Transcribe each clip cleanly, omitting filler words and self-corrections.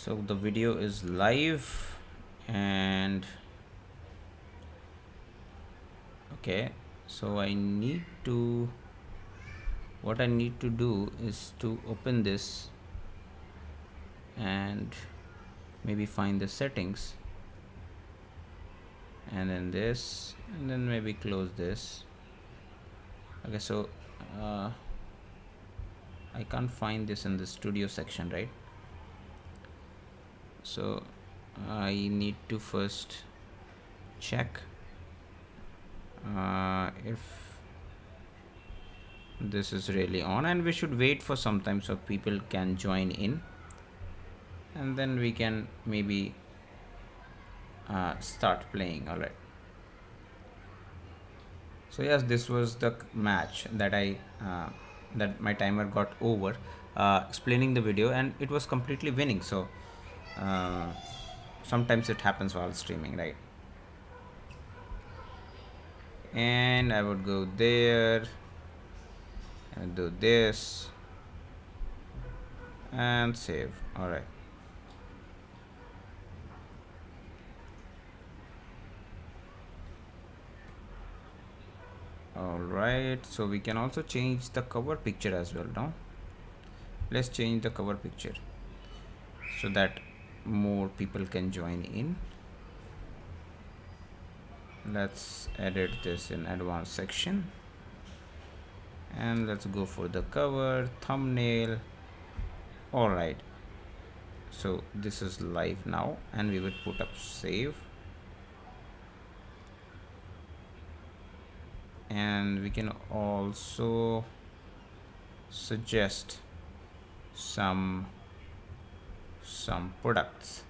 So the video is live, and okay, so what I need to do is to open this and maybe find the settings, and then this, and then maybe close this. Okay, so uh, I can't find this in the studio section, right? So I need to first check if this is really on, and we should wait for some time so people can join in, and then we can maybe start playing. All right, so yes, this was the match that that my timer got over explaining the video, and it was completely winning. So uh, sometimes it happens while streaming, right? And I would go there and do this and save. All right, alright, so we can also change the cover picture as well now. Let's change the cover picture so that more people can join in. Let's edit this in advanced section, and let's go for the cover thumbnail. Alright, so this is live now, and we would put up save, and we can also suggest some products,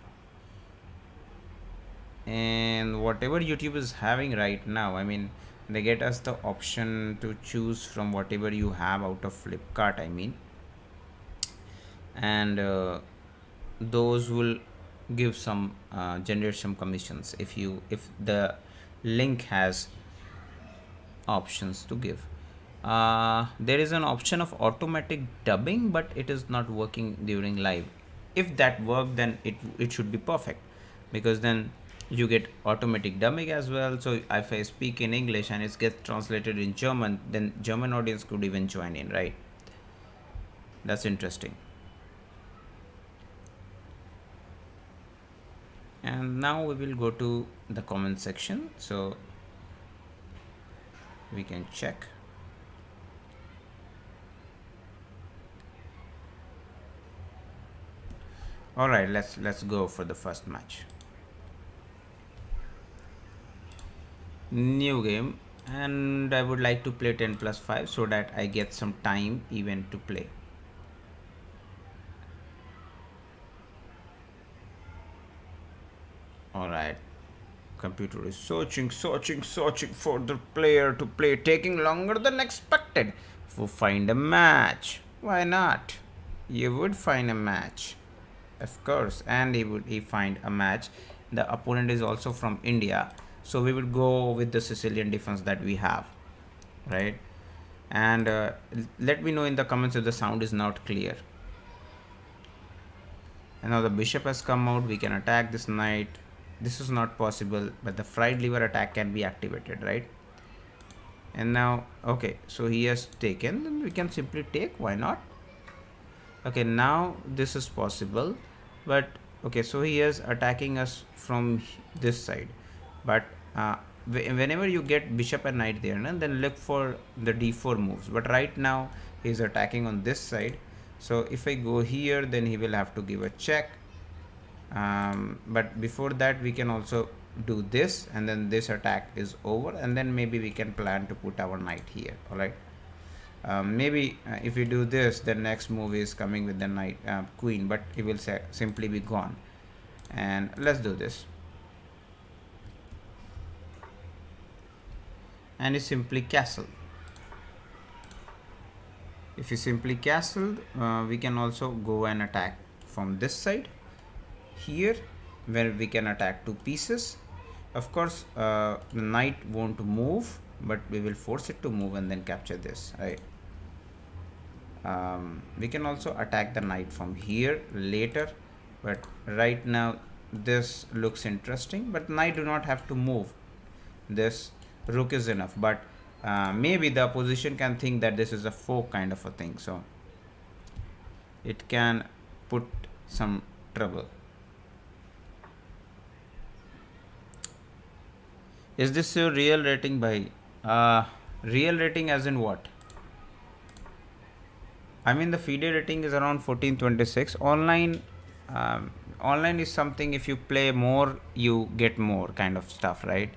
and whatever YouTube is having right now, I mean, they get us the option to choose from whatever you have out of Flipkart, I mean, and those will give some generate some commissions if the link has options to give. There is an option of automatic dubbing, but it is not working during live. If that worked, then it should be perfect, because then you get automatic dubbing as well. So if I speak in English and it gets translated in German, then German audience could even join in, right? That's interesting. And now we will go to the comment section, so we can check. All right, let's go for the first match. New game, and I would like to play 10+5 so that I get some time even to play. All right, computer is searching for the player to play, taking longer than expected. For find a match. Why not? You would find a match, of course, and he find a match. The opponent is also from India, so we would go with the Sicilian defense that we have, right? And let me know in the comments if the sound is not clear. And now the bishop has come out. We can attack this knight. This is not possible, but the fried liver attack can be activated, right? And now, okay, so he has taken, then we can simply take. Why not? Okay, now this is possible, but okay, so he is attacking us from this side, but whenever you get bishop and knight there, then look for the d4 moves. But right now he is attacking on this side, so if I go here, then he will have to give a check. But before that, we can also do this, and then this attack is over, and then maybe we can plan to put our knight here. All right, maybe if we do this, the next move is coming with the knight queen, but it will simply be gone. And let's do this, and it's simply castle. If you simply castled, we can also go and attack from this side here, where we can attack two pieces. Of course, the knight won't move, but we will force it to move and then capture this, right? We can also attack the knight from here later, but right now this looks interesting, but knight do not have to move. This rook is enough, but maybe the opposition can think that this is a fork kind of a thing, so it can put some trouble. Is this your real rating by real rating as in what? I mean the FIDE rating is around 1426. Online is something, if you play more you get more kind of stuff, right?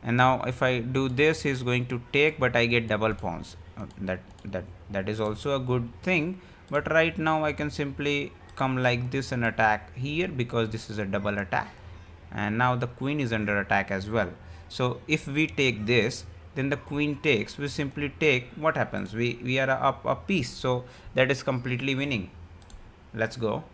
And now if I do this, he's going to take, but I get double pawns. That is also a good thing, but right now I can simply come like this and attack here because this is a double attack, and now the queen is under attack as well. So if we take this, then the queen takes, we simply take, what happens, we are up a piece, so that is completely winning. Let's go.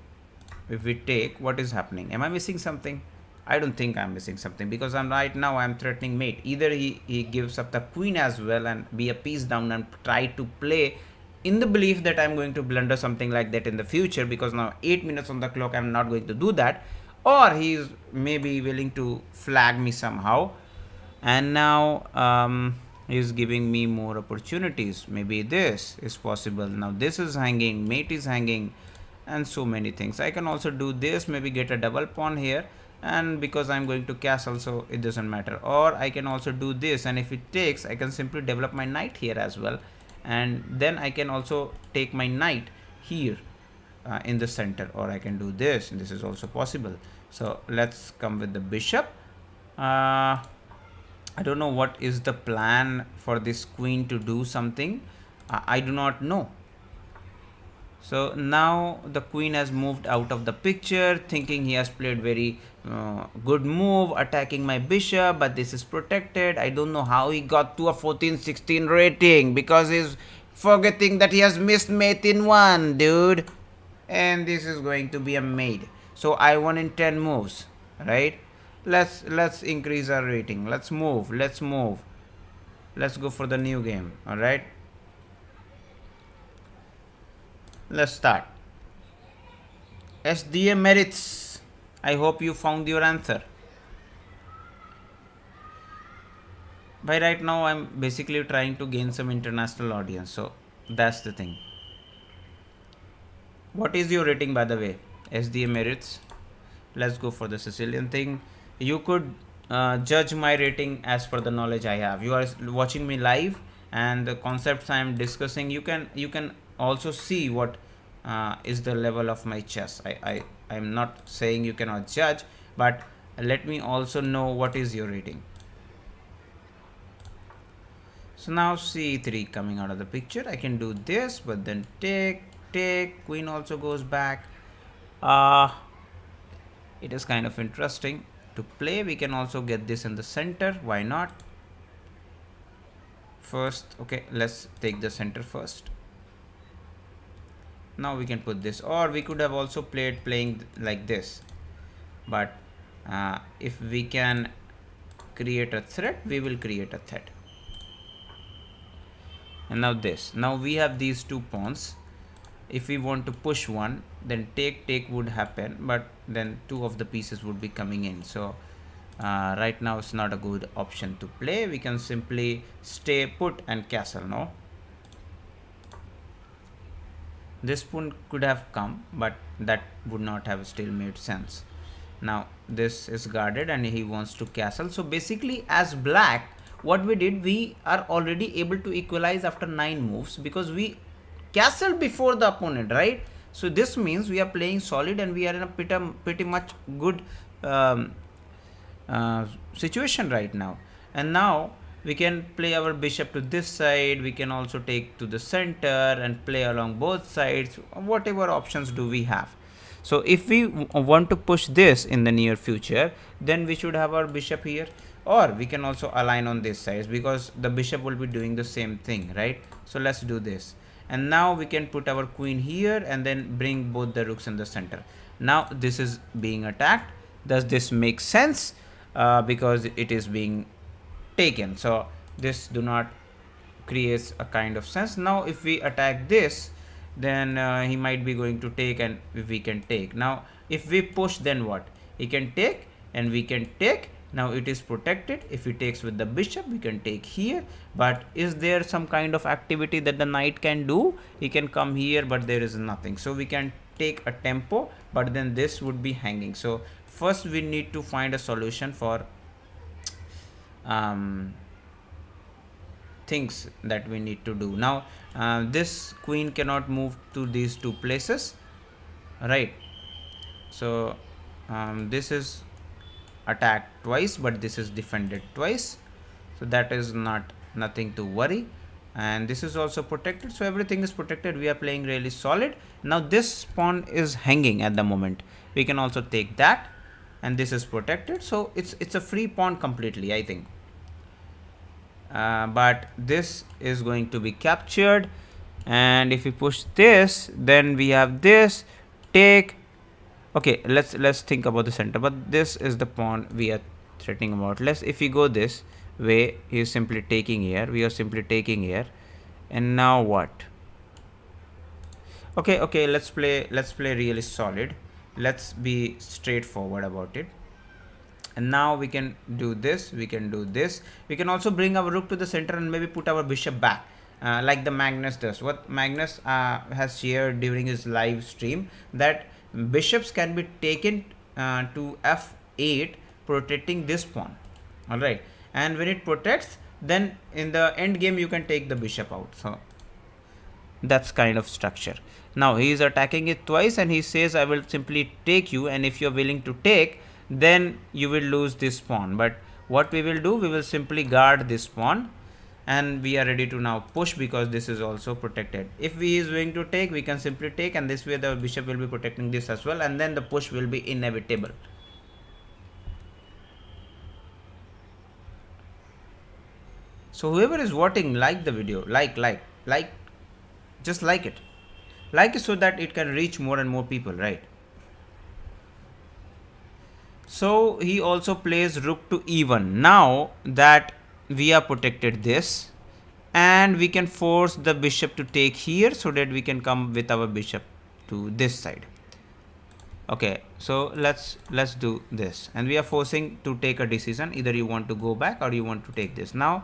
If we take, what is happening? Am I missing something? I don't think I'm missing something, because right now I'm threatening mate. Either he gives up the queen as well and be a piece down and try to play in the belief that I'm going to blunder something like that in the future, because now 8 minutes on the clock, I'm not going to do that. Or he's maybe willing to flag me somehow, and now he's giving me more opportunities. Maybe this is possible. Now this is hanging, mate is hanging, and so many things. I can also do this, maybe get a double pawn here, and because I'm going to castle, so it doesn't matter. Or I can also do this, and if it takes, I can simply develop my knight here as well, and then I can also take my knight here in the center, or I can do this, and this is also possible. So let's come with the bishop. I don't know what is the plan for this queen to do something. I do not know. So now the queen has moved out of the picture, thinking he has played very good move, attacking my bishop, but this is protected. I don't know how he got to a 14-16 rating, because he's forgetting that he has missed mate in 1, dude. And this is going to be a mate. So I won in 10 moves, right? Let's increase our rating. Let's move. Let's go for the new game. All right. Let's start. SDA merits. I hope you found your answer. By right now, I'm basically trying to gain some international audience. So that's the thing. What is your rating, by the way? SDA merits. Let's go for the Sicilian thing. You could judge my rating as per the knowledge I have. You are watching me live, and the concepts I am discussing, you can also see what is the level of my chess. I'm not saying you cannot judge, but let me also know what is your rating. So now c3 coming out of the picture. I can do this, but then take, queen also goes back. It is kind of interesting to play. We can also get this in the center, why not? First, okay, let's take the center first. Now we can put this, or we could have also playing like this, but if we can create a threat, we will create a threat. And now this, now we have these 2 pawns. If we want to push one, then take would happen, but then 2 of the pieces would be coming in. So right now it's not a good option to play. We can simply stay put and castle. No, this pawn could have come, but that would not have still made sense. Now this is guarded and he wants to castle. So basically, as black, what we did, we are already able to equalize after 9 moves, because we castled before the opponent, right? So this means we are playing solid, and we are in a pretty much good situation right now. And now we can play our bishop to this side. We can also take to the center and play along both sides. Whatever options do we have. So if we want to push this in the near future, then we should have our bishop here, or we can also align on this side, because the bishop will be doing the same thing, right? So let's do this. And now we can put our queen here and then bring both the rooks in the center. Now this is being attacked. Does this make sense? Because it is being taken. So this do not creates a kind of sense. Now if we attack this, then he might be going to take, and we can take. Now if we push, then what? He can take and we can take. Now it is protected. If he takes with the bishop, we can take here. But is there some kind of activity that the knight can do? He can come here, but there is nothing. So we can take a tempo, but then this would be hanging. So first we need to find a solution for things that we need to do. Now this queen cannot move to these two places, right? So this is attacked twice, but this is defended twice, so that is nothing to worry. And this is also protected, so everything is protected. We are playing really solid. Now this pawn is hanging at the moment. We can also take that, and this is protected, so it's a free pawn completely, I think. But this is going to be captured, and if we push this, then we have this take. Okay, let's think about the center, but this is the pawn we are threatening about. If we go this way, he is simply taking here, we are simply taking here, and now what? Okay, let's play really solid. Let's be straightforward about it. And now we can do this, we can do this. We can also bring our rook to the center and maybe put our bishop back, like the Magnus does. What Magnus has shared during his live stream, that bishops can be taken to f8, protecting this pawn. Alright, and when it protects, then in the end game you can take the bishop out. So that's kind of structure. Now he is attacking it twice, and he says, I will simply take you, and if you're willing to take, then you will lose this pawn. But what we will do, we will simply guard this pawn, and we are ready to now push, because this is also protected. If he is going to take, we can simply take, and this way the bishop will be protecting this as well, and then the push will be inevitable. So whoever is watching, like the video, like, just like it, so that it can reach more and more people, right? So he also plays rook to e1. Now that we are protected this, and we can force the bishop to take here, so that we can come with our bishop to this side. Okay, so let's do this, and we are forcing to take a decision. Either you want to go back or you want to take this. Now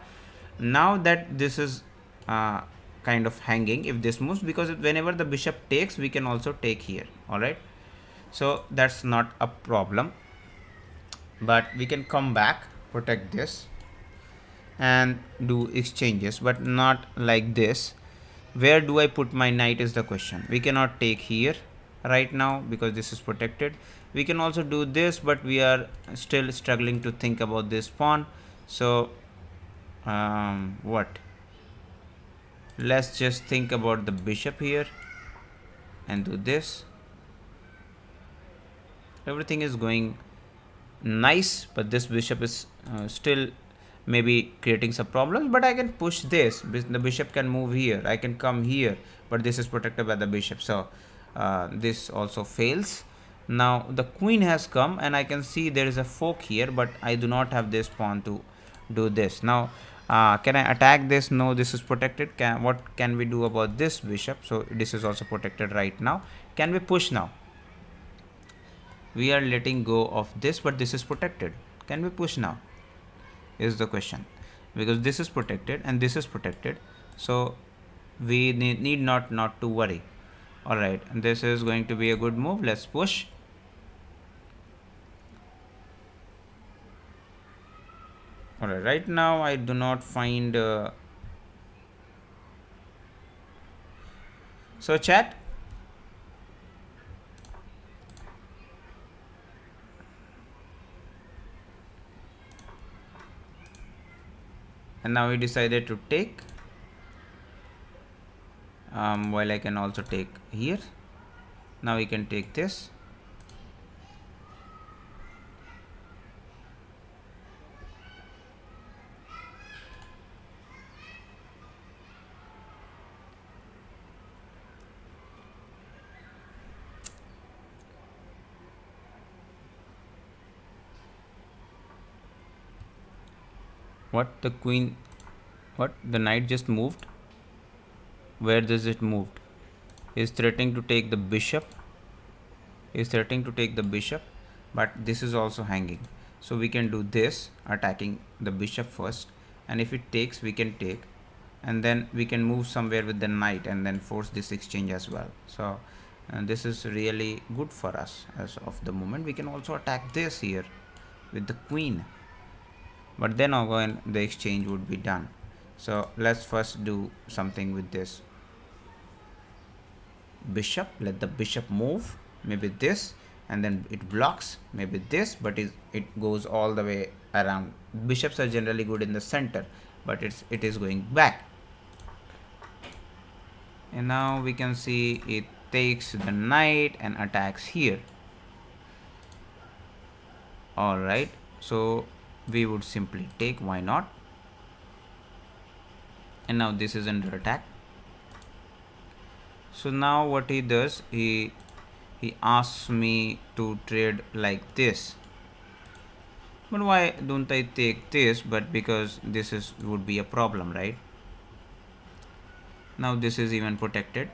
that this is kind of hanging, if this moves, because whenever the bishop takes, we can also take here. All right, so that's not a problem. But we can come back, protect this, and do exchanges, but not like this. Where do I put my knight is the question. We cannot take here right now because this is protected. We can also do this, but we are still struggling to think about this pawn. So what? Let's just think about the bishop here and do this. Everything is going nice, but this bishop is still maybe creating some problems. But I can push this, the bishop can move here, I can come here, but this is protected by the bishop, so this also fails. Now the queen has come, and I can see there is a fork here, but I do not have this pawn to do this. Now can I attack this? No, this is protected. What can we do about this bishop? So this is also protected right now. Can we push now? We are letting go of this, but this is protected. Can we push now is the question, because this is protected and this is protected, so we need not to worry. All right, and this is going to be a good move. Let's push. All right, right now I do not find so chat, and now we decided to take, while I can also take here. Now we can take this. What? The queen, what? The knight just moved. Where does it moved? He's threatening to take the bishop. He's threatening to take the bishop, but this is also hanging. So we can do this, attacking the bishop first, and if it takes, we can take, and then we can move somewhere with the knight and then force this exchange as well. So this is really good for us as of the moment. We can also attack this here with the queen, but then again the exchange would be done. So let's first do something with this bishop. Let the bishop move, maybe this, and then it blocks, maybe this, but it goes all the way around. Bishops are generally good in the center, but it is going back. And now we can see it takes the knight and attacks here. Alright, so we would simply take, why not? And now this is under attack. So now what he does, he asks me to trade like this. But why don't I take this? But because this would be a problem, right? Now this is even protected,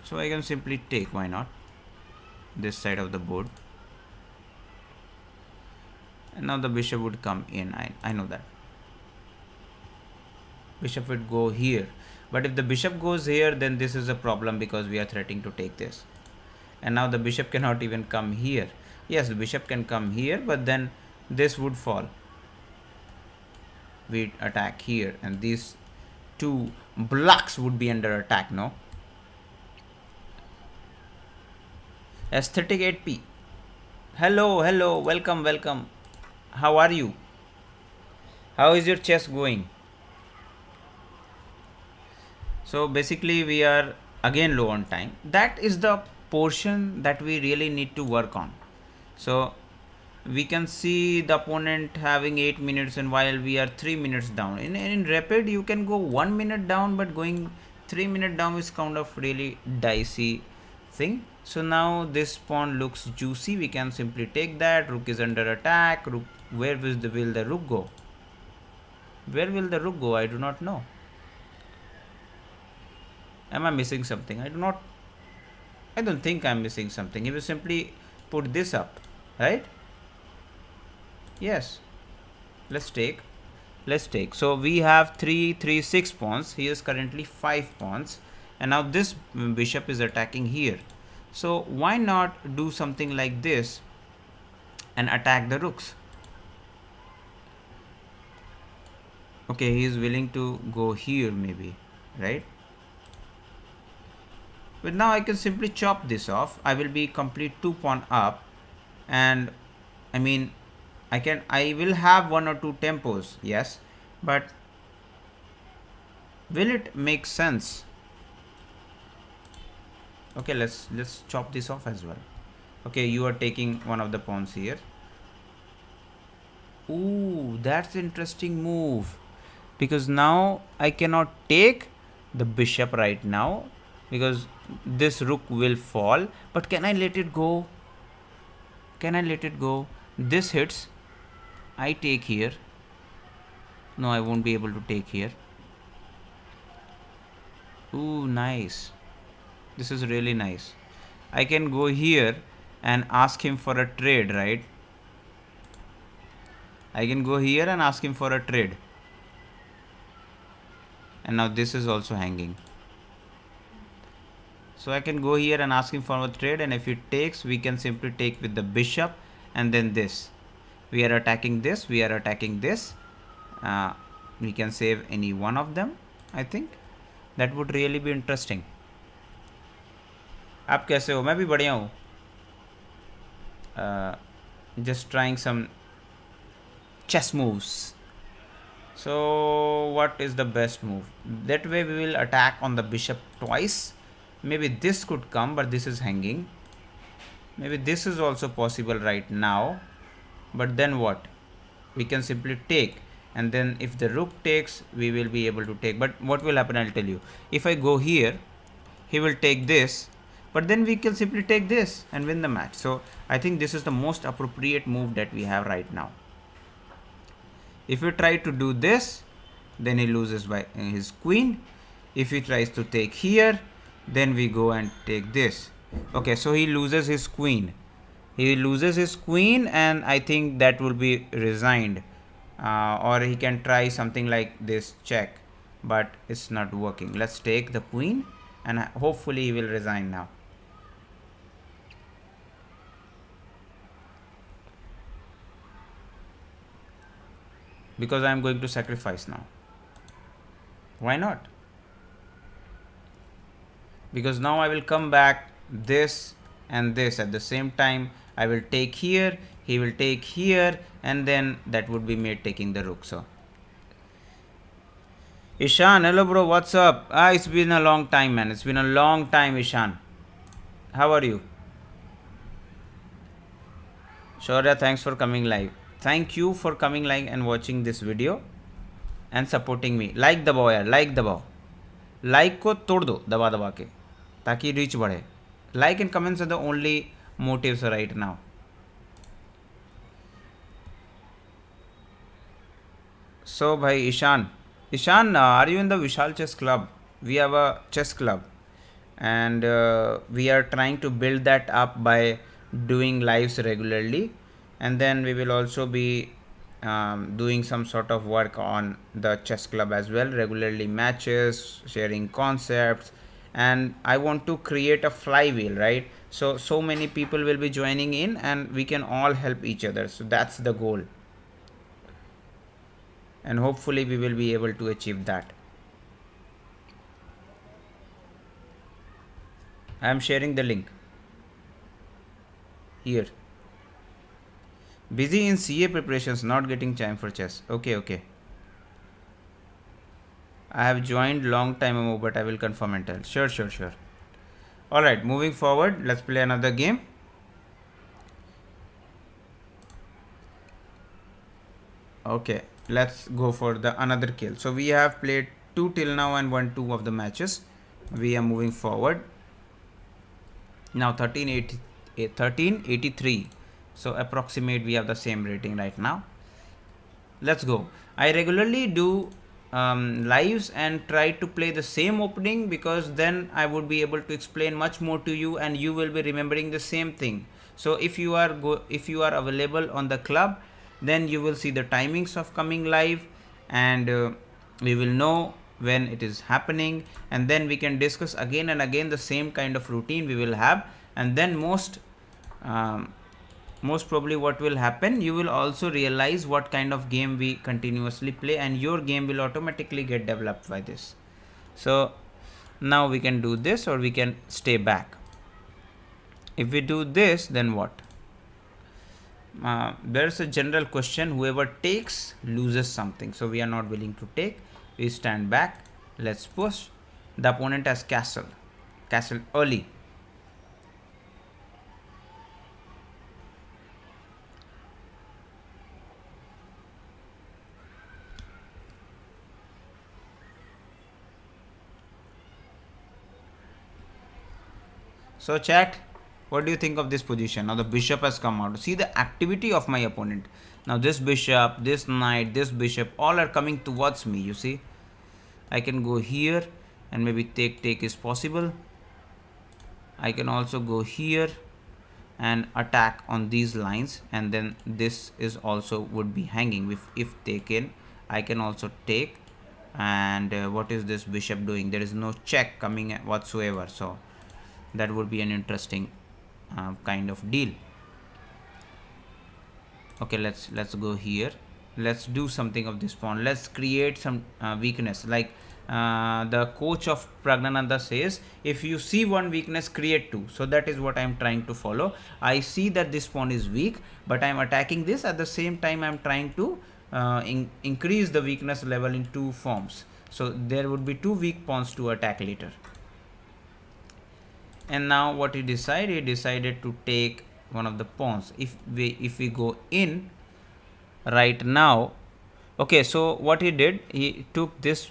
so I can simply take, why not, this side of the board. And now the bishop would come in. I know that bishop would go here, but if the bishop goes here, then this is a problem because we are threatening to take this. And now the bishop cannot even come here. Yes, the bishop can come here, but then this would fall. We attack here, and these two blocks would be under attack. No. Aesthetic 8p. Hello, welcome. How are you? How is your chess going? So basically we are again low on time. That is the portion that we really need to work on. So we can see the opponent having 8 minutes, and while we are 3 minutes down. In rapid you can go 1 minute down, but going 3 minutes down is kind of really dicey thing. So now this pawn looks juicy. We can simply take that. Rook is under attack. Rook, where will the rook go? Where will the rook go? I do not know. Am I missing something? I don't think I'm missing something. He will simply put this up, right? Yes. Let's take. So we have 6 pawns. He is currently 5 pawns, and now this bishop is attacking here. So why not do something like this and attack the rooks? Okay, he is willing to go here maybe, right? But now I can simply chop this off. I will be complete 2 pawn up, and I mean I will have 1 or 2 tempos, yes, but will it make sense? Okay, let's chop this off as well. Okay, you are taking one of the pawns here. Ooh, that's interesting move, because now I cannot take the bishop right now because this rook will fall. But can I let it go? This hits. I take here. No, I won't be able to take here. Ooh, nice. This is really nice. I can go here and ask him for a trade, right? I can go here and ask him for a trade. And now this is also hanging. So I can go here and ask him for a trade, and if it takes, we can simply take with the bishop, and then this. We are attacking this. We can save any one of them. I think that would really be interesting. आप कैसे हो? मैं भी बढ़िया हूँ. Just trying some chess moves. So what is the best move? That way we will attack on the bishop twice. Maybe this could come, but this is hanging. Maybe this is also possible right now. But then what? We can simply take, and then if the rook takes, we will be able to take. But what will happen, I'll tell you. If I go here, he will take this, but then we can simply take this and win the match. So I think this is the most appropriate move that we have right now. If you try to do this, then he loses by his queen. If he tries to take here, then we go and take this. Okay, so he loses his queen. He loses his queen, and I think that will be resigned. Or he can try something like this check, but it's not working. Let's take the queen, and hopefully he will resign now. Because I am going to sacrifice now. Why not? Because now I will come back this and this at the same time. I will take here, he will take here, and then that would be mate taking the rook. So Ishan, hello bro, what's up? It's been a long time, man. It's been a long time, Ishan. How are you? Shaurya, thanks for coming live. Thank you for coming live and watching this video and supporting me. Like दबाओ यार, like दबाओ. Like को तोड़ दो दबा दबा के ताकि रीच बढ़े. Like and comments are the only motives right now. So bhai Ishan, are you in the Vishal chess club? We have a chess club, and we are trying to build that up by doing lives regularly, and then we will also be doing some sort of work on the chess club as well, regularly matches, sharing concepts, and I want to create a flywheel, right? So many people will be joining in, and we can all help each other. So that's the goal, and hopefully we will be able to achieve that. I am sharing the link here. Busy in CA preparations, not getting time for chess. Okay. I have joined long time ago, but I will confirm and tell. Sure. Alright, moving forward, let's play another game. Okay, let's go for the another kill. So we have played 2 till now and won 2 of the matches. We are moving forward. Now 1383. So approximate we have the same rating right now. Let's go. I regularly do lives and try to play the same opening, because then I would be able to explain much more to you and you will be remembering the same thing. So if you are available on the club, then you will see the timings of coming live, and we will know when it is happening, and then we can discuss again and again the same kind of routine we will have. And then most probably what will happen, you will also realize what kind of game we continuously play, and your game will automatically get developed by this. So now we can do this, or we can stay back. If we do this, then what? There's a general question, whoever takes loses something, so we are not willing to take. We stand back. Let's push. The opponent has castle early. So chat, what do you think of this position? Now the bishop has come out. See the activity of my opponent. Now this bishop, this knight, this bishop, all are coming towards me. You see, I can go here and maybe take is possible. I can also go here and attack on these lines, and then this is also would be hanging. If taken, I can also take. And what is this bishop doing? There is no check coming whatsoever, so that would be an interesting kind of deal. Okay, let's go here. Let's do something of this pawn. Let's create some weakness, like the coach of Pragnananda says, if you see one weakness, create 2. So that is what I am trying to follow. I see that this pawn is weak, but I am attacking this. At the same time, I am trying to increase the weakness level in 2 forms. So there would be 2 weak pawns to attack later. And now what he decided to take one of the pawns. If we go in right now, okay, so what he did, he took this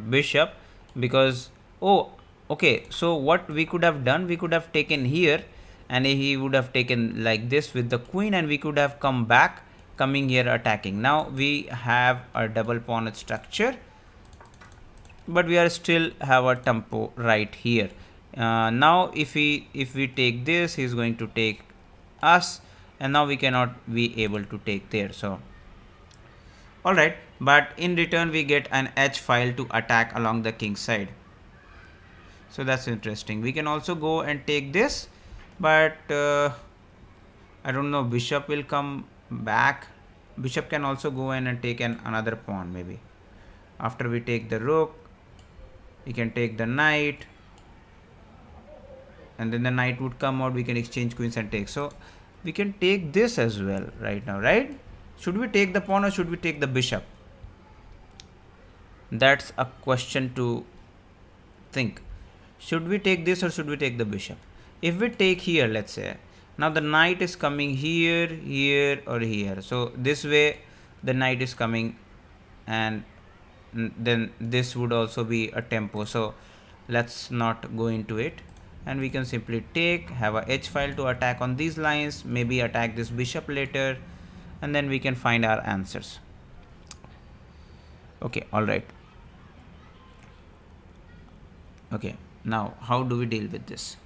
bishop, because okay, so what we could have done, we could have taken here, and he would have taken like this with the queen, and we could have come back, coming here attacking. Now we have a double pawn structure, but we are still have a tempo right here. Now if we take this, he's going to take us, and now we cannot be able to take there. So all right, but in return we get an h file to attack along the king side. So that's interesting. We can also go and take this, but I don't know, bishop will come back. Bishop can also go in and take another pawn maybe. After we take the rook, we can take the knight, and then the knight would come out. We can exchange queens and take. So we can take this as well right now, right? Should we take the pawn or should we take the bishop? That's a question to think. Should we take this or should we take the bishop? If we take here, let's say, now the knight is coming here, here, or here. So this way the knight is coming, and then this would also be a tempo. So let's not go into it, and we can simply take, have a h file to attack on these lines, maybe attack this bishop later, and then we can find our answers. Okay, all right. Okay, now how do we deal with this?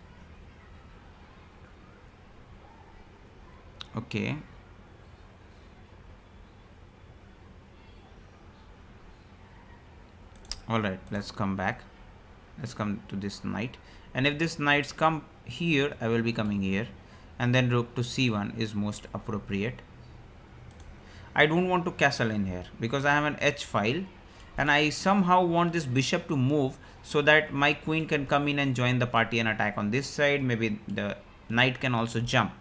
Okay, all right, let's come back. Let's come to this knight, and if this knights come here, I will be coming here, and then rook to c1 is most appropriate. I don't want to castle in here because I have an h file, and I somehow want this bishop to move so that my queen can come in and join the party and attack on this side. Maybe the knight can also jump.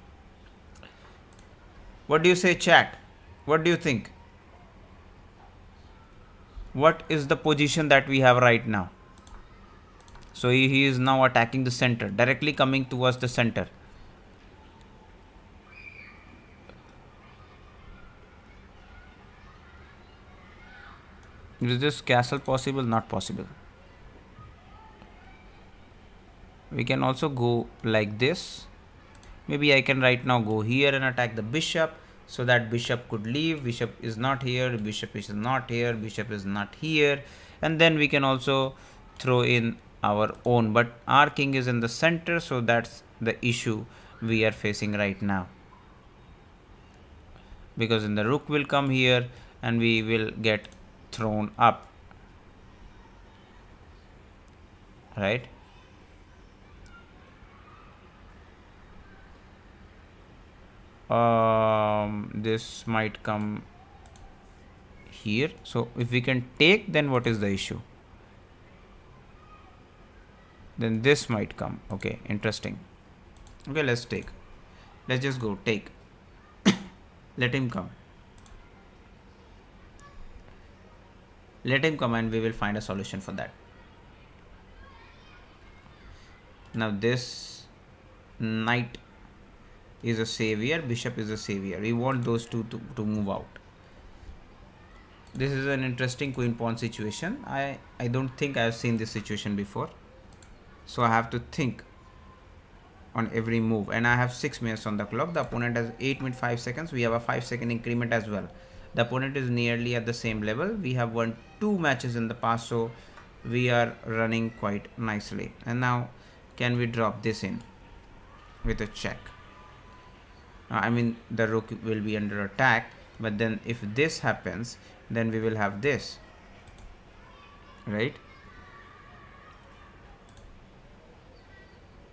What do you say, chat? What do you think? What is the position that we have right now? So he is now attacking the center, directly coming towards the center. Is this castle possible? Not possible. We can also go like this. Maybe I can right now go here and attack the bishop, so that bishop could leave. Bishop is not here, bishop is not here, bishop is not here, and then we can also throw in our own, but our king is in the center, so that's the issue we are facing right now, because then the rook will come here and we will get thrown up, right? This might come here. So if we can take, then what is the issue? Then this might come. Okay, interesting. Okay, let's take. Let's just go take. Let him come. Let him come and we will find a solution for that. Now this knight is a savior, bishop is a savior. We want those two to move out. This is an interesting queen pawn situation. I don't think I have seen this situation before. So I have to think on every move, and I have 6 minutes on the clock. The opponent has 8 minutes 5 seconds. We have a 5-second increment as well. The opponent is nearly at the same level. We have won 2 matches in the past, so we are running quite nicely. And now can we drop this in with a check? I mean, the rook will be under attack, but then if this happens, then we will have this, right?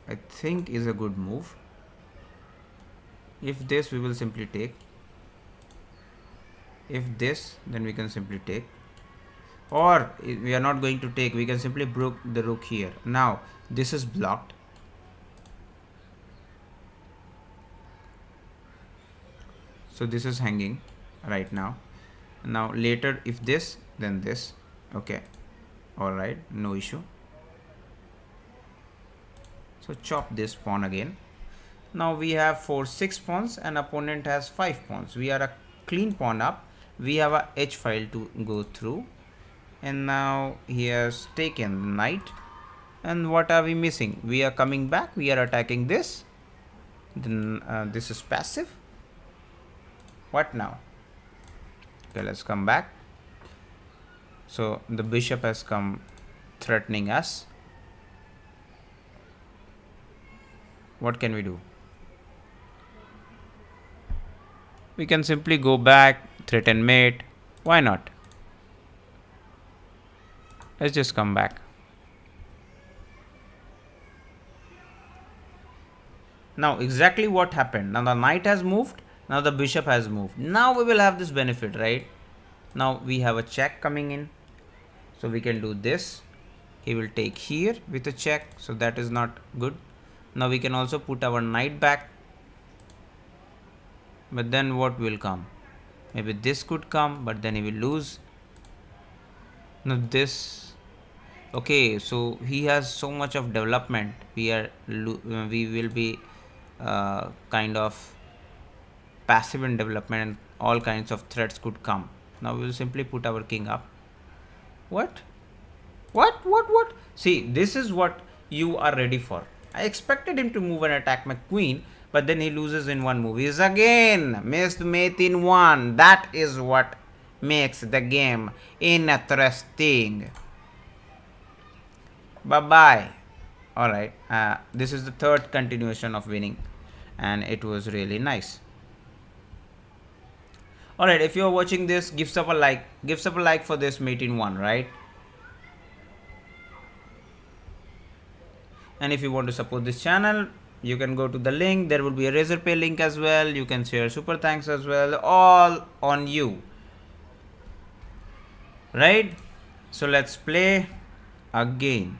I think is a good move. If this, we will simply take. If this, then we can simply take. Or we are not going to take, we can simply break the rook here. Now this is blocked. So this is hanging right now. Now later, if this, then this. Okay, all right, no issue. So chop this pawn again. Now we have 6 pawns and opponent has 5 pawns. We are a clean pawn up. We have a h file to go through, and now he has taken the knight. And what are we missing? We are coming back. We are attacking this. Then this is passive. What now? Okay, let's come back. So the bishop has come threatening us. What can we do? We can simply go back, threaten mate. Why not? Let's just come back. Now exactly what happened. Now the knight has moved. Now the bishop has moved. Now we will have this benefit, right? Now we have a check coming in. So we can do this. He will take here with a check. So that is not good. Now we can also put our knight back. But then what will come? Maybe this could come, but then he will lose. Now this. Okay, so he has so much of development. We will be kind of passive in development, and all kinds of threats could come. Now we will simply put our king up. What? What? See, this is what you are ready for. I expected him to move and attack my queen, but then he loses in one move. He's again missed mate in one. That is what makes the game interesting. Bye bye. Alright, this is the third continuation of winning, and it was really nice. Alright, if you are watching this, give up a like for this mate in one, right? And if you want to support this channel, you can go to the link. There will be a Razorpay link as well. You can share super thanks as well. All on you, right? So let's play again.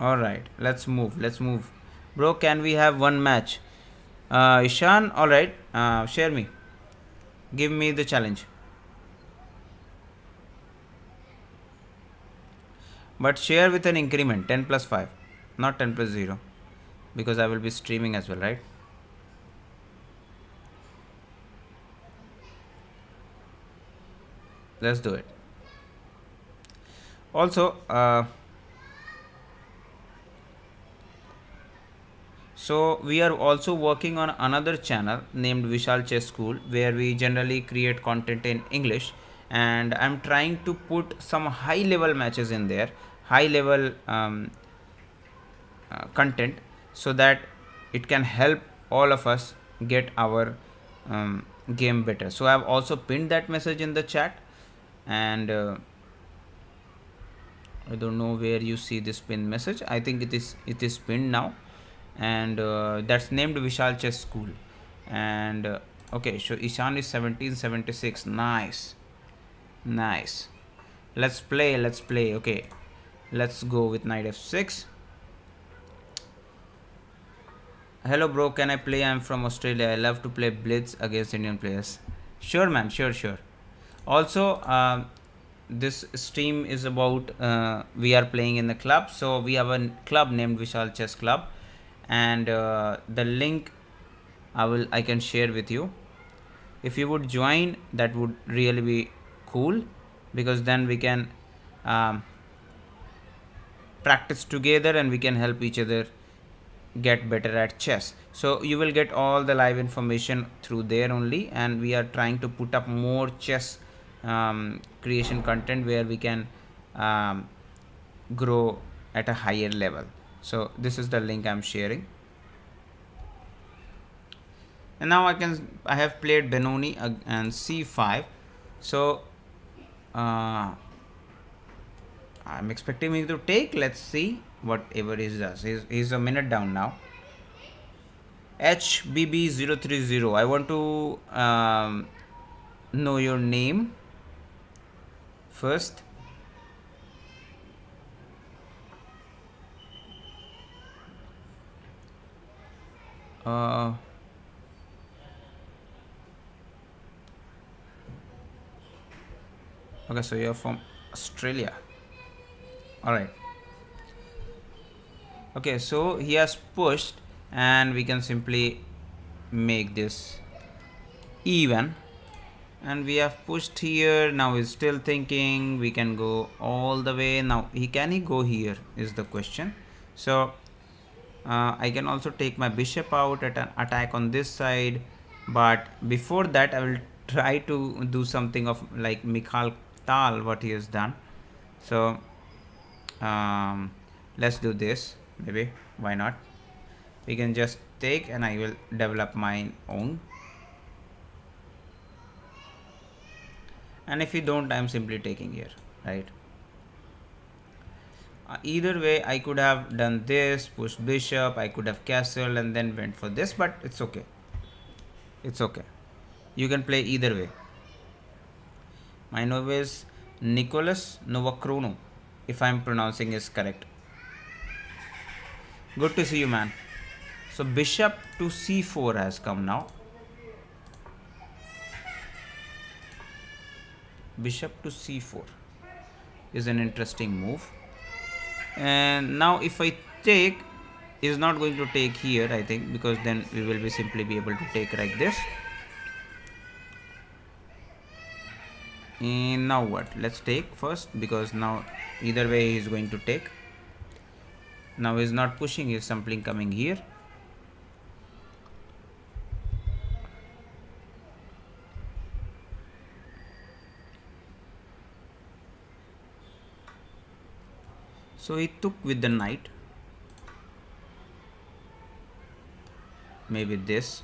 Alright, let's move. Bro, can we have one match? Ishan, alright, share me. Give me the challenge. But share with an increment, 10 plus 5, not 10 plus 0. Because I will be streaming as well, right? Let's do it. Also, so we are also working on another channel named Vishal Chess School, where we generally create content in English, and I'm trying to put some high level matches in there, high level content, so that it can help all of us get our game better. So I've also pinned that message in the chat, and I don't know where you see this pinned message. I think it is pinned now, and that's named Vishal Chess School. And okay, so Ishan is 1776. Nice. Let's play. Okay, let's go with knight f6. Hello bro, can I play? I'm from Australia. I love to play blitz against Indian players. Sure man, sure. Also, this stream is about we are playing in the club. So we have a club named Vishal Chess Club, and the link I can share with you. If you would join, that would really be cool, because then we can practice together and we can help each other get better at chess. So you will get all the live information through there only, and we are trying to put up more chess creation content where we can grow at a higher level. So this is the link I'm sharing. And now I have played Benoni and c5. So I'm expecting him to take. Let's see whatever he does. He's a minute down now. HBB030. I want to know your name first. Okay, so you're from Australia. Alright. Okay, so he has pushed, and we can simply make this even. And we have pushed here. Now he's still thinking. We can go all the way. Now can he go here is the question. So I can also take my bishop out at an attack on this side. But before that, I will try to do something of like Mikhal Tal, what he has done. So um, let's do this. Maybe, why not? We can just take, and I will develop my own. And if you don't, I'm simply taking here, right? Either way, I could have done this, pushed bishop, I could have castled and then went for this, but it's okay. It's okay. You can play either way. My name is Nicholas Novacrono, if I'm pronouncing is correct. Good to see you, man. So bishop to c4 has come now. Bishop to c4 is an interesting move. And now if I take, is not going to take here, I think, because then we will be simply be able to take like this. And now what? Let's take first, because now either way he is going to take. Now he is not pushing, he is simply coming here. So he took with the knight. Maybe this.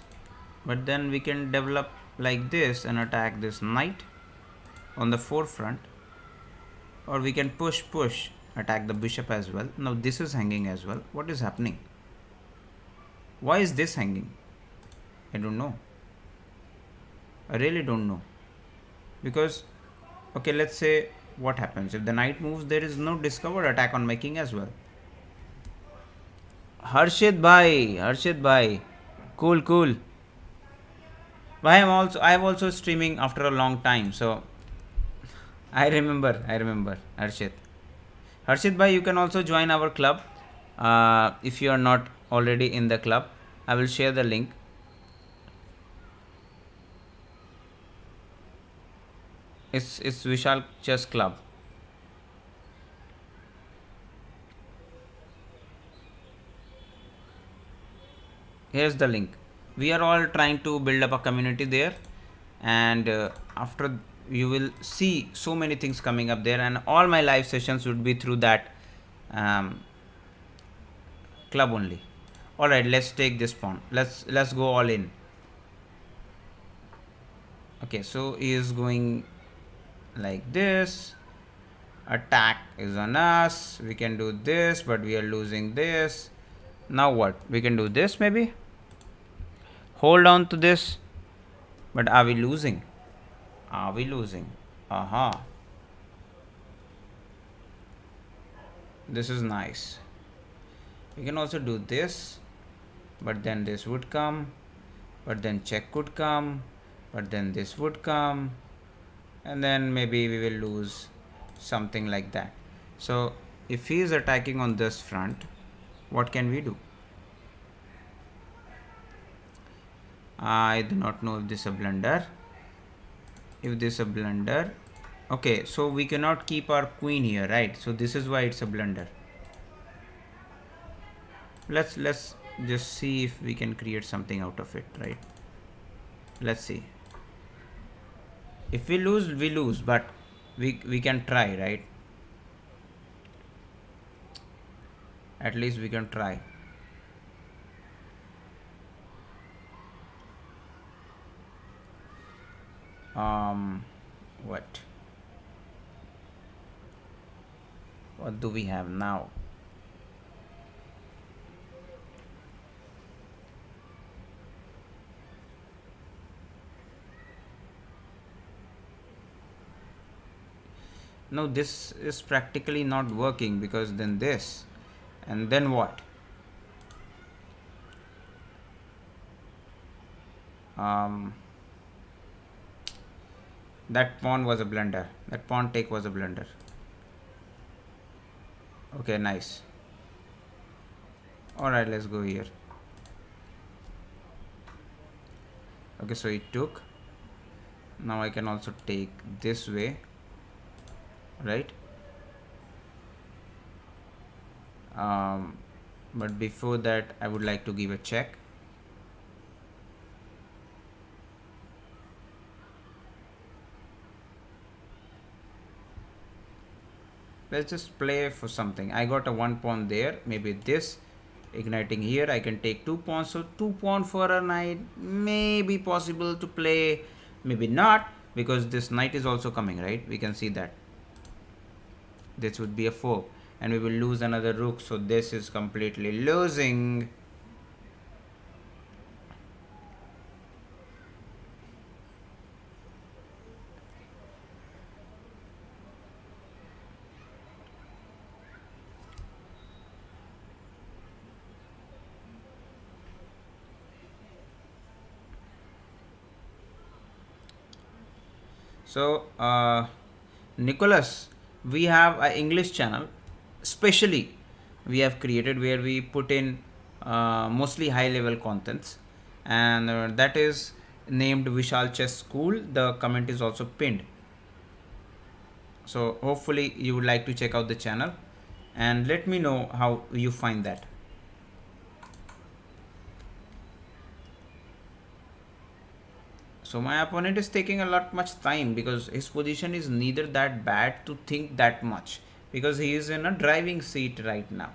But then we can develop like this and attack this knight on the forefront. Or we can push, attack the bishop as well. Now this is hanging as well. What is happening? Why is this hanging? I don't know. I really don't know. Because, okay, let's say what happens. If the knight moves, there is no discovered attack on my king as well. Harshit bhai. Cool. Why I'm also streaming after a long time, so I remember Harshit. Harshit bhai, you can also join our club. If you are not already in the club, I will share the link. It's Vishal Chess Club. Here's the link. We are all trying to build up a community there, and after you will see so many things coming up there, and all my live sessions would be through that club only. All right, let's take this pawn. Let's go all in. Okay, so he is going like this. Attack is on us. We can do this, but we are losing this. Now what? We can do this maybe. Hold on to this. But are we losing? Are we losing? Aha. This is nice. We can also do this. But then this would come. But then check could come. But then this would come. And then maybe we will lose something like that. So if he is attacking on this front, what can we do? I do not know if this is a blunder. If this is a blunder, okay, so we cannot keep our queen here, right? So this is why it's a blunder. Let's just see if we can create something out of it, right? Let's see. If we lose, but we can try, right? At least we can try. What do we have now? No, this is practically not working, because then this, and then what? That pawn was a blunder. That pawn take was a blunder. Okay, nice. Alright, let's go here. Okay, so it took. Now I can also take this way, right? But before that, I would like to give a check. let's just play for something. I got a 1 pawn there, maybe this igniting here. I can take 2 pawns, so 2 pawn for a knight may be possible to play, maybe not, because this knight is also coming, right? We can see that this would be a fork, and we will lose another rook, so this is completely losing. So Nicholas, we have an English channel specially we have created where we put in mostly high level contents, and that is named Vishal Chess School. The comment is also pinned, so hopefully you would like to check out the channel and let me know how you find that. So my opponent is taking a lot much time because his position is neither that bad to think that much, because he is in a driving seat right now.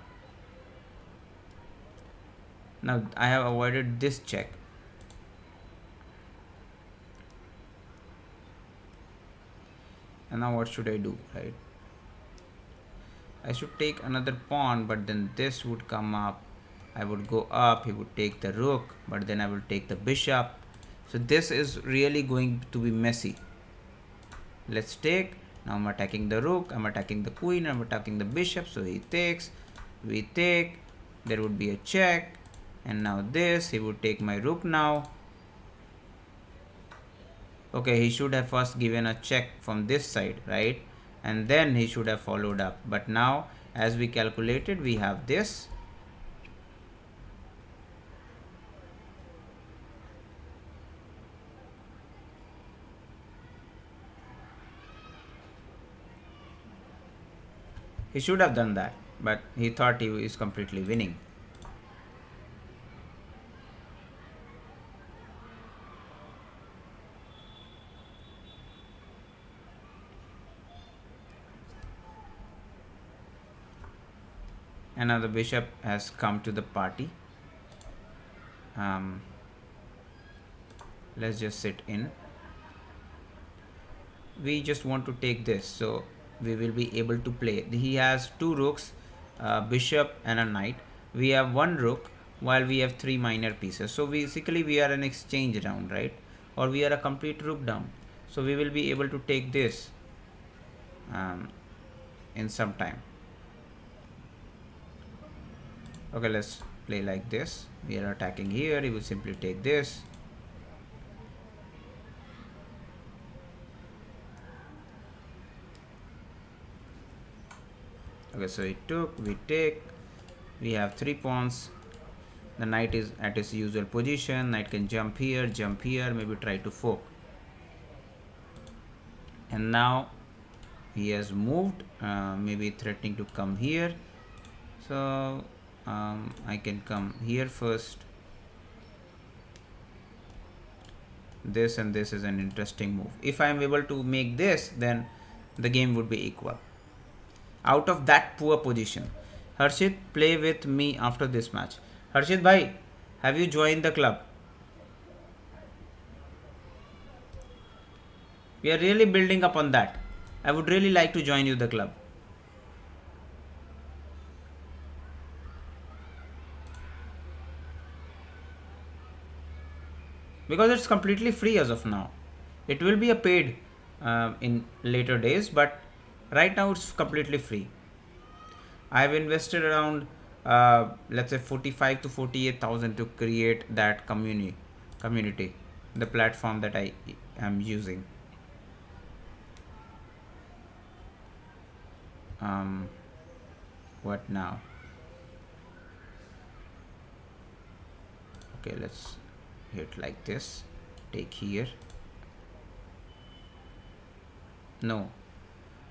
Now I have avoided this check. And now what should I do, right? I should take another pawn, but then this would come up. I would go up, he would take the rook, but then I will take the bishop. So this is really going to be messy. Let's take. Now I'm attacking the rook, I'm attacking the queen, I'm attacking the bishop. So he takes, we take, there would be a check, and now this, he would take my rook now. Okay, he should have first given a check from this side, right? And then he should have followed up. But now, as we calculated, we have this. He should have done that, but he thought he is completely winning. And now the bishop has come to the party. Let's just sit in. We just want to take this, so we will be able to play. He has two rooks, bishop and a knight. We have one rook while we have three minor pieces. So basically we are an exchange round, right? Or we are a complete rook down. So we will be able to take this in some time. Okay, let's play like this. We are attacking here. He will simply take this. Okay, so he took, we take, we have 3 pawns. The knight is at its usual position. Knight can jump here, maybe try to fork. And now he has moved, maybe threatening to come here. So I can come here first. This and this is an interesting move. If I am able to make this, then the game would be equal. Out of that poor position. Harshit, play with me after this match. Harshit bhai, have you joined the club? We are really building up on that. I would really like to join you the club. Because it's completely free as of now. It will be a paid in later days, but right now it's completely free. I've invested around let's say 45 to 48,000 to create that community, the platform that I am using. What now? Okay, let's hit like this. Take here. No.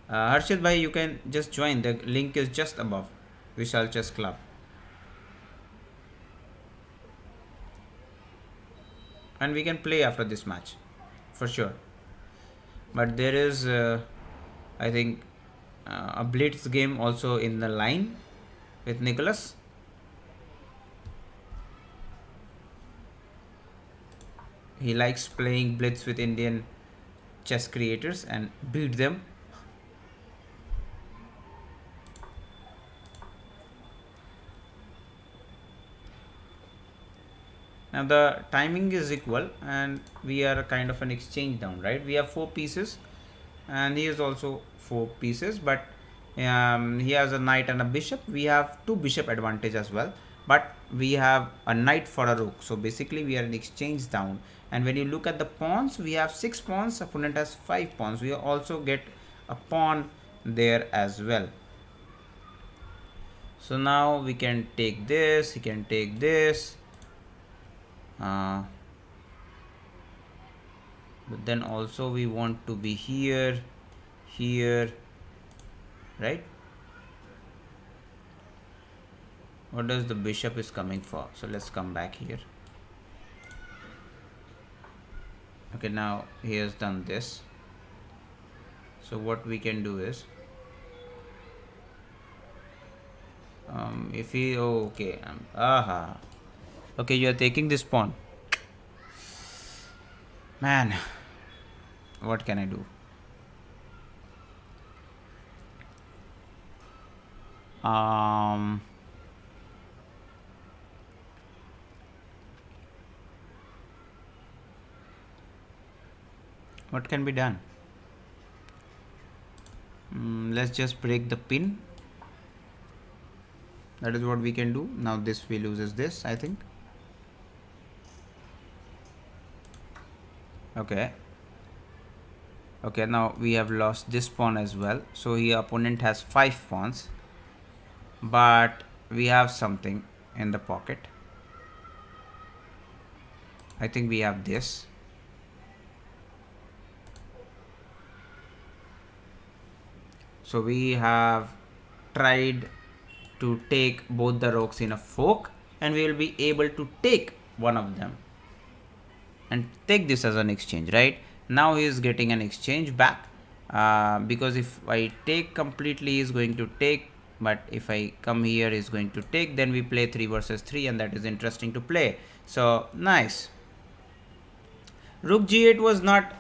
Harshit bhai, you can just join. The link is just above. Vishal Chess Club. And we can play after this match. For sure. But there is, I think, a blitz game also in the line with Nicholas. He likes playing blitz with Indian chess creators and beat them. Now the timing is equal and we are kind of an exchange down, right? We have 4 pieces and he has also 4 pieces, but he has a knight and a bishop. We have 2 bishop advantage as well, but we have a knight for a rook. So basically we are in exchange down. And when you look at the pawns, we have 6 pawns, opponent has 5 pawns. We also get a pawn there as well. So now we can take this, he can take this. But then also we want to be here, right? What does the bishop is coming for? So let's come back here. Okay, now he has done this. So what we can do is, if he, oh, okay, okay, you are taking this pawn. Man, what can I do? What can be done? Let's just break the pin. That is what we can do. Now this we loses this, I think. Okay, now we have lost this pawn as well. So here opponent has 5 pawns, but we have something in the pocket. I think we have this. So we have tried to take both the rooks in a fork, and we will be able to take one of them and take this as an exchange, right? Now he is getting an exchange back, because if I take completely, he is going to take, but if I come here, he is going to take. Then we play 3 versus 3, and that is interesting to play. So nice. Rook g8 was not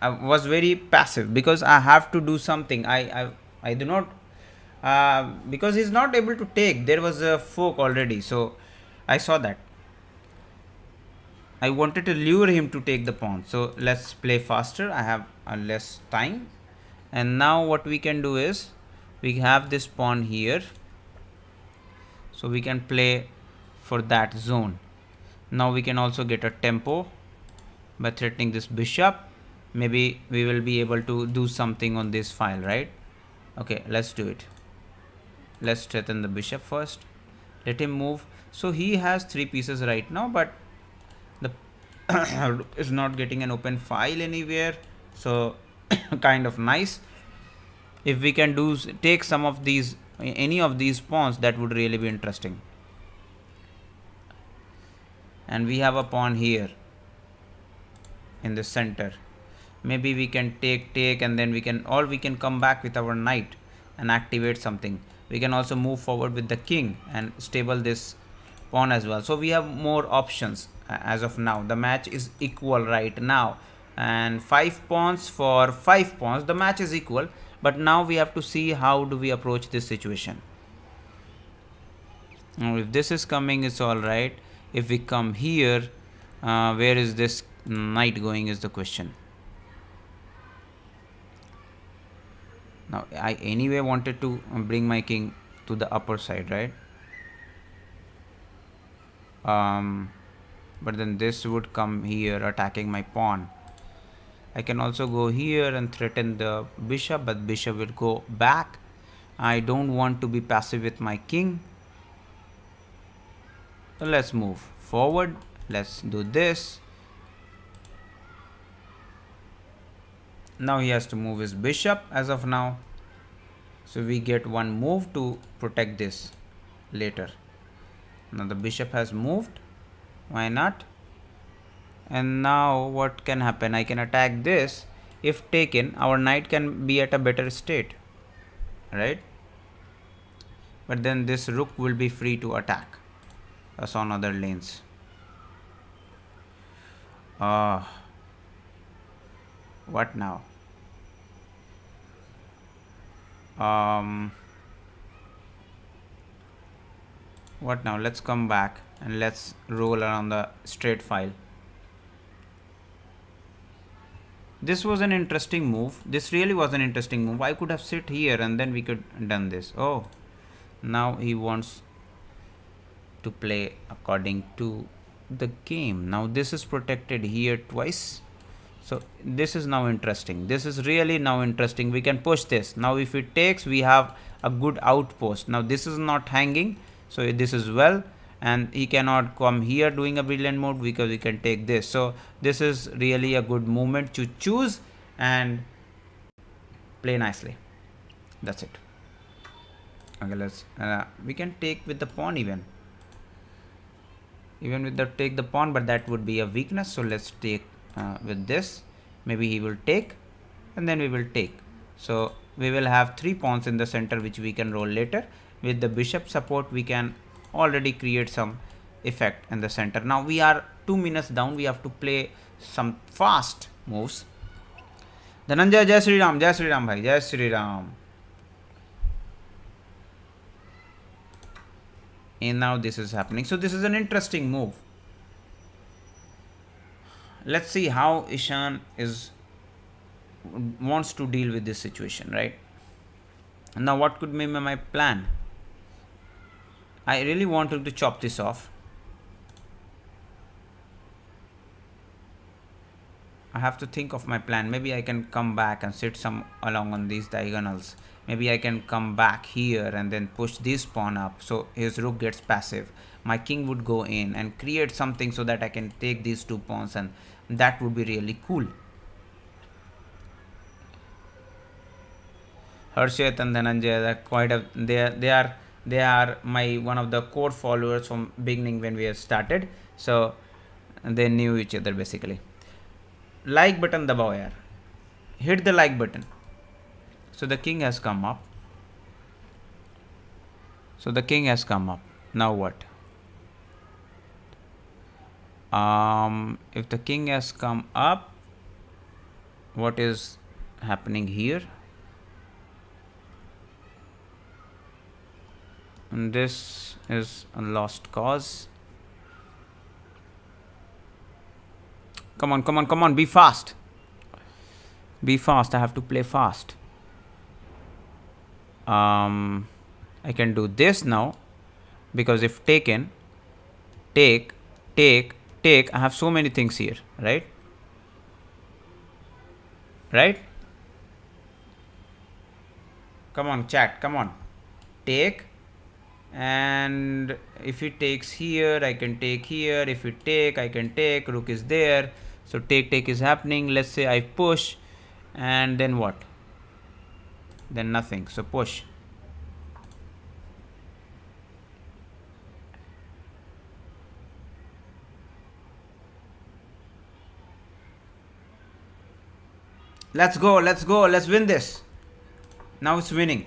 was very passive, because I have to do something. I do not, because he's not able to take. There was a fork already, so I saw that. I wanted to lure him to take the pawn. So let's play faster. I have less time. And now what we can do is, we have this pawn here. So we can play for that zone. Now we can also get a tempo by threatening this bishop. Maybe we will be able to do something on this file, right? Okay, let's do it. Let's threaten the bishop first. Let him move. So he has 3 pieces right now, but the is not getting an open file anywhere. So kind of nice. If we can do take some of these, any of these pawns, that would really be interesting. And we have a pawn here in the center. Maybe we can take, and then we can come back with our knight and activate something. We can also move forward with the king and stable this pawn as well. So we have more options. As of now, the match is equal right now, and 5 pawns for 5 pawns, the match is equal. But now we have to see how do we approach this situation. Now if this is coming, it's all right. If we come here, where is this knight going is the question. Now I anyway wanted to bring my king to the upper side, right? But then this would come here attacking my pawn. I can also go here and threaten the bishop, but bishop will go back. I don't want to be passive with my king. So let's move forward. Let's do this. Now he has to move his bishop as of now. So we get one move to protect this later. Now the bishop has moved. Why not? And now what can happen? I can attack this, if taken, our knight can be at a better state, right? But then this rook will be free to attack us on other lanes. What now? What now? Let's come back and let's roll around the straight file. This was an interesting move. This really was an interesting move. I could have sit here and then we could done this. Oh, now he wants to play according to the game. Now this is protected here twice. So this is now interesting. This is really now interesting. We can push this. Now if it takes, we have a good outpost. Now this is not hanging. So this is well. And he cannot come here doing a brilliant move because we can take this. So this is really a good movement to choose and play nicely. That's it. Okay, let's we can take with the pawn even with the take the pawn, but that would be a weakness. So let's take with this. Maybe he will take and then we will take. So we will have 3 pawns in the center which we can roll later. With the bishop support we can already create some effect in the center. Now we are 2 minutes down. We have to play some fast moves. Dhananjay, Jai Sri Ram bhai, Jai Sri Ram. And now this is happening. So this is an interesting move. Let's see how Ishan wants to deal with this situation, right? Now what could be my plan? I really wanted to chop this off. I have to think of my plan. Maybe I can come back and sit some along on these diagonals. Maybe I can come back here and then push this pawn up so his rook gets passive. My king would go in and create something so that I can take these 2 pawns, and that would be really cool. Harshit and Dhananjay, they are my one of the core followers from beginning when we have started. So they knew each other basically. Like button dabao yaar. Hit the like button. So the king has come up. Now what? If the king has come up, what is happening here? And this is a lost cause. Come on, be fast. I have to play fast. I can do this now, because if taken, take, I have so many things here, right? Come on, chat, come on. Take, and if it takes here, I can take here. If it take, I can take. Rook is there. So take is happening. Let's say I push, and then what? Then nothing. So push. Let's go. Let's win this. Now it's winning.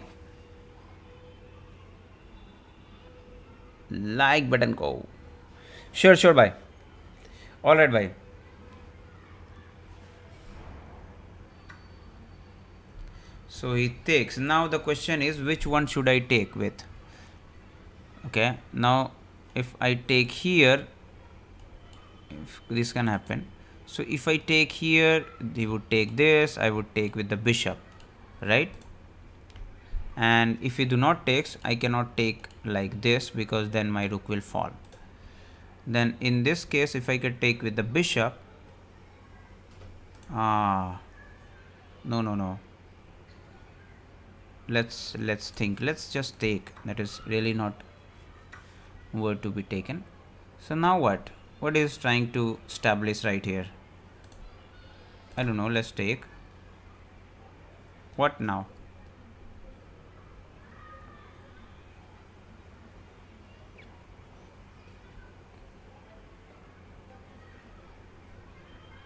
Like button go. Sure, bhai. Alright, bhai. So he takes. Now the question is, which one should I take with? Okay, now if I take here, if this can happen. So if I take here, he would take this. I would take with the bishop, right? And if he do not takes, I cannot take like this, because then my rook will fall. Then in this case, if I could take with the bishop, no. Let's think. Let's just take. That is really not word to be taken. So now what? What is trying to establish right here? I don't know. Let's take. What now?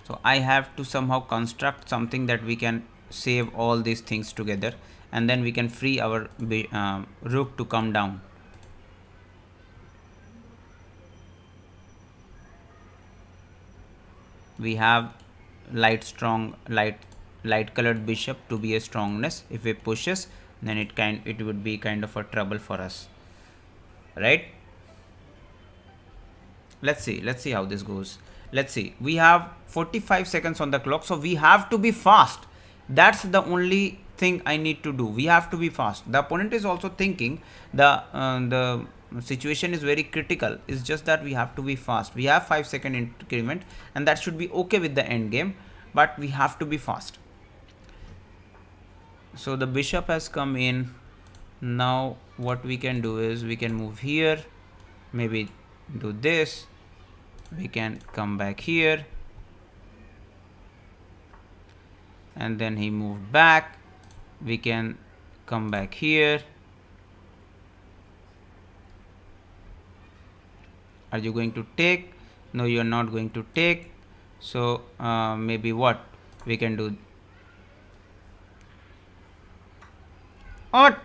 So I have to somehow construct something that we can save all these things together, and then we can free our rook to come down. We have light colored bishop to be a strongness. If it pushes, then it would be kind of a trouble for us, right? Let's see how this goes. Let's see, we have 45 seconds on the clock, so we have to be fast. That's the only thing I need to do. We have to be fast. The opponent is also thinking the situation is very critical. It's just that we have to be fast. We have 5-second increment, and that should be okay with the end game, but we have to be fast. So the bishop has come in. Now what we can do is we can move here, maybe do this. We can come back here, and then he moved back. We can come back here. Are you going to take? No, you are not going to take. So maybe what we can do? What?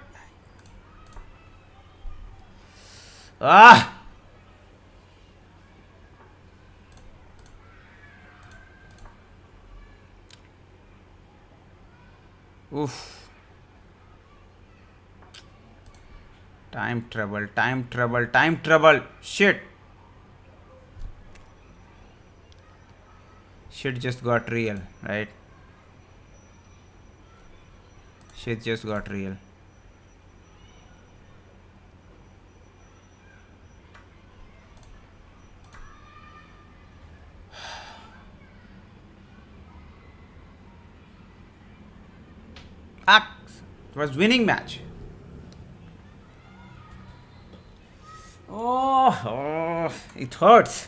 Oof. Time trouble. Shit just got real, right? Shit just got real. It was winning match. Oh, it hurts.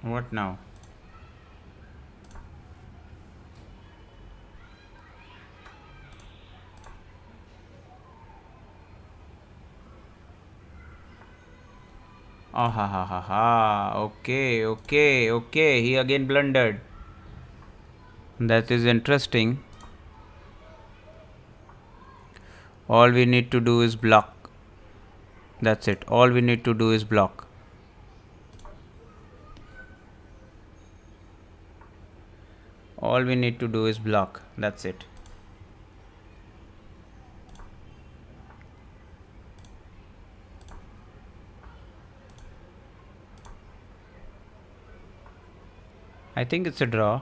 What now? Oh, ha. Okay. He again blundered. That is interesting. All we need to do is block. That's it. All we need to do is block. All we need to do is block. That's it. I think it's a draw.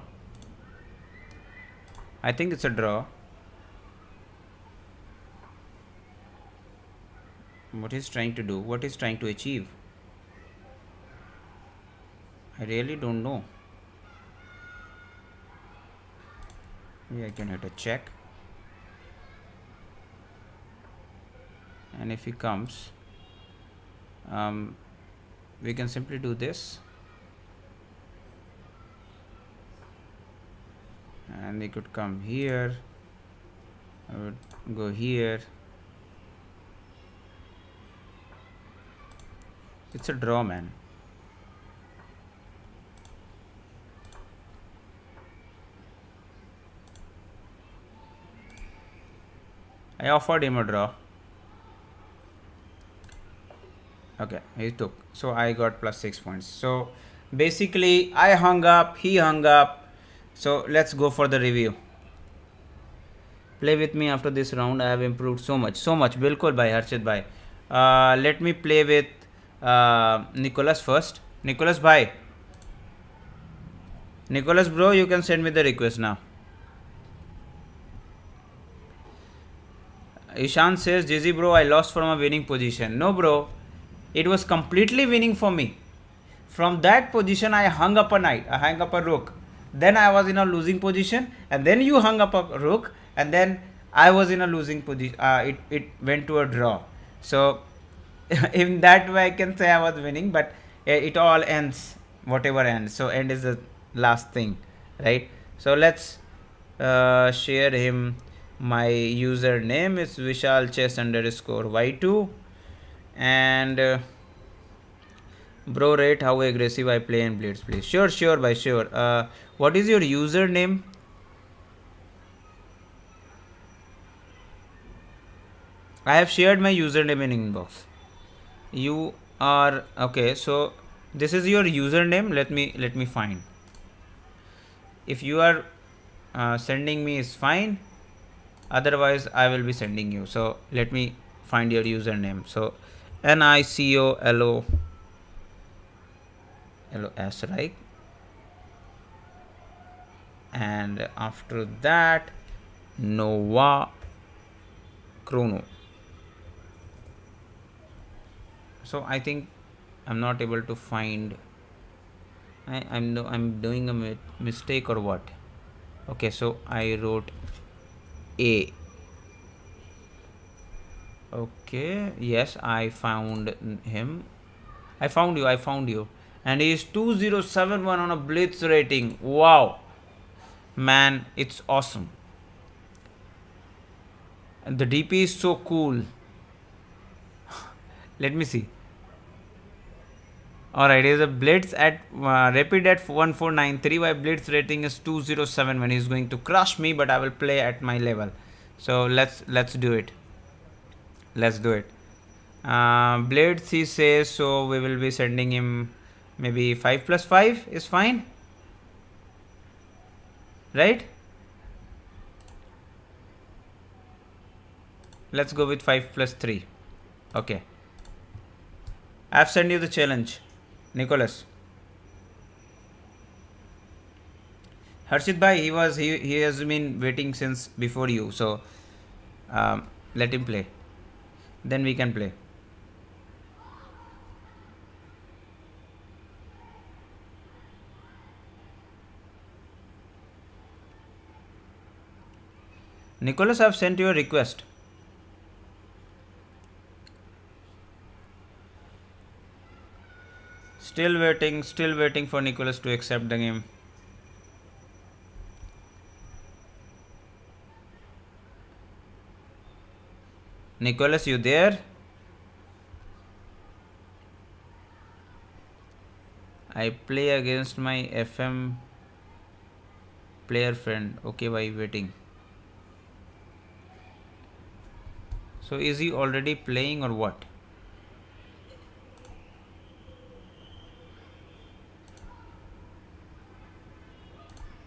What he's trying to do, what he's trying to achieve, I really don't know. Maybe I can hit a check, and if he comes, we can simply do this, and he could come here. I would go here. It's a draw, man. I offered him a draw. Okay, he took. So I got plus 6 points. So basically I hung up, he hung up. So let's go for the review. Play with me after this round. I have improved so much. Bilkul bhai, Harshit bhai. Let me play with Nicholas first. Nicholas bhai. Nicholas bro, you can send me the request now. Ishan says, Jizzy bro, I lost from a winning position. No bro, it was completely winning for me. From that position I hung up a knight, I hung up a rook. Then I was in a losing position, and then you hung up a rook, and then I was in a losing position. It went to a draw. So in that way, I can say I was winning. But it all ends, whatever ends. So end is the last thing, right? So let's share him. My username is Vishal chess underscore y2, and bro, rate how aggressive I play in Blades, please. Sure, sure, by sure. What is your username? I have shared my username in inbox. You are okay. So this is your username. Let me find. If you are sending me is fine. Otherwise, I will be sending you. So let me find your username. So NICOLOLOS, right? And after that, Nova Chrono. So I think I'm not able to find. I'm doing a mistake or what? Okay, so I wrote A. Okay, yes, I found him. I found you. I found you. And he is 2071 on a Blitz rating. Wow, man, it's awesome. And the DP is so cool. Let me see. Alright, is a Blitz at Rapid at 1493. My Blitz rating is 207 when he's going to crush me, but I will play at my level. So let's do it. Let's do it. Blitz he says, so we will be sending him maybe 5 plus 5 is fine. Right? Let's go with 5 plus 3. Okay. I've sent you the challenge. Nicholas. Harshit bhai, he has been waiting since before you, so let him play. Then we can play. Nicholas, I've sent you a request. Still waiting for Nicholas to accept the game. Nicholas, you there? I play against my FM player friend. Okay, by waiting. So is he already playing or what?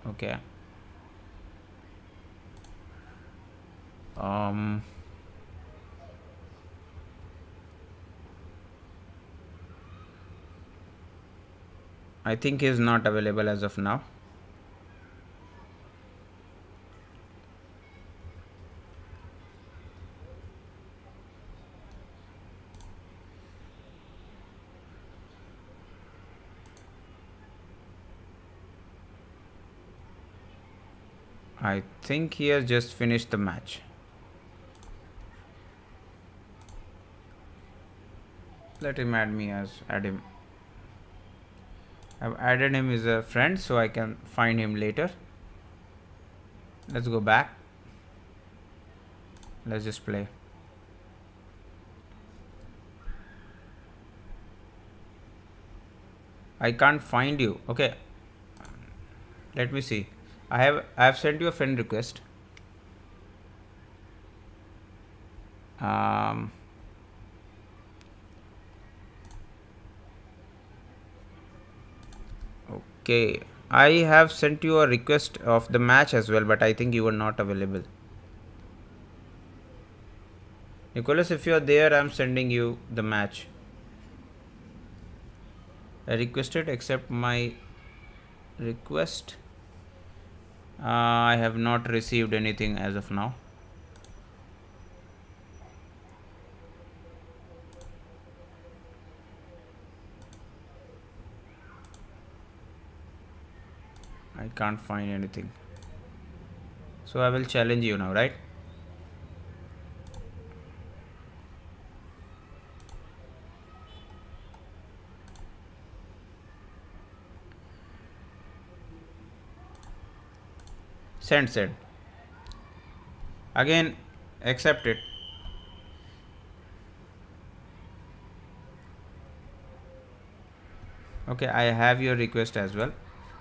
Okay. I think he is not available as of now. I think he has just finished the match. Let him add him. I've added him as a friend so I can find him later. Let's go back. Let's just play. I can't find you. Okay. Let me see. I have sent you a friend request. Okay. I have sent you a request of the match as well, but I think you were not available. Nicholas, if you are there, I'm sending you the match. I requested, accept my request. I have not received anything as of now. I can't find anything. So I will challenge you now, right? Send. Again, accept it. Okay, I have your request as well.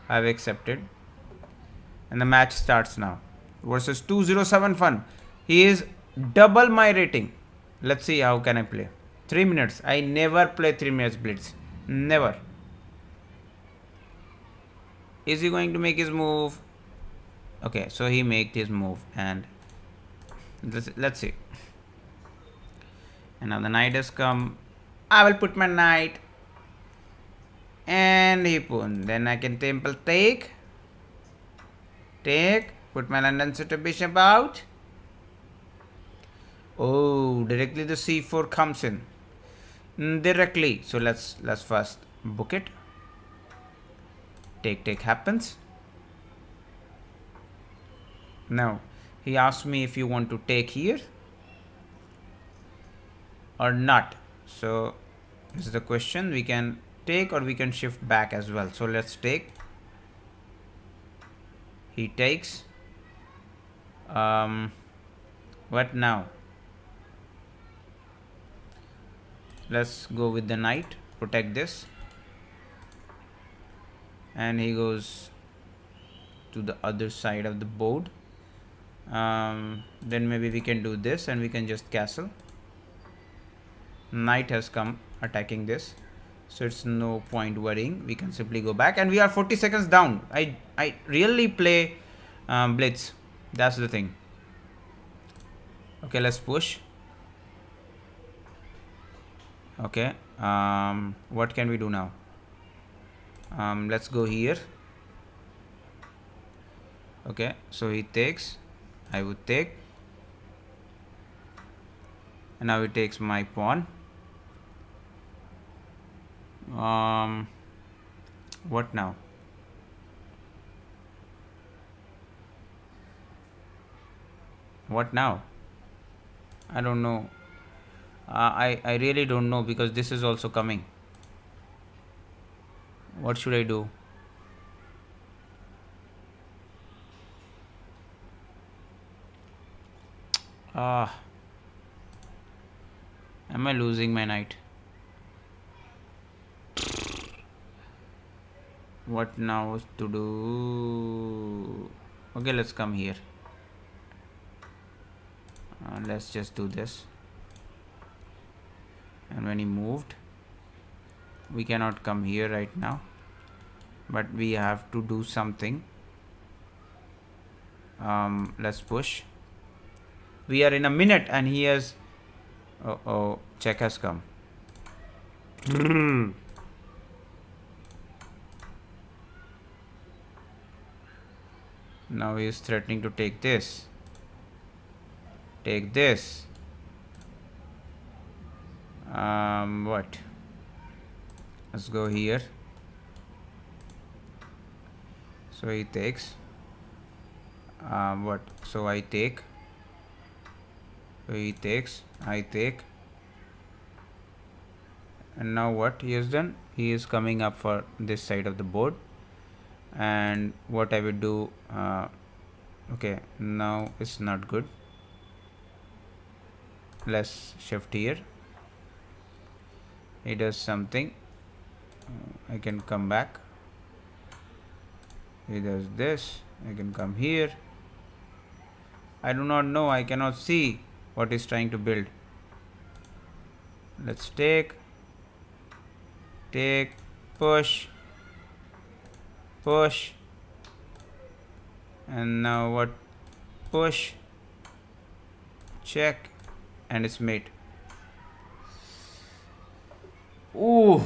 I've accepted. And the match starts now. Versus 207 Fun. He is double my rating. Let's see how can I play. 3 minutes. I never play 3 minutes blitz. Never. Is he going to make his move? Okay, so he made his move and let's see. And now the knight has come. I will put my knight. And he put. Then I can temple take. Put my London center bishop out. Oh, directly the c4 comes in. Directly. So let's first book it. Take happens. Now he asked me if you want to take here or not. So this is the question. We can take or we can shift back as well. So let's take. He takes. What now? Let's go with the knight. Protect this. And he goes to the other side of the board. Then maybe we can do this and we can just castle. Knight has come attacking this. So it's no point worrying. We can simply go back. And we are 40 seconds down. I really play blitz. That's the thing. Okay, let's push. Okay. What can we do now? Let's go here. Okay, so he takes. I would take. And now he takes my pawn. What now? What now? I don't know. I really don't know because this is also coming. What should I do? Am I losing my knight? What now to do? Okay, let's come here. Let's just do this. And when he moved, we cannot come here right now, but we have to do something. Let's push. We are in a minute and he has check has come. Now he is threatening to take this. Take this. What? Let's go here. So he takes. What? So I take. So he takes. I take. And now what he has done? He is coming up for this side of the board. And what I will do? Okay, now it's not good. Let's shift here. He does something. I can come back. He does this. I can come here. I do not know. I cannot see what he's trying to build. Let's take, push, and now what? Push, check, and it's mate. Ooh,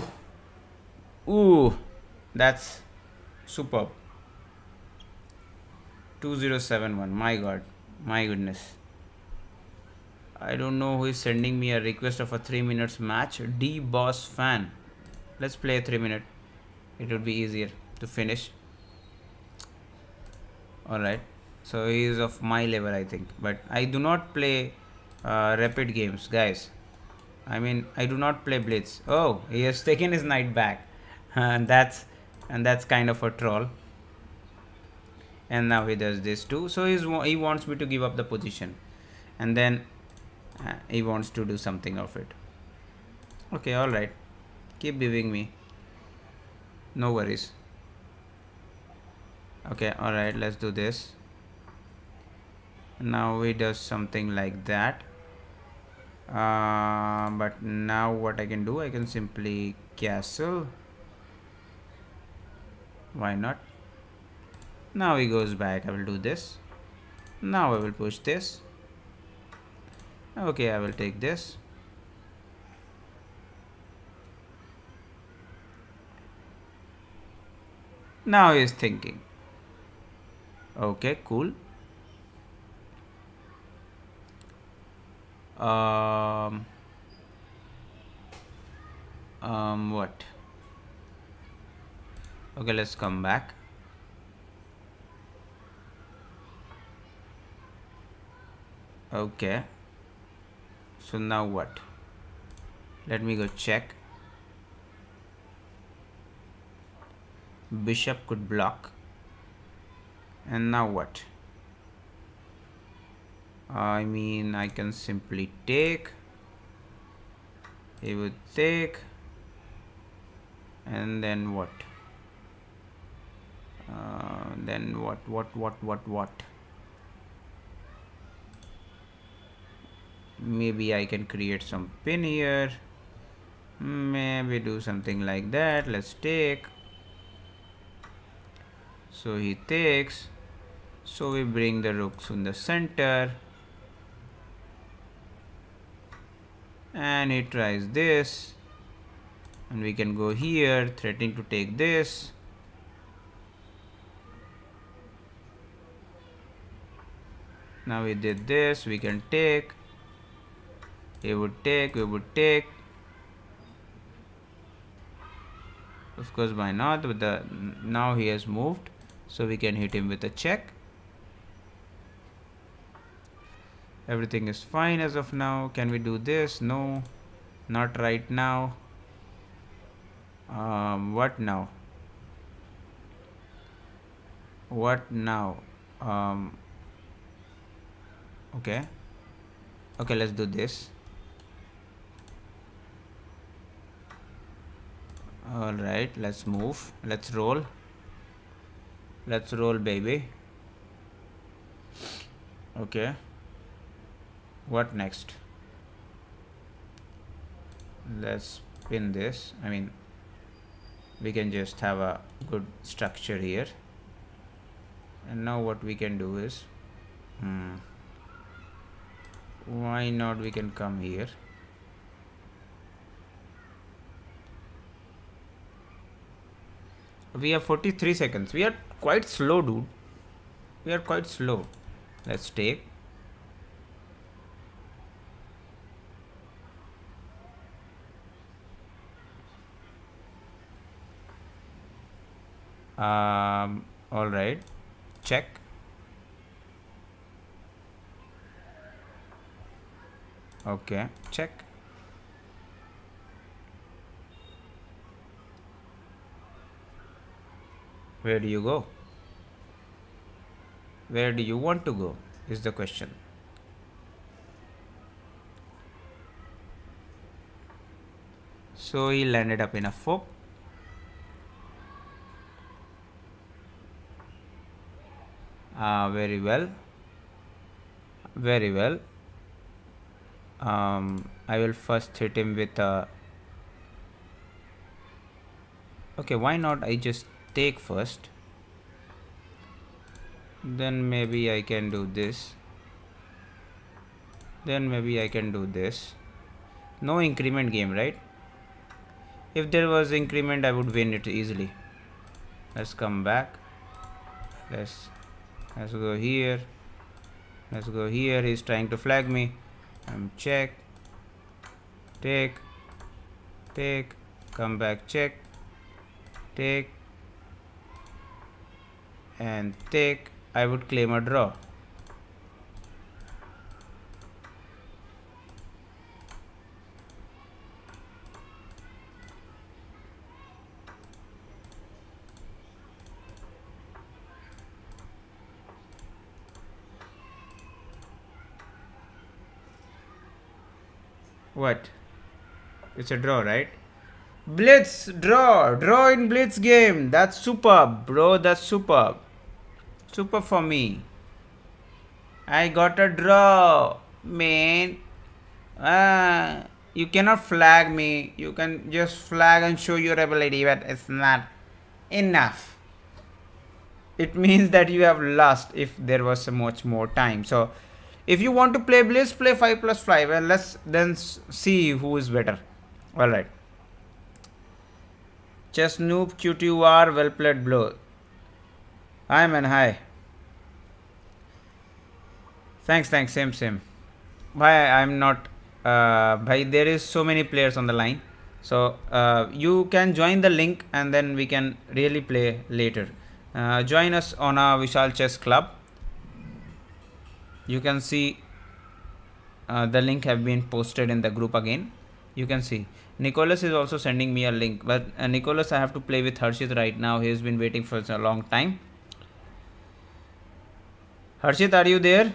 that's superb. 2071. My god, my goodness. I don't know who is sending me a request of a 3 minutes match. D boss fan. Let's play a 3 minute. It would be easier to finish. Alright. So he is of my level, I think. But I do not play rapid games, guys. I mean, I do not play blitz. Oh, he has taken his knight back. And that's kind of a troll. and now he does this too. So he wants me to give up the position, and then he wants to do something of it. Okay, all right, keep giving me, no worries. Okay, all right, let's do this. Now he does something like that. But now what I can do, I can simply castle. Why not? Now he goes back. I will do this. Now I will push this. Okay, I will take this. Now he is thinking. Okay, cool. Um, what? Okay, let's come back. Okay. So now what? Let me go check. Bishop could block. And now what? I mean, I can simply take. He would take. And then what? Then what? Maybe I can create some pin here. Maybe do something like that. Let's take. So he takes. So we bring the rooks in the center. And he tries this. And we can go here, threatening to take this. Now we did this. We can take. He would take. We would take. Of course, why not? With the now he has moved, so we can hit him with a check. Everything is fine as of now. Can we do this? No, not right now. What now? What now? Okay. Okay, let's do this. All right, let's move. Let's roll. Let's roll, baby. Okay. What next? Let's pin this. I mean, we can just have a good structure here. And now what we can do is, why not we can come here. We have 43 seconds. We are quite slow, dude. We are quite slow. Let's take. All right. Check. Okay. Check. Where do you go? Where do you want to go? Is the question. So he landed up in a fork. Very well. Very well. I will first hit him with a. Okay, why not I just take first? Then maybe I can do this. Then maybe I can do this. No increment game, right? If there was increment, I would win it easily. Let's come back. Let's go here. Let's go here. He's trying to flag me. Check. Take. Take. Come back. Check. Take. And take. I would claim a draw. What? It's a draw, right? Blitz, draw in Blitz game. That's superb, bro. That's superb. Super for me. I got a draw, man. Ah, you cannot flag me. You can just flag and show your ability, but it's not enough. It means that you have lost if there was so much more time. So, if you want to play Blitz, play 5 plus 5. And let's then see who is better. Alright. Chess noob, QTUR, well played blow. Hi man, hi. Thanks, same. Why I'm not bhai, there is so many players on the line. So you can join the link and then we can really play later. Join us on our Vishal Chess Club. You can see the link have been posted in the group again. You can see Nicholas is also sending me a link, but Nicholas, I have to play with Harshit right now. He has been waiting for a long time. Harshit, are you there?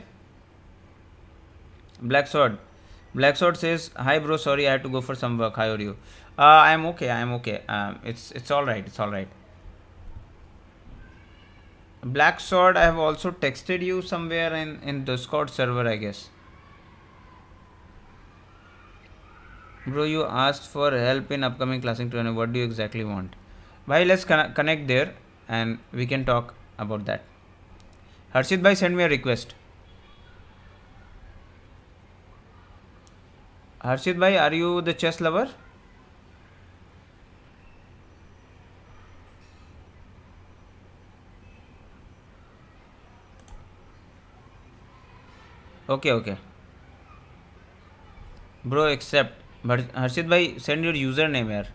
Black Sword says, hi bro, sorry I had to go for some work. How are you? I'm okay. It's all right. Black Sword, I have also texted you somewhere in Discord server, I guess. Bro, you asked for help in upcoming classic tournament. What do you exactly want? Bhai, let's connect there and we can talk about that. Harshit bhai, send me a request. Harshit bhai, are you the chess lover? Okay. Bro, accept. But Harshit bhai, send your username here.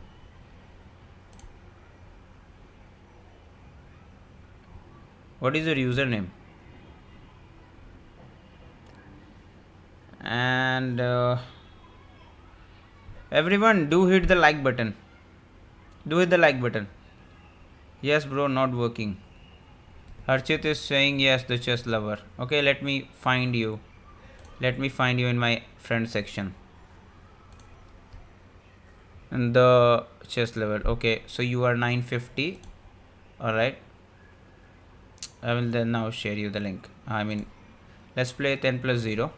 What is your username? And everyone, do hit the like button. Yes, bro, not working. Harshit is saying yes, the chess lover. Okay, let me find you. In my friend section. And the chess level. Okay, so you are 950. Alright. I will then now share you the link. I mean, let's play 10 plus 0.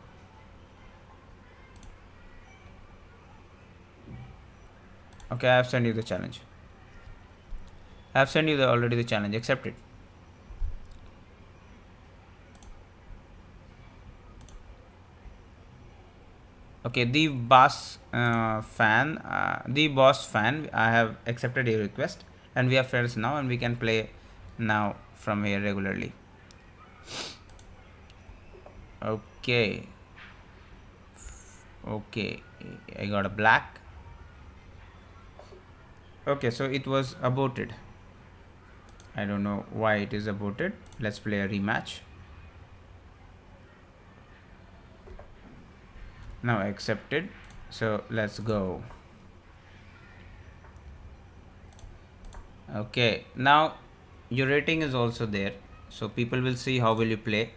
Okay, I have sent you the challenge. I have sent you already the challenge. Accept it. Okay, the boss fan, I have accepted your request, and we are friends now, and we can play now from here regularly. Okay, I got a black. Okay, so it was aborted. I don't know why it is aborted. Let's play a rematch. Now accepted. So let's go. Okay, now your rating is also there, so people will see how will you play.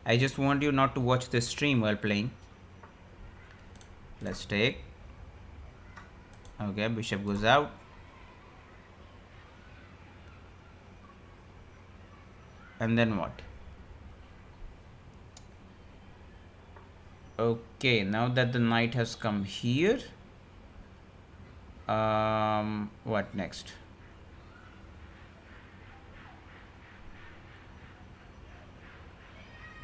I just want you not to watch the stream while playing. Let's take. Okay, bishop goes out. And then what? Okay, now that the knight has come here, what next?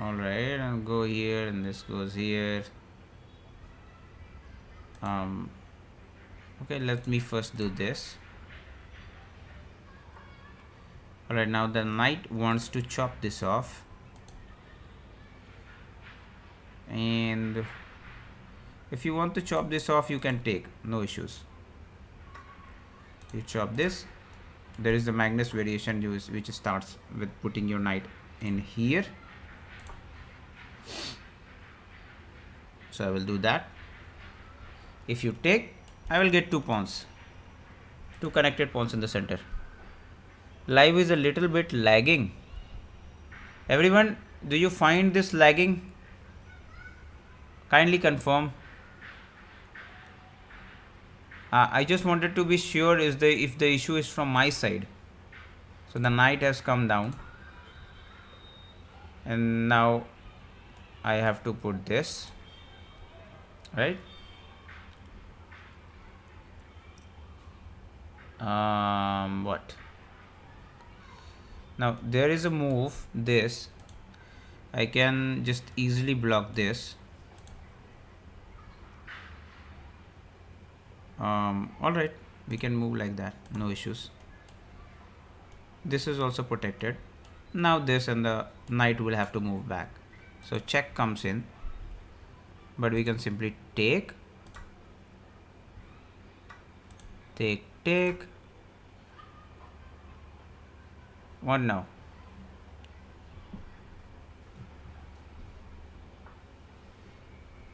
Alright, I'll go here and this goes here. Okay, let me first do this. Alright, now the knight wants to chop this off. And if you want to chop this off, you can take, no issues. You chop this. There is the Magnus variation which starts with putting your knight in here. So I will do that. If you take, I will get 2 pawns, 2 connected pawns in the center. Live is a little bit lagging. Everyone, do you find this lagging? Kindly confirm. I just wanted to be sure is the if the issue is from my side. So the knight has come down, and now I have to put this, right? What? Now there is a move, this. I can just easily block this. Alright, we can move like that, no issues. This is also protected. Now this and the knight will have to move back. So check comes in, but we can simply take. What now?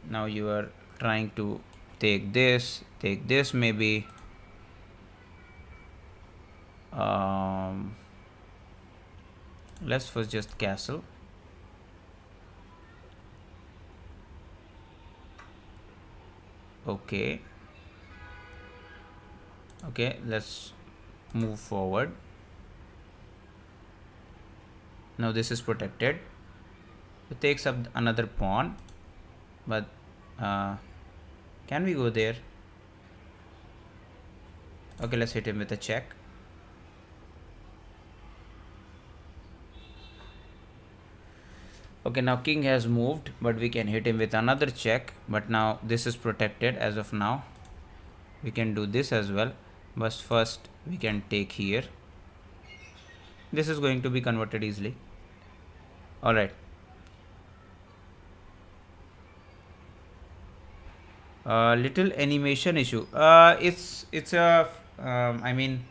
Now you are trying to take this maybe. Let's first just castle. Okay, let's move forward. Now this is protected. It takes up another pawn, but can we go there? Okay, let's hit him with a check. Okay, now king has moved, but we can hit him with another check. But now this is protected as of now. We can do this as well, but first we can take here. This is going to be converted easily. All right. Little animation issue. It's a I mean,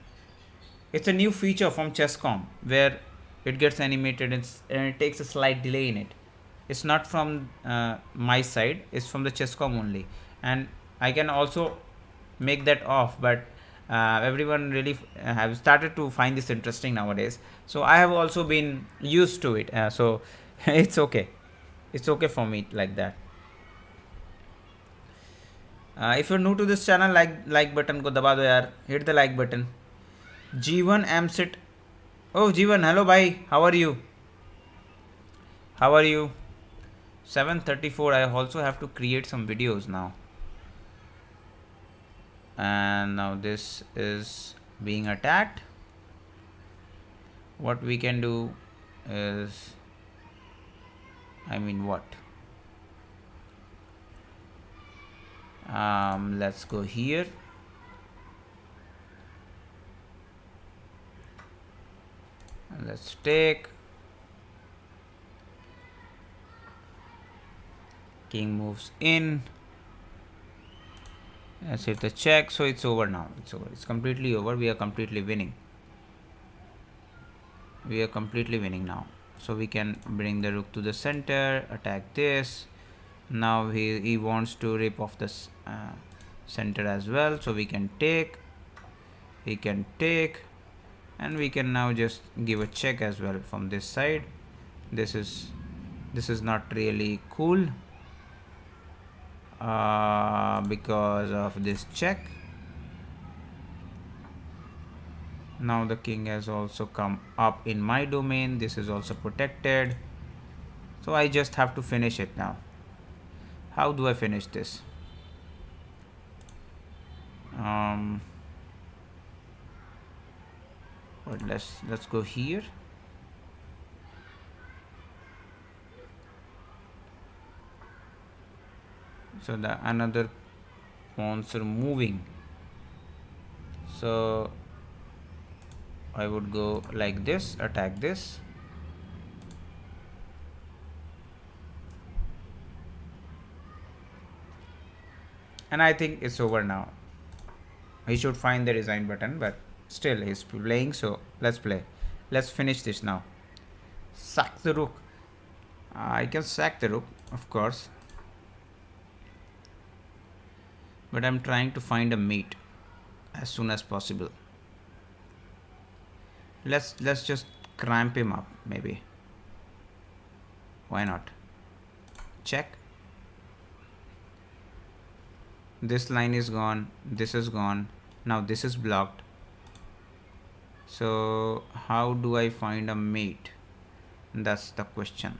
it's a new feature from Chesscom where it gets animated and it takes a slight delay in it. It's not from my side. It's from the Chesscom only, and I can also make that off. But everyone really have started to find this interesting nowadays. So I have also been used to it. So it's okay. It's okay for me like that. If you're new to this channel, like button को दबा दो यार. Hit the like button. G1 Amsit. Oh G1, hello bhai. How are you? How are you? 7:34. I also have to create some videos now. And now this is being attacked. What we can do is, what? Let's go here. And let's take. King moves in. Let's hit the check. So it's over now. It's over. It's completely over. We are completely winning. We are completely winning now. So we can bring the rook to the center, attack this. Now he wants to rip off this center as well. So we can take. He can take. And we can now just give a check as well from this side. This is not really cool. Because of this check. Now the king has also come up in my domain. This is also protected. So I just have to finish it now. How do I finish this? But let's go here. So the another pawns are moving. So I would go like this, attack this. And I think it's over now. He should find the resign button, but still he's playing, so let's play. Let's finish this now. Sack the rook. I can sack the rook, of course. But I'm trying to find a mate as soon as possible. Let's just cramp him up, maybe. Why not? Check. This line is gone, this is gone, now this is blocked. So how do I find a mate? That's the question.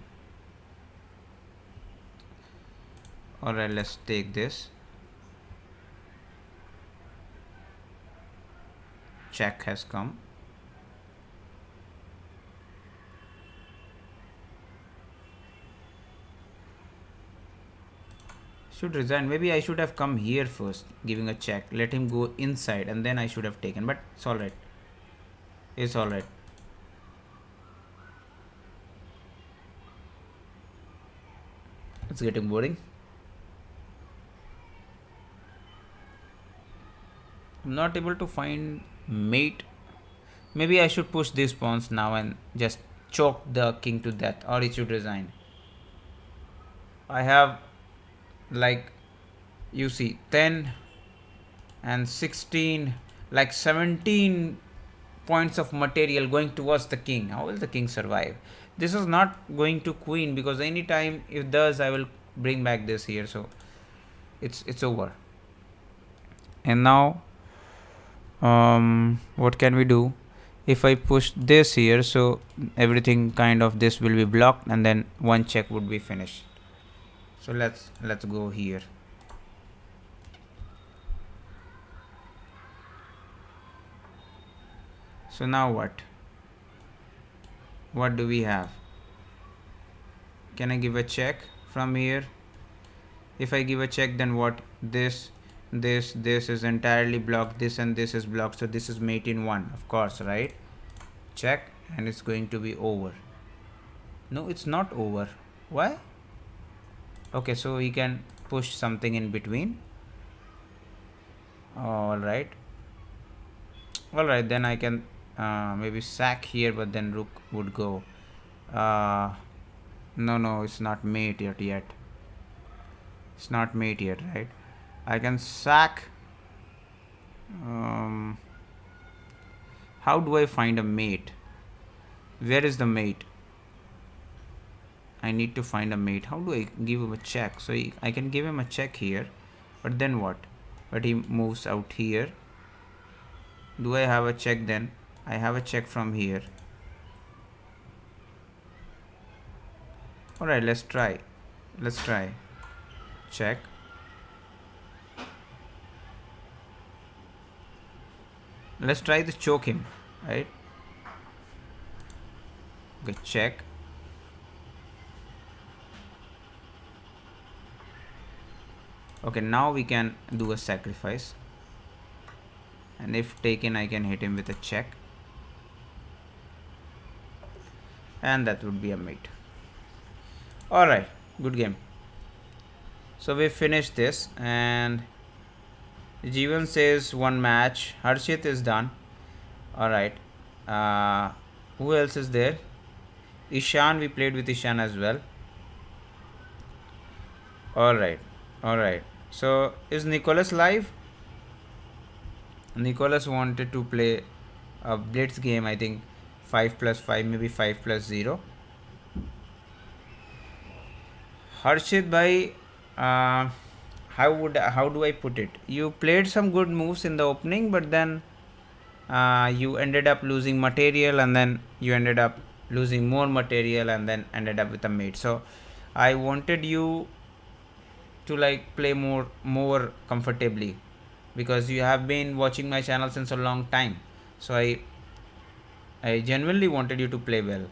Alright, let's take this. Check has come. Should resign. Maybe I should have come here first, giving a check. Let him go inside, and then I should have taken. But it's alright. It's alright. It's getting boring. I'm not able to find mate. Maybe I should push these pawns now and just choke the king to death, or he should resign. I have, like, you see, 10 and 16, like 17 points of material going towards the king. How will the king survive? This is not going to queen, because anytime it does, I will bring back this here. So it's over. And now what can we do? If I push this here, so everything kind of this will be blocked, and then one check would be finished. So let's go here. So now what do we have? Can I give a check from here? If I give a check, then what? This is entirely blocked, this and this is blocked, so this is mate in one, of course, right? Check, and it's going to be over. No, it's not over. Why? Okay, so we can push something in between. Alright, then I can maybe sack here, but then rook would go. No, it's not mate yet. It's not mate yet, right? I can sack. How do I find a mate? Where is the mate? I need to find a mate. How do I give him a check? So I can give him a check here, but then what? But he moves out here. Do I have a check then? I have a check from here. Alright, let's try. Check. Let's try to choke him, right? Okay, check. Okay, now we can do a sacrifice, and if taken, I can hit him with a check, and that would be a mate. Alright, good game. So we finished this, and Jeevan says one match. Harshit is done. Alright, who else is there? Ishan, we played with Ishan as well. Alright. So is Nicholas live? Nicholas wanted to play a blitz game, I think 5+5, maybe 5+0. Harshit bhai, how do I put it? You played some good moves in the opening, but then you ended up losing material, and then you ended up losing more material, and then ended up with a mate. So I wanted you to like play more comfortably, because you have been watching my channel since a long time. So I genuinely wanted you to play well,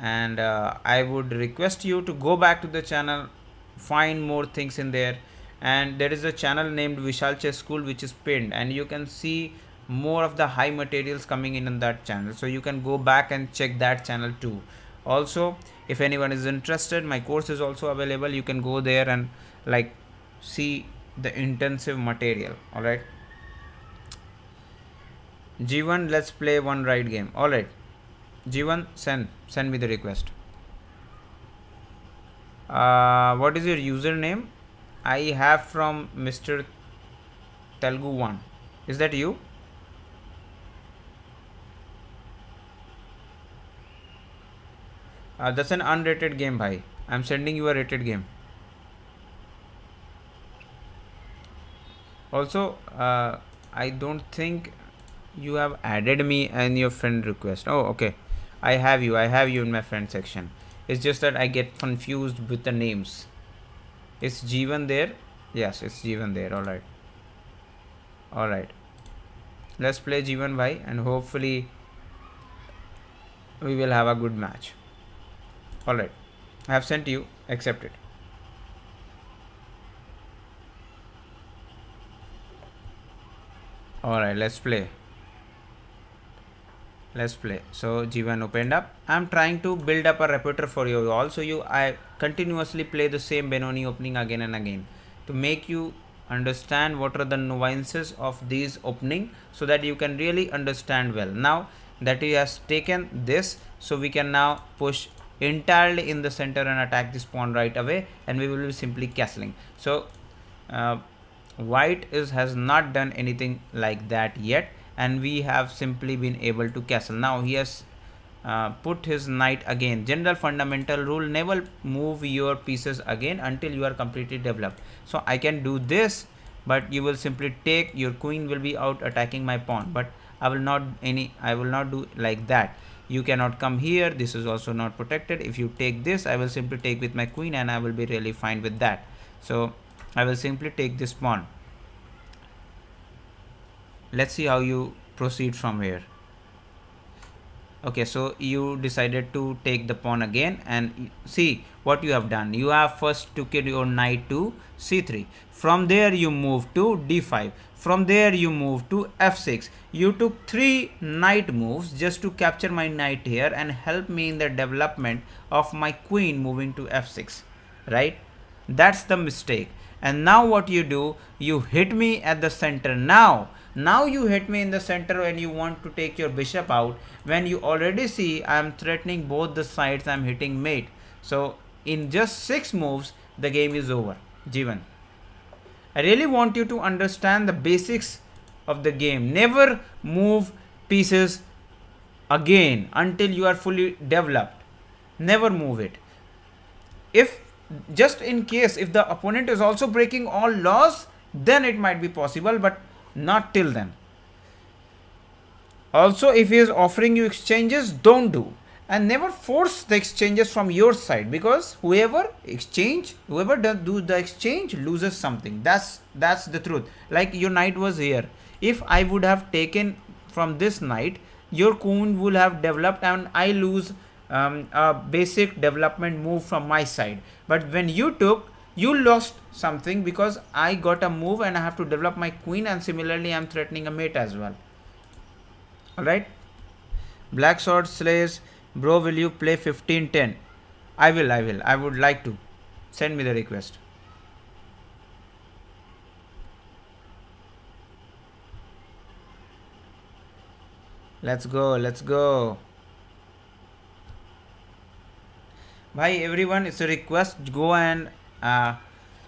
and I would request you to go back to the channel, find more things in there, and there is a channel named Vishal Chess School which is pinned, and you can see more of the high materials coming in that channel. So you can go back and check that channel too. Also, if anyone is interested, my course is also available. You can go there and like see the intensive material. Alright, G1, let's play one right game. Alright, G1, send me the request. What is your username? I have from Mr. Telugu 1. Is that you? That's an unrated game, bhai. I'm sending you a rated game. Also, I don't think you have added me in your friend request. Oh, okay. I have you in my friend section. It's just that I get confused with the names. Is Jeevan there? Yes, it's Jeevan there. Alright. Alright. Let's play Jeevan bhai and hopefully we will have a good match. Alright. I have sent you. Accept it. Alright, let's play. Let's play. So Jeevan opened up. I'm trying to build up a repertoire for you. Also, I continuously play the same Benoni opening again and again to make you understand what are the nuances of these opening, so that you can really understand well. Now that he has taken this, so we can now push entirely in the center and attack this pawn right away, and we will be simply castling. So white has not done anything like that yet, and we have simply been able to castle. Now he has put his knight again. General fundamental rule: never move your pieces again until you are completely developed. So I can do this, but you will simply take your queen will be out attacking my pawn, but I will not do like that. You cannot come here. This is also not protected. If you take this, I will simply take with my queen and I will be really fine with that. So I will simply take this pawn. Let's see how you proceed from here. Okay, so you decided to take the pawn again, and see what you have done. You have first took your knight to c3. From there you move to d5. From there you move to f6. You took 3 knight moves just to capture my knight here and help me in the development of my queen moving to f6, right? That's the mistake. And now what you do, you hit me at the center. Now you hit me in the center when you want to take your bishop out, when you already see I am threatening both the sides. I am hitting mate. So in just 6 moves the game is over. Jeevan, I really want you to understand the basics of the game. Never move pieces again until you are fully developed. Never move it. If just in case if the opponent is also breaking all laws, then it might be possible, but not till then. Also, if he is offering you exchanges, don't do, and never force the exchanges from your side, because whoever do the exchange loses something. That's the truth. Like your knight was here. If I would have taken from this knight, your queen would have developed and I lose a basic development move from my side. But when you took, you lost something because I got a move and I have to develop my queen, and similarly I am threatening a mate as well. Alright. Black sword slays. Bro, will you play 15-10? I will. I would like to. Send me the request. Let's go. Bhai, everyone, it's a request. Go and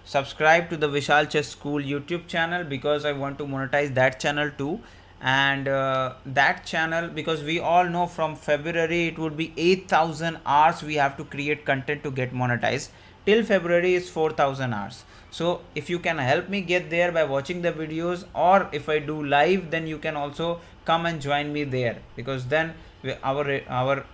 subscribe to the Vishal Chess School YouTube channel, because I want to monetize that channel too. And that channel, because we all know from February it would be 8,000 hours we have to create content to get monetized. Till February is 4,000 hours. So if you can help me get there by watching the videos, or if I do live, then you can also come and join me there, because then our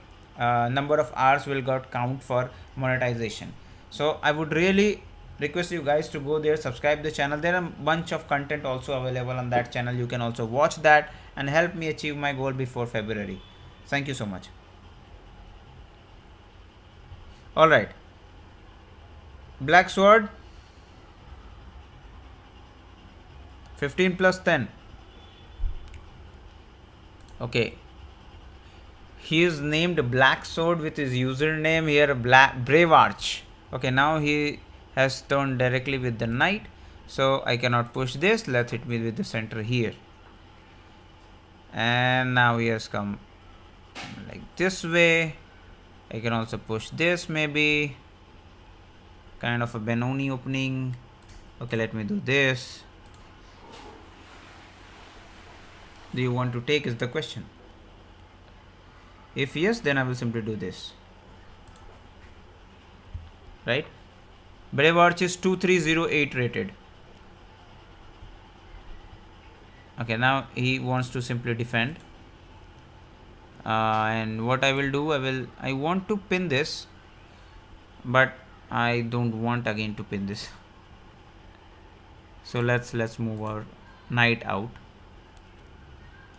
number of hours will got count for monetization. So I would really request you guys to go there, subscribe the channel. There are a bunch of content also available on that channel. You can also watch that and help me achieve my goal before February. Thank you so much. All right, black sword 15 plus 10. Okay, he is named Black Sword with his username here, Brave Arch. Okay, now he has turned directly with the knight, so I cannot push this. Let's hit me with the center here, and now he has come like this way. I can also push this, maybe kind of a Benoni opening. Okay, let me do this. Do you want to take is the question. If yes, then I will simply do this, right? Brave Arch is 2308 rated. Okay, now he wants to simply defend. And what I will do, I want to pin this, but I don't want again to pin this. So let's move our knight out.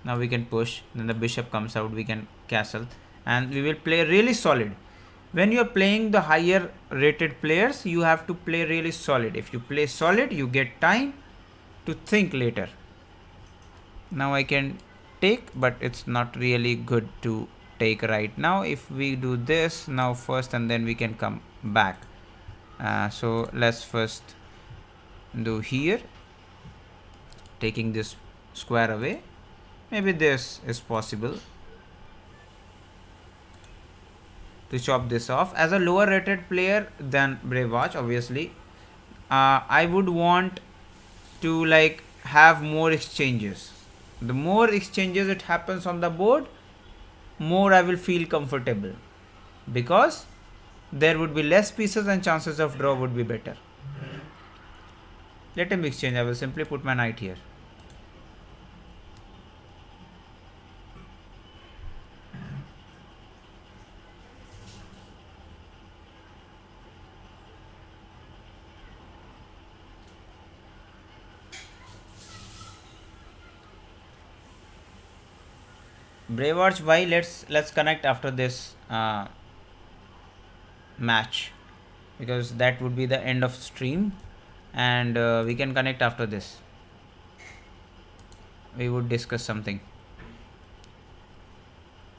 Now we can push, then the bishop comes out, we can castle, and we will play really solid. When you are playing the higher rated players, you have to play really solid. If you play solid, you get time to think later. Now I can take, but it's not really good to take right now. If we do this now first, and then we can come back. So let's first do here, taking this square away. Maybe this is possible to chop this off. As a lower rated player than Brave Watch, obviously, I would want to like have more exchanges. The more exchanges it happens on the board, more I will feel comfortable, because there would be less pieces and chances of draw would be better. Let him exchange. I will simply put my knight here. Brave Arch, why? Let's connect after this match, because that would be the end of stream, and we can connect after this. We would discuss something.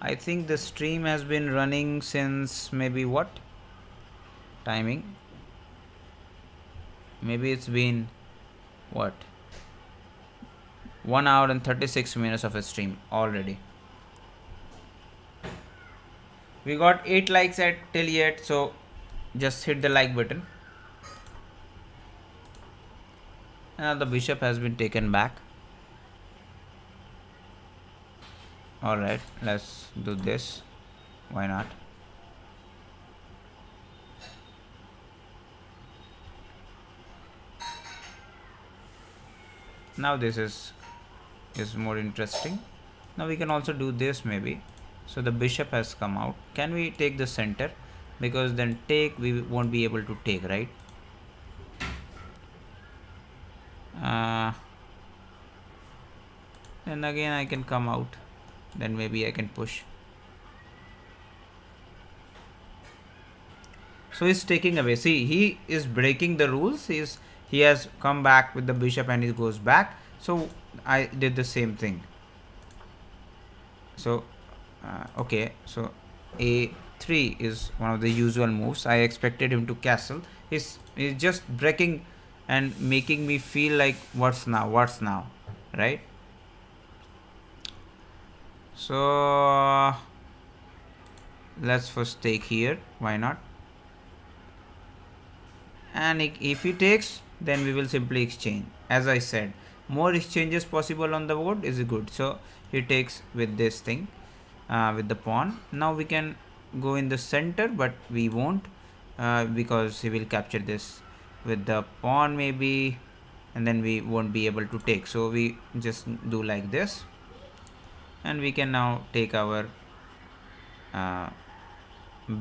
I think the stream has been running since maybe what timing? Maybe it's been what, 1 hour and 36 minutes of a stream already. We got 8 likes at till yet, so just hit the like button. And the bishop has been taken back. Alright, let's do this. Why not? Now this is more interesting. Now we can also do this maybe. So the bishop has come out. Can we take the center? Because then take, we won't be able to take, right? Then again I can come out. Then maybe I can push. So he's taking away. See, he is breaking the rules. He has come back with the bishop and he goes back. So I did the same thing. So okay, so a3 is one of the usual moves. I expected him to castle. He's just breaking and making me feel like what's now, right? So let's first take here. Why not? And if he takes, then we will simply exchange. As I said, more exchanges possible on the board is good. So he takes with this thing, with the pawn. Now we can go in the center, but we won't, because he will capture this with the pawn maybe, and then we won't be able to take. So we just do like this, and we can now take our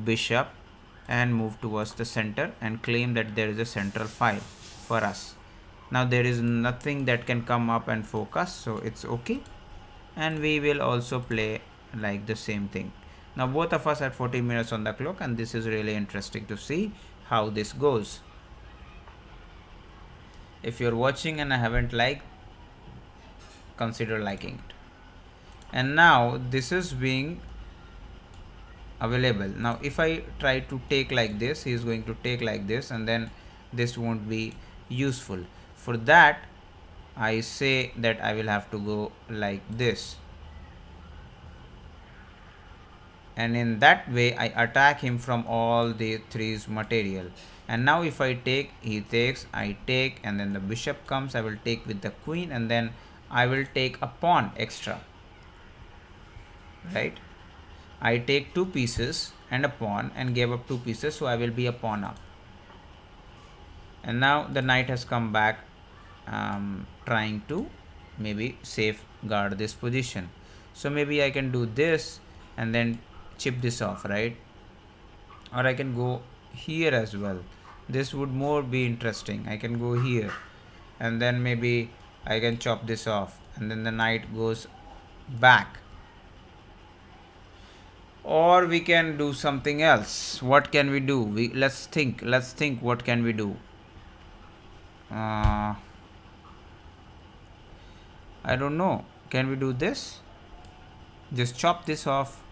bishop and move towards the center and claim that there is a central file for us. Now there is nothing that can come up and focus, so it's okay. And we will also play like the same thing. Now both of us at 40 minutes on the clock, and this is really interesting to see how this goes. If you're watching and I haven't liked, consider liking it. And now this is being available. Now if I try to take like this, he is going to take like this, and then this won't be useful. For that, I say that I will have to go like this, and in that way I attack him from all the three's material. And now if I take, he takes, I take, and then the bishop comes, I will take with the queen, and then I will take a pawn extra, right? I take 2 pieces and a pawn and gave up 2 pieces, so I will be a pawn up. And now the knight has come back, trying to maybe safeguard this position. So maybe I can do this and then chip this off, right? Or I can go here as well. This would more be interesting. I can go here and then maybe I can chop this off and then the knight goes back. Or we can do something else. What can we do? Let's think what can we do. I don't know. Can we do this? Just chop this off.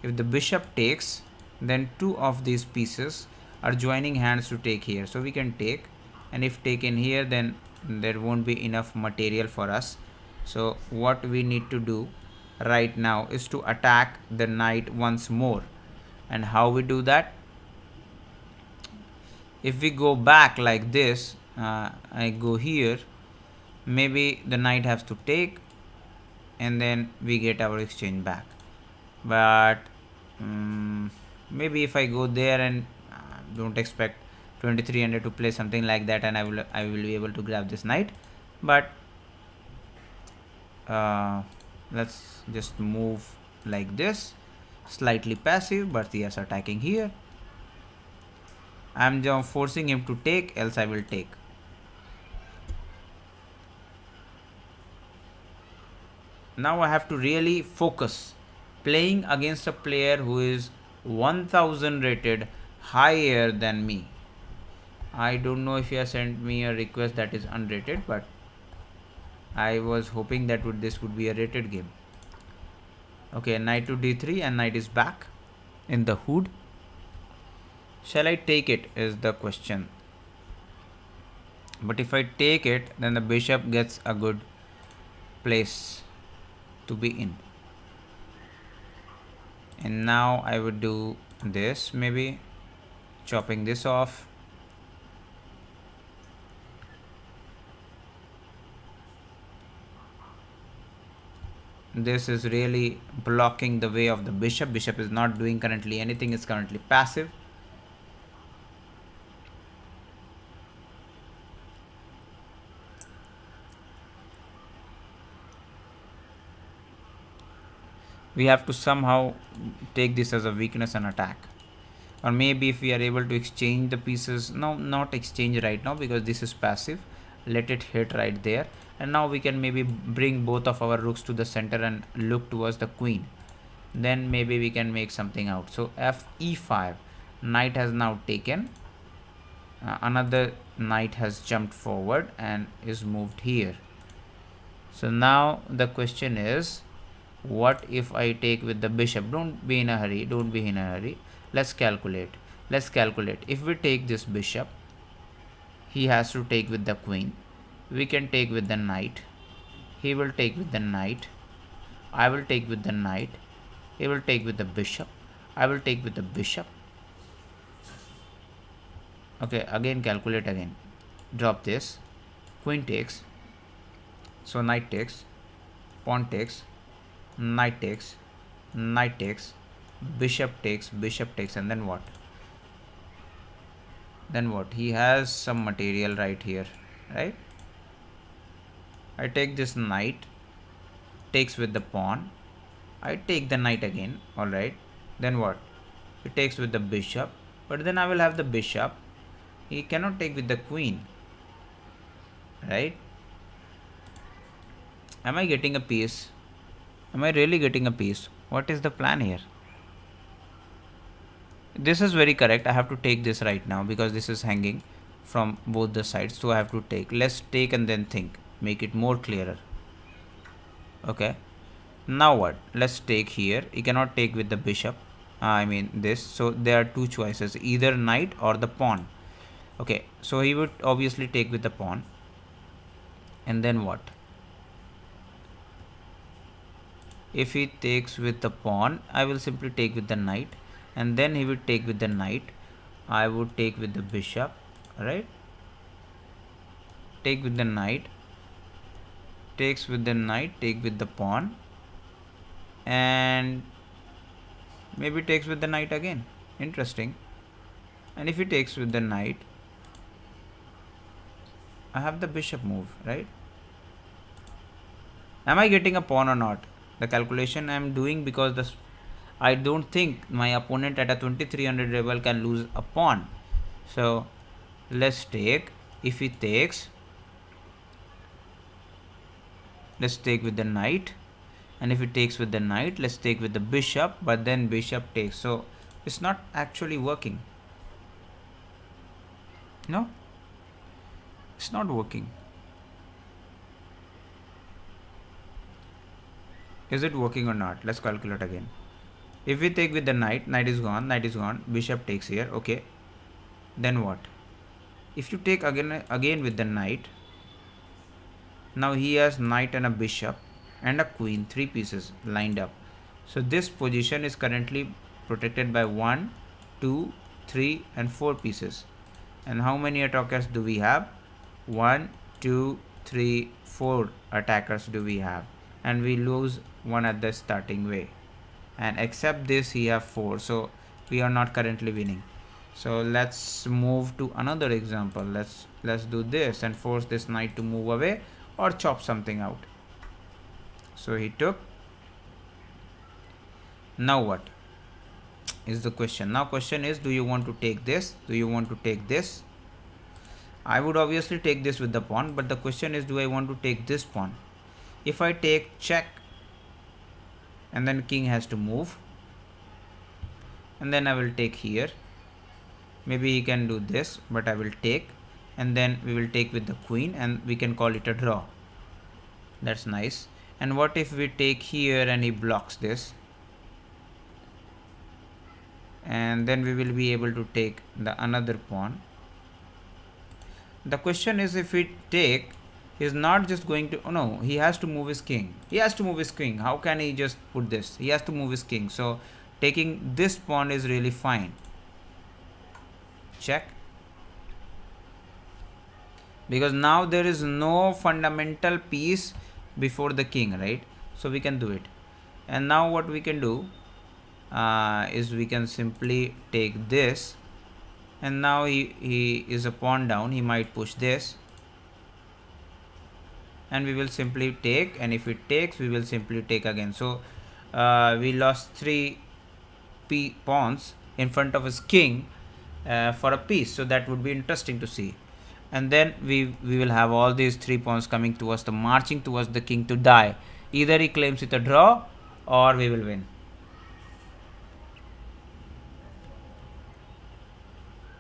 If the bishop takes, then two of these pieces are joining hands to take here. So we can take, and if taken here, then there won't be enough material for us. So what we need to do right now is to attack the knight once more. And how we do that? If we go back like this, I go here, maybe the knight has to take, and then we get our exchange back. But maybe if I go there and don't expect 2300 to play something like that, and I will be able to grab this knight. But let's just move like this, slightly passive, but yes, attacking here. I'm just forcing him to take, else I will take. Now I have to really focus. Playing against a player who is 1000 rated, higher than me. I don't know if he has sent me a request that is unrated, but I was hoping that this would be a rated game. Okay, knight to d3 and knight is back in the hood. Shall I take it is the question. But if I take it, then the bishop gets a good place to be in. And now I would do this, maybe chopping this off. This is really blocking the way of the bishop. Bishop is not doing currently anything, is currently passive. We have to somehow take this as a weakness and attack. Or maybe if we are able to exchange the pieces, no, not exchange right now because this is passive. Let it hit right there. And now we can maybe bring both of our rooks to the center and look towards the queen. Then maybe we can make something out. So f e5, knight has now taken. Another knight has jumped forward and is moved here. So now the question is, what if I take with the bishop? Don't be in a hurry. Let's calculate. If we take this bishop, he has to take with the queen. We can take with the knight. He will take with the knight. I will take with the knight. He will take with the bishop. I will take with the bishop. Okay, again calculate again. Drop this. Queen takes. So knight takes. Pawn takes. Knight takes. Bishop takes, and then what? He has some material right here, right? I take this knight, takes with the pawn. I take the knight again, alright. Then what? He takes with the bishop, but then I will have the bishop. He cannot take with the queen, right? Am I getting a piece? Am I really getting a piece? What is the plan here? This is very correct. I have to take this right now because this is hanging from both the sides. So I have to take. Let's take and then think. Make it more clearer. Okay. Now what? Let's take here. You cannot take with the bishop. I mean this. So there are two choices. Either knight or the pawn. Okay. So he would obviously take with the pawn. And then what? If he takes with the pawn, I will simply take with the knight. And then he would take with the knight. I would take with the bishop, right? Take with the knight. Takes with the knight, take with the pawn. And maybe takes with the knight again. Interesting. And if he takes with the knight, I have the bishop move, right? Am I getting a pawn or not? The calculation I am doing, because this, I don't think my opponent at a 2300 level can lose a pawn. So let's take, if he takes, let's take with the knight, and if he takes with the knight, let's take with the bishop, but then bishop takes. So it's not actually working. No, it's not working. Is it working or not? Let's calculate again. If we take with the knight, knight is gone, bishop takes here. Okay, then what? If you take again with the knight, now he has knight and a bishop and a queen, three pieces lined up. So this position is currently protected by 1, 2, 3 and 4 pieces. And how many attackers do we have? 1, 2, 3, 4 attackers do we have, and we lose one at the starting way, and except this he have 4, so we are not currently winning. So let's move to another example. Let's do this and force this knight to move away or chop something out. So he took. Now what is the question? Now question is, do you want to take this? Do you want to take this? I would obviously take this with the pawn, but the question is, do I want to take this pawn? If I take check, and then king has to move, and then I will take here. Maybe he can do this, but I will take, and then we will take with the queen, and we can call it a draw. That's nice. And what if we take here and he blocks this, and then we will be able to take the another pawn. The question is, if we take, he's not just going to, oh no, he has to move his king. He has to move his king. How can he just put this? He has to move his king. So taking this pawn is really fine. Check. Because now there is no fundamental piece before the king, right? So we can do it. And now what we can do is we can simply take this, and now he is a pawn down. He might push this, and we will simply take, and if it takes, we will simply take again. So we lost 3 pawns in front of his king for a piece. So that would be interesting to see. And then we will have all these 3 pawns coming towards the marching towards the king to die. Either he claims it a draw or we will win.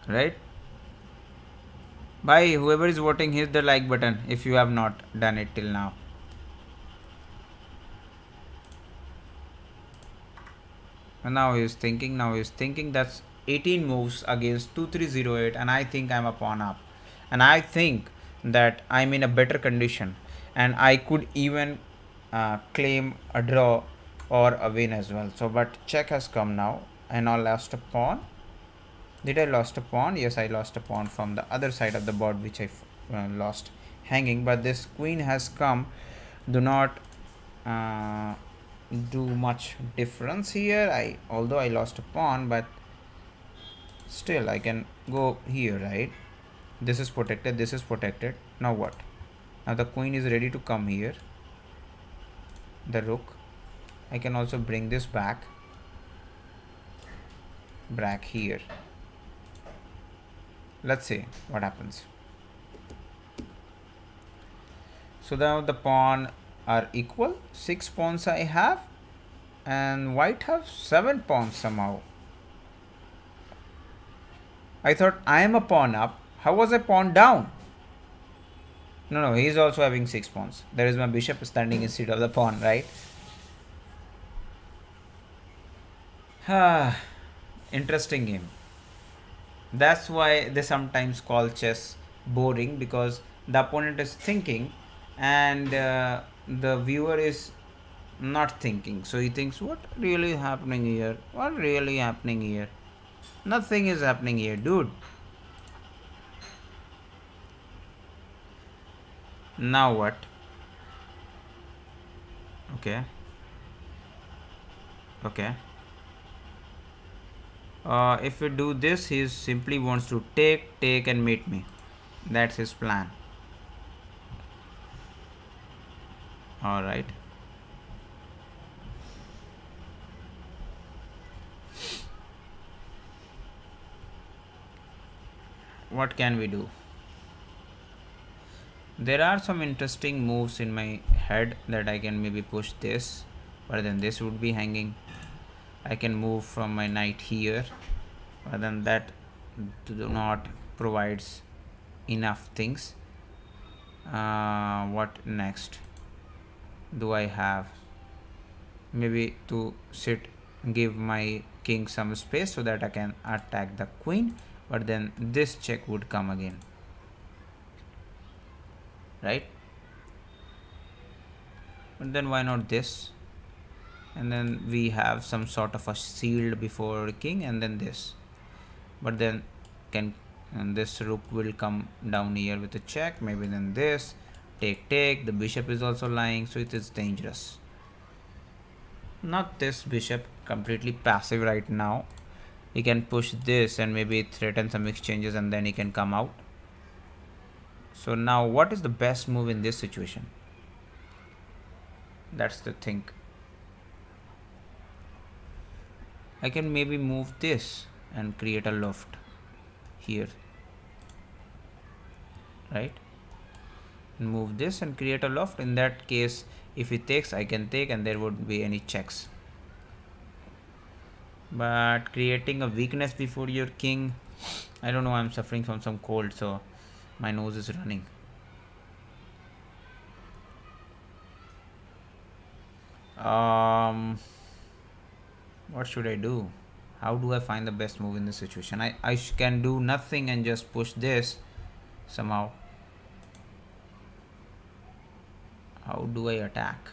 Right? Bye, whoever is voting, hit the like button if you have not done it till now. And now he is thinking, that's 18 moves against 2308, and I think I'm a pawn up, and I think that I'm in a better condition, and I could even claim a draw or a win as well. So but check has come now, and I lost a pawn. Did I lost a pawn? Yes, I lost a pawn from the other side of the board, which I lost hanging. But this queen has come. Do not do much difference here. Although I lost a pawn, but still I can go here, right? This is protected. This is protected. Now what? Now the queen is ready to come here. The rook. I can also bring this back here. Let's see what happens. So now the pawn are equal. 6 pawns I have, and white have 7 pawns somehow. I thought I am a pawn up. How was I pawn down? No, he is also having 6 pawns. There is my bishop standing instead of the pawn, right? Interesting game. That's why they sometimes call chess boring, because the opponent is thinking and the viewer is not thinking. So he thinks, what really happening here? What really happening here? Nothing is happening here, dude. Now what? Okay. If we do this, he simply wants to take and mate me. That's his plan. All right. What can we do? There are some interesting moves in my head that I can maybe push this, but then this would be hanging. I can move from my knight here, but then that do not provides enough things. What next do I have? Maybe to sit, give my king some space so that I can attack the queen, but then this check would come again, right? But then why not this? And then we have some sort of a shield before king, and then this. But then can, and this rook will come down here with a check. Maybe then this take. The bishop is also lying, so it is dangerous. Not this bishop, completely passive right now. He can push this and maybe threaten some exchanges, and then he can come out. So now what is the best move in this situation? That's the thing. I can maybe move this and create a loft here, right? Move this and create a loft. In that case, if he takes, I can take, and there wouldn't be any checks. But creating a weakness before your king, I don't know, I'm suffering from some cold, so my nose is running. What should I do? How do I find the best move in this situation? I can do nothing and just push this somehow. How do I attack?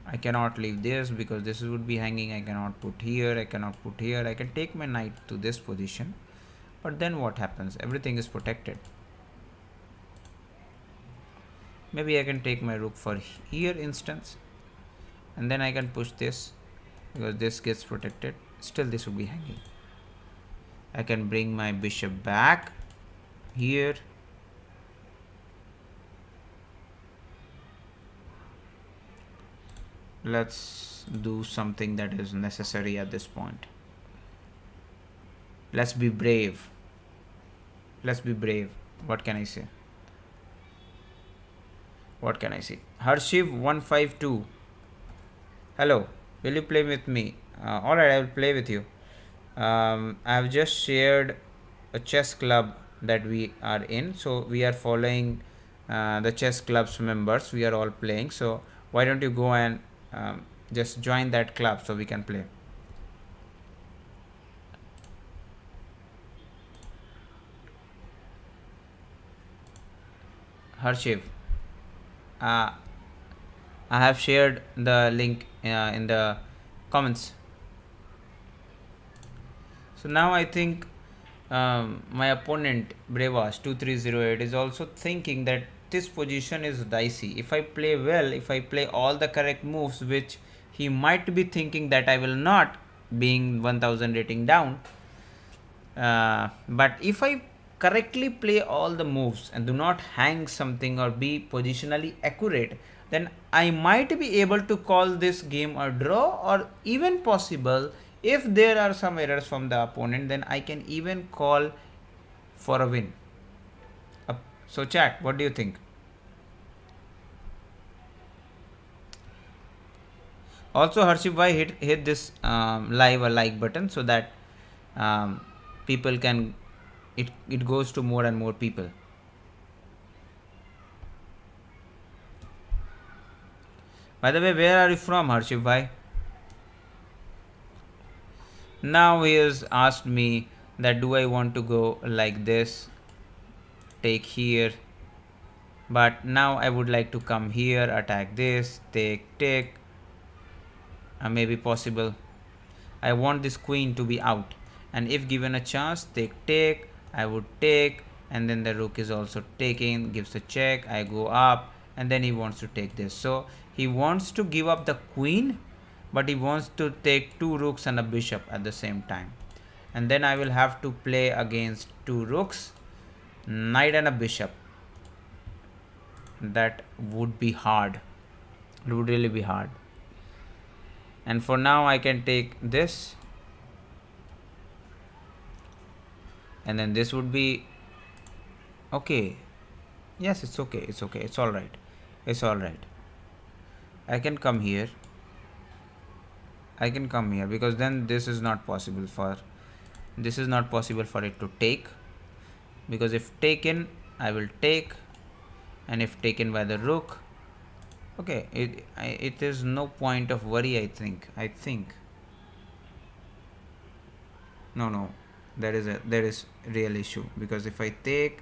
I cannot leave this because this would be hanging. I cannot put here. I cannot put here. I can take my knight to this position. But then what happens? Everything is protected. Maybe I can take my rook for here instance. And then I can push this because this gets protected. Still this will be hanging. I can bring my bishop back here. Let's do something that is necessary at this point. Let's be brave. Let's be brave. What can I say? What can I say? Harshiv152. Hello. Will you play with me? Alright, I will play with you. I have just shared a chess club that we are in. So we are following the chess club's members. We are all playing. So why don't you go and just join that club so we can play. Harshiv, I have shared the link in the comments. So now I think my opponent Brevas2308 is also thinking that this position is dicey. If I play well, if I play all the correct moves, which he might be thinking that I will not, being 1000 rating down, but if I correctly play all the moves and do not hang something or be positionally accurate, then I might be able to call this game a draw, or even possible, if there are some errors from the opponent, then I can even call for a win. So chat, what do you think? Also, Harship, why hit this live a like button so that people can, it goes to more and more people. By the way, where are you from, Harship? Why? Now he has asked me that do I want to go like this, take here, but now I would like to come here, attack this, take, maybe possible. I want this queen to be out, and if given a chance, take, I would take, and then the rook is also taking, gives a check, I go up, and then he wants to take this. So he wants to give up the queen, but he wants to take two rooks and a bishop at the same time, and then I will have to play against two rooks, knight and a bishop. that would be hard. It would really be hard. And for now I can take this, and then this would be okay. Yes, it's okay, it's okay, it's all right, it's all right. I can come here, I can come here, because then this is not possible for, this is not possible for it to take, because if taken I will take, and if taken by the rook, okay, it is no point of worry. I think no, there is real issue, because if I take,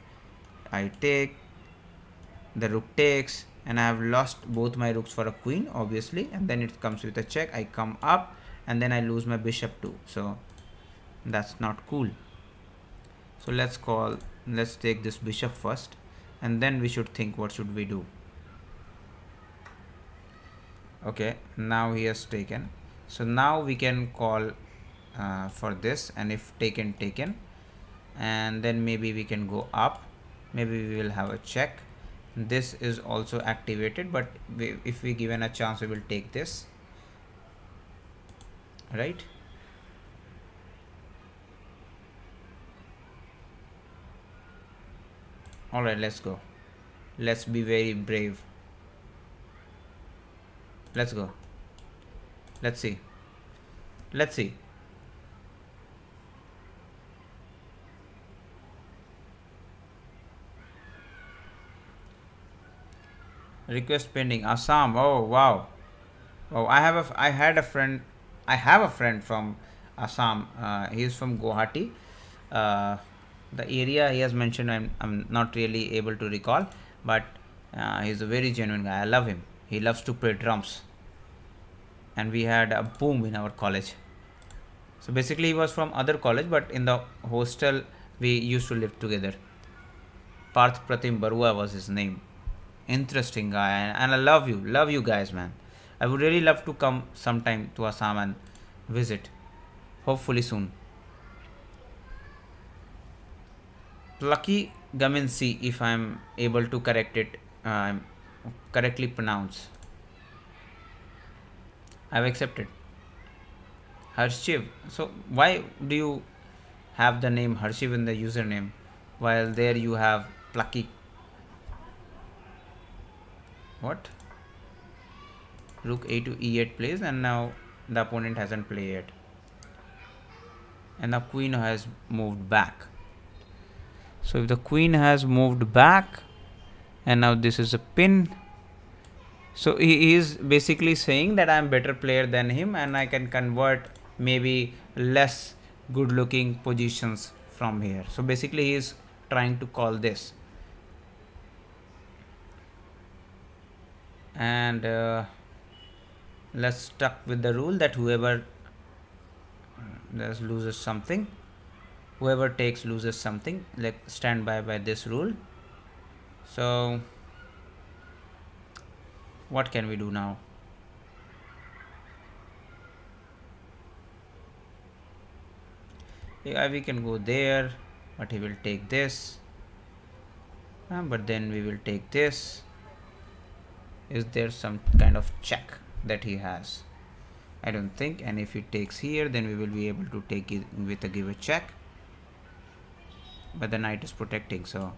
the rook takes, and I have lost both my rooks for a queen, obviously, and then it comes with a check. I come up, and then I lose my bishop too, so that's not cool. So let's take this bishop first, and then we should think what should we do. Okay, now he has taken, so now we can call for this, and if taken, and then maybe we can go up, maybe we will have a check. This is also activated, but if we given a chance, we will take this, right? All right, let's go, let's be very brave, let's go, let's see. Request pending, Assam. Oh wow. Oh, I have a friend from Assam. He is from Guwahati. The area he has mentioned, I'm not really able to recall, but he's a very genuine guy. I love him. He loves to play drums, and we had a boom in our college. So basically, he was from other college, but in the hostel we used to live together. Parth Pratim Barua was his name. Interesting guy, and I love you guys, man. I would really love to come sometime to Assam and visit, hopefully soon. Plucky Gaminsi, if I'm able to correct it, correctly pronounce. I've accepted. Harshiv. So why do you have the name Harshiv in the username, while there you have Plucky? What? Rook a to e8 plays, and now the opponent hasn't played yet, and the queen has moved back. So if the queen has moved back, and now this is a pin, so he is basically saying that I am better player than him, and I can convert maybe less good looking positions from here. So basically he is trying to call this, and let's stuck with the rule that whoever loses something, whoever takes loses something. Like, stand by this rule. So what can we do now? Yeah, we can go there, but he will take this, but then we will take this. Is there some kind of check that he has? I don't think. And if he takes here, then we will be able to take it with a give a check, but the knight is protecting, so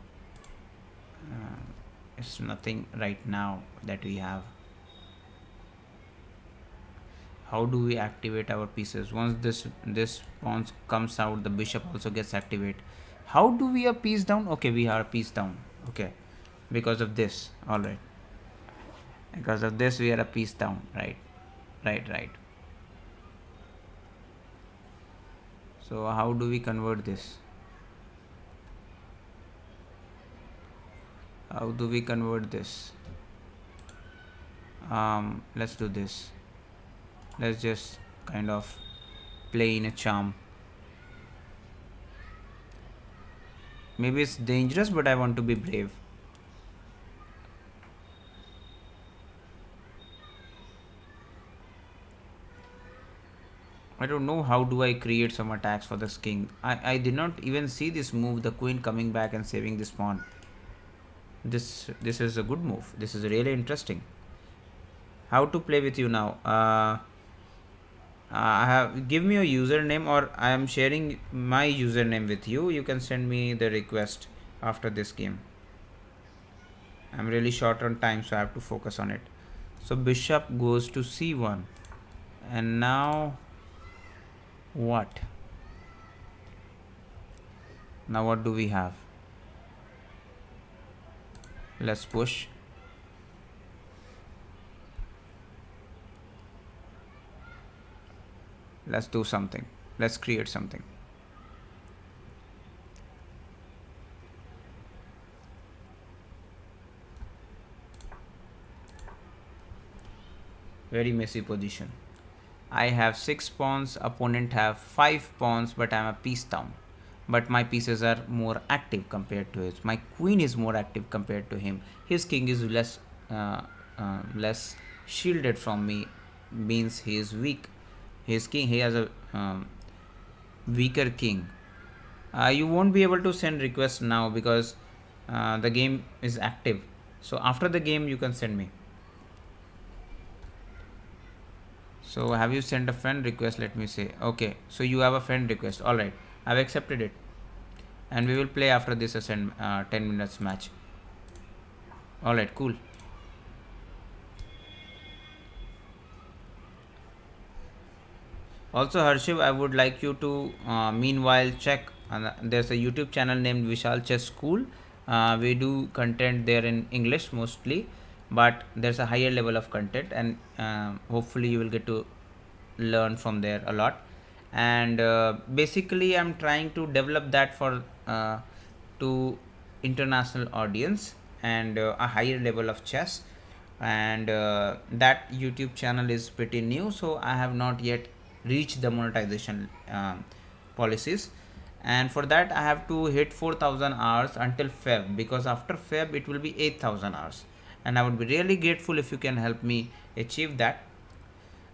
it's nothing right now that we have. How do we activate our pieces? Once this pawn comes out, the bishop also gets activated. How do we a piece down? Okay, we are a piece down. Okay, because of this. All right, because of this we are a piece down. Right. So how do we convert this? How do we convert this? Let's do this. Let's just kind of play in a charm. Maybe it's dangerous, but I want to be brave. I don't know how do I create some attacks for this king. I did not even see this move, the queen coming back and saving this pawn. This is a good move. This is really interesting. How to play with you now? Give me your username, or I am sharing my username with you. You can send me the request after this game. I'm really short on time, so I have to focus on it. So bishop goes to c1, and now what? Now what do we have? Let's push. Let's do something. Let's create something. Very messy position. I have 6 pawns, opponent have 5 pawns, but I'm a piece down. But my pieces are more active compared to his. My queen is more active compared to him. His king is less shielded from me, means he is weak. His king, he has a weaker king. You won't be able to send requests now because the game is active. So after the game you can send me. So have you sent a friend request? Let me say. Okay, so you have a friend request. All right, I've accepted it, and we will play after this 10 minutes match. All right, cool. Also, Harshiv, I would like you to meanwhile check. There's a YouTube channel named Vishal Chess School. We do content there in English mostly, but there's a higher level of content, and hopefully you will get to learn from there a lot. And basically I'm trying to develop that for to international audience and a higher level of chess. And that YouTube channel is pretty new, so I have not yet reached the monetization policies. And for that I have to hit 4,000 hours until Feb, because after Feb it will be 8,000 hours, and I would be really grateful if you can help me achieve that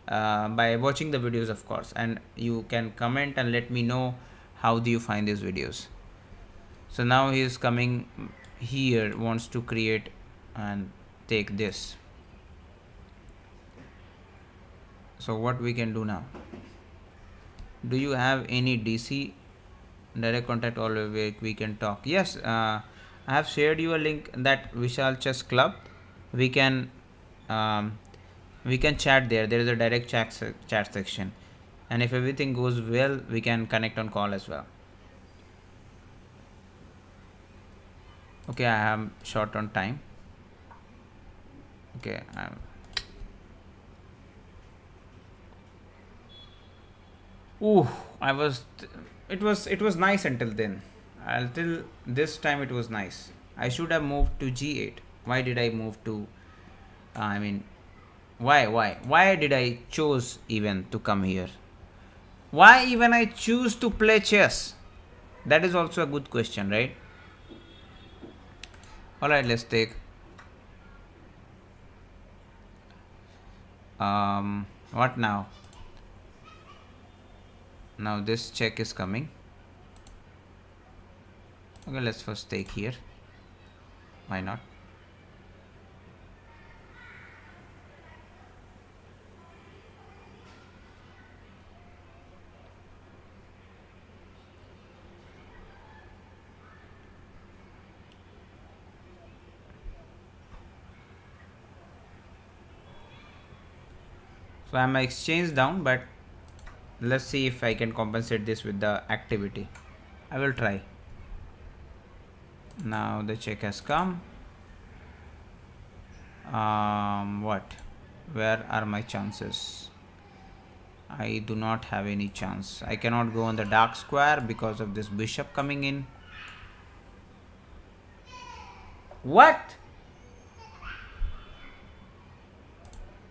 by watching the videos, of course, and you can comment and let me know how do you find these videos. So now he is coming here, wants to create and take this. So what we can do now? Do you have any DC direct contact, or we can talk? Yes, I have shared you a link, that Vishal Chess Club. We can chat there. There is a direct chat section, and if everything goes well we can connect on call as well. Okay, I am short on time. Okay, it was nice until then. Until this time it was nice. I should have moved to g8. Why did I move to I mean, why did I choose even to come here? Why even I choose to play chess? That is also a good question, right? All right, let's take what now? Now this check is coming. Okay, let's first take here. Why not? So I'm exchange down, but let's see if I can compensate this with the activity. I will try. Now the check has come. What? Where are my chances? I do not have any chance. I cannot go on the dark square because of this bishop coming in. What?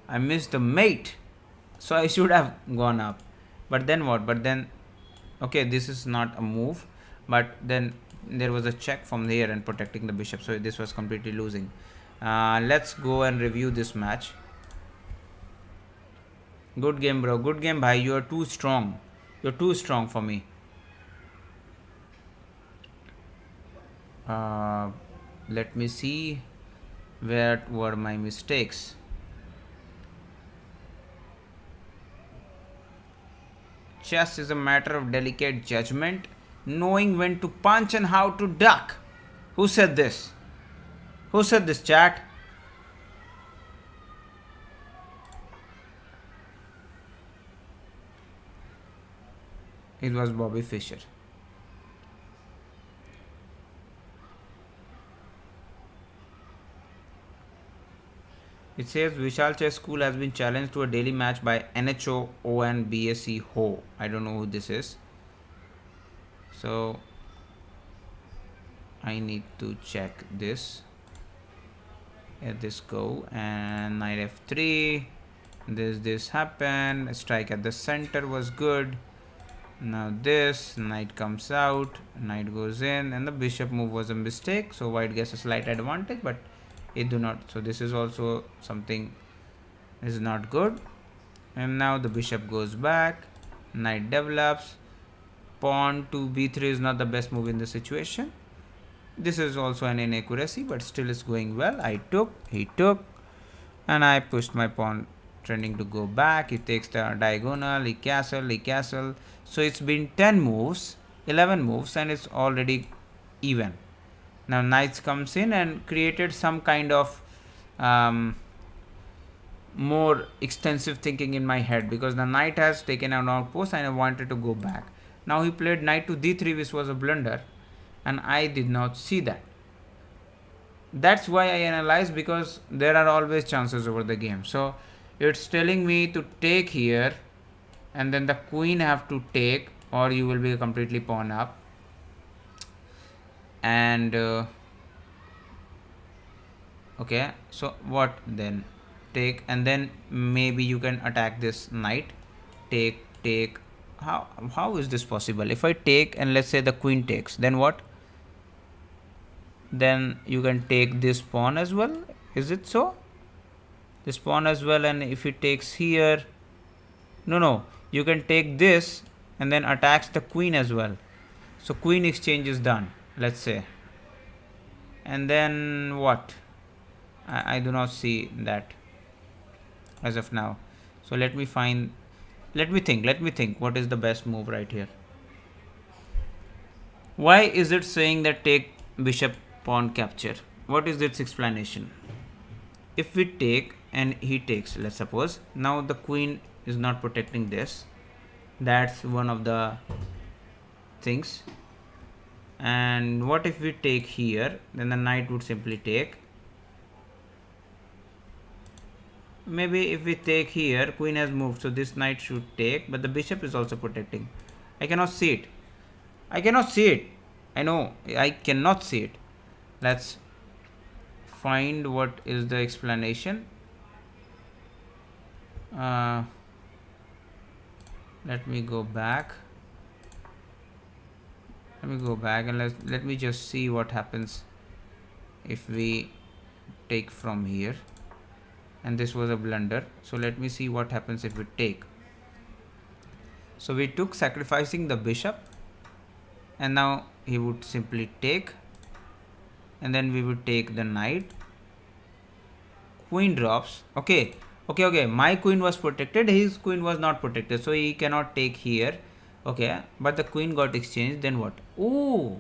I missed the mate. So I should have gone up. But then what? But then, okay, this is not a move. But then there was a check from here and protecting the bishop. So this was completely losing. Let's go and review this match. Good game, bro. Good game, bhai. You are too strong. You're too strong for me. let me see where were my mistakes. Chess is a matter of delicate judgment, knowing when to punch and how to duck. Who said this? Who said this, chat? It was Bobby Fischer. It says Vishal Chess School has been challenged to a daily match by NHO ONBSC Ho. I don't know who this is. So I need to check this. Let this go, and knight f3. This happened. Strike at the center was good. Now this knight comes out, knight goes in, and the bishop move was a mistake. So white gets a slight advantage, but it do not. So this is also something is not good. And now the bishop goes back, knight develops, pawn to b3 is not the best move in the situation. This is also an inaccuracy, but still it's going well. I took, he took, and I pushed my pawn trending to go back. He takes the diagonal, he castle. So it's been 10 moves, 11 moves, and it's already even. Now knight comes in and created some kind of more extensive thinking in my head, because the knight has taken an outpost and I wanted to go back. Now he played knight to d3, which was a blunder, and I did not see that. That's why I analyze, because there are always chances over the game. So it's telling me to take here, and then the queen have to take, or you will be completely pawn up. And okay, so what then? Take, and then maybe you can attack this knight. Take. How is this possible? If I take and let's say the queen takes, then what? Then you can take this pawn as well. Is it so? This pawn as well, and if it takes here, no, you can take this and then attacks the queen as well. So queen exchange is done, let's say. And then what? I do not see that as of now. So let me think what is the best move right here. Why is it saying that take bishop pawn capture? What is its explanation? If we take and he takes, let's suppose, now the queen is not protecting this. That's one of the things. And what if we take here? Then the knight would simply take. Maybe if we take here, queen has moved, so this knight should take, but the bishop is also protecting. I cannot see it. I know, I cannot see it. Let's find what is the explanation. Let me go back. And let me just see what happens if we take from here. And this was a blunder. So let me see what happens if we take. So we took, sacrificing the bishop, and now he would simply take, and then we would take the knight. Queen drops. Okay. My queen was protected, his queen was not protected, so he cannot take here. Okay, but the queen got exchanged. Then what? Oh,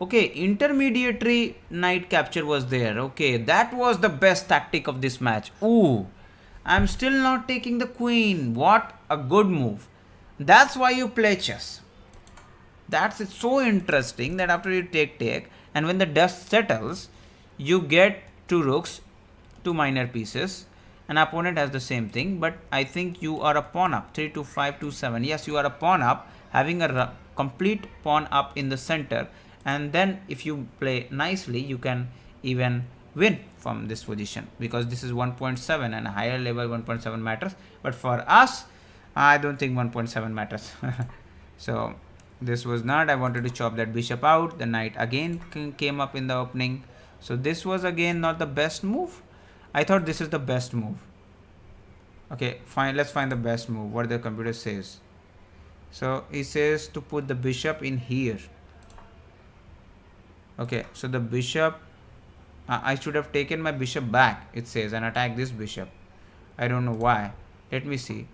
okay, intermediary knight capture was there. Okay, that was the best tactic of this match. Ooh, I'm still not taking the queen. What a good move. That's why you play chess. That's it's so interesting that after you take, and when the dust settles, you get two rooks, two minor pieces. An opponent has the same thing, but I think you are a pawn up. 3 to 5 to 7. Yes, you are a pawn up, having a complete pawn up in the center. And then if you play nicely, you can even win from this position, because this is 1.7 and a higher level 1.7 matters. But for us, I don't think 1.7 matters. So this was not. I wanted to chop that bishop out. The knight again came up in the opening. So this was again not the best move. I thought this is the best move. Okay, fine. Let's find the best move. What the computer says. So he says to put the bishop in here. Okay, so the bishop, I should have taken my bishop back, it says, and attack this bishop. I don't know why. Let me see.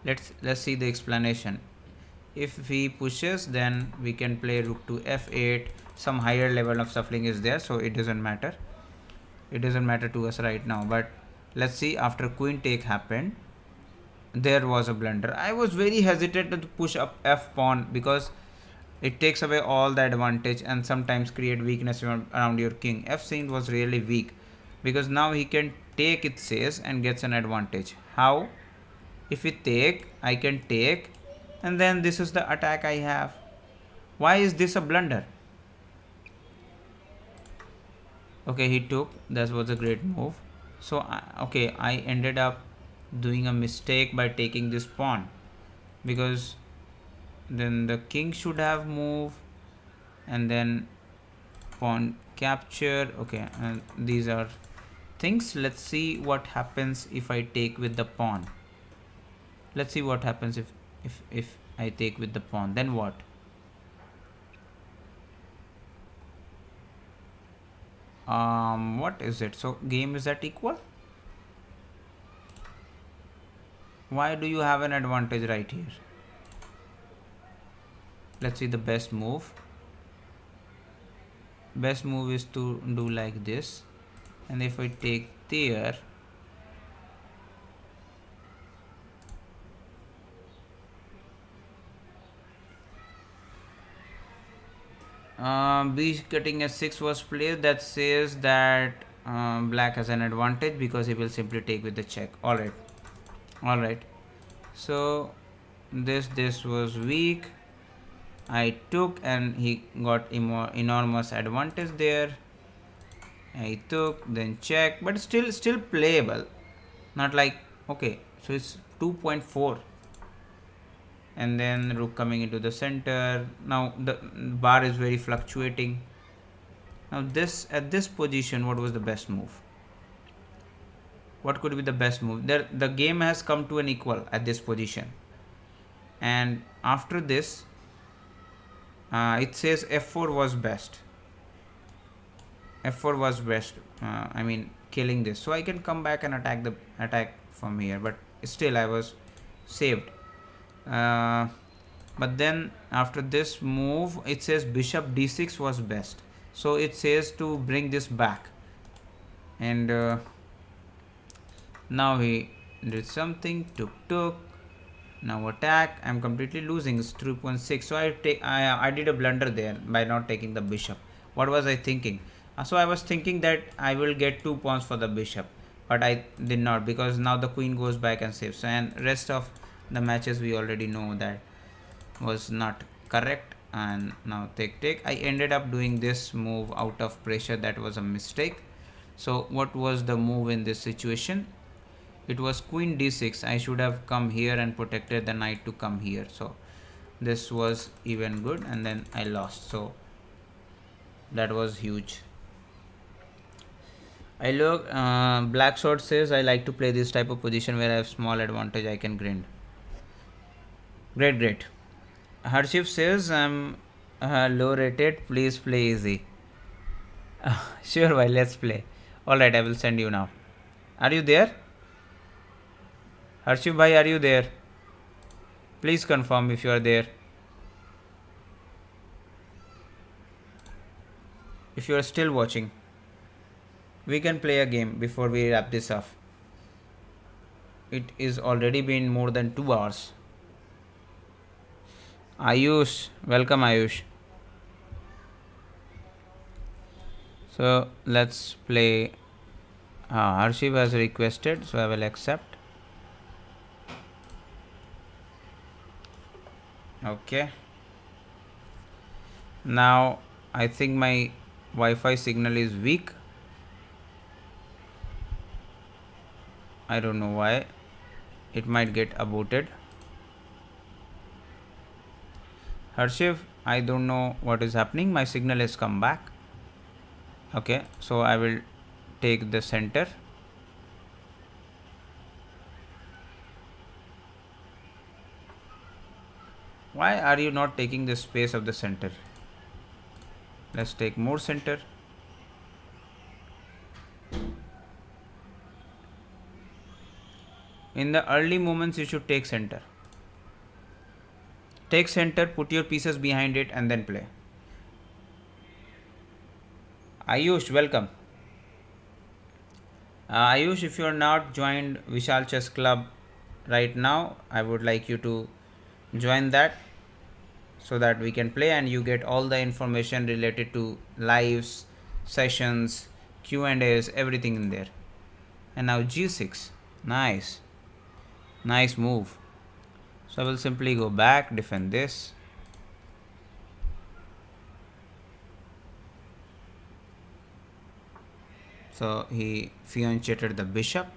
Let's see the explanation. If he pushes, then we can play rook to f8. Some higher level of shuffling is there, so it doesn't matter. It doesn't matter to us right now. But let's see, after queen take happened, there was a blunder. I was very hesitant to push up f pawn because it takes away all the advantage and sometimes create weakness around your king. F scene was really weak because now he can take, it says, and gets an advantage. How? If we take, I can take, and then this is the attack I have. Why is this a blunder? Okay, he took. That was a great move. So okay, I ended up doing a mistake by taking this pawn, because then the king should have moved and then pawn capture. Okay, and these are things. Let's see what happens if I take with the pawn. Let's see what happens if I take with the pawn. Then what? What is it? So game is at equal. Why do you have an advantage right here? Let's see the best move. Best move is to do like this, and if I take there, b cutting s6 was played. That says that black has an advantage because he will simply take with the check. All right. So this was weak. I took and he got enormous advantage there. I took, then check, but still playable. Not like, okay, so it's 2.4. And then rook coming into the center. Now the bar is very fluctuating. Now this, at this position, what was the best move? What could be the best move? There, the game has come to an equal at this position. And after this, it says f4 was best. F4 was best. I mean, killing this. So I can come back and attack from here. But still, I was saved. But then after this move, it says bishop d6 was best. So it says to bring this back. And now he did something. Took. Now attack. I'm completely losing. It's 3.6. So I did a blunder there by not taking the bishop. What was I thinking? So I was thinking that I will get 2 pawns for the bishop, but I did not, because now the queen goes back and saves. And rest of the matches we already know that was not correct. And now take. I ended up doing this move out of pressure. That was a mistake. So what was the move in this situation? It was queen d6. I should have come here and protected the knight to come here. So this was even good, and then I lost. So that was huge. I look, Black Sword says, I like to play this type of position where I have small advantage, I can grind. Great. Harshif says, I'm low rated, please play easy. Sure, bhai, let's play. Alright, I will send you now. Are you there? Harshif bhai, are you there? Please confirm if you are there. If you are still watching, we can play a game before we wrap this up. It is already been more than 2 hours. Ayush, welcome Ayush. So let's play. Harshiv has requested, so I will accept. Okay. Now I think my Wi-Fi signal is weak. I don't know why. It might get aborted. Harshiv, I don't know what is happening. My signal has come back. Okay, so I will take the center. Why are you not taking the space of the center? Let's take more center. In the early moments, you should take center. Take center, put your pieces behind it, and then play. Ayush, welcome. Ayush, if you are not joined Vishal Chess Club right now, I would like you to join that so that we can play and you get all the information related to lives, sessions, Q&As, everything in there. And now G6. Nice. Nice move. So I will simply go back, defend this. So he fianchetted the bishop.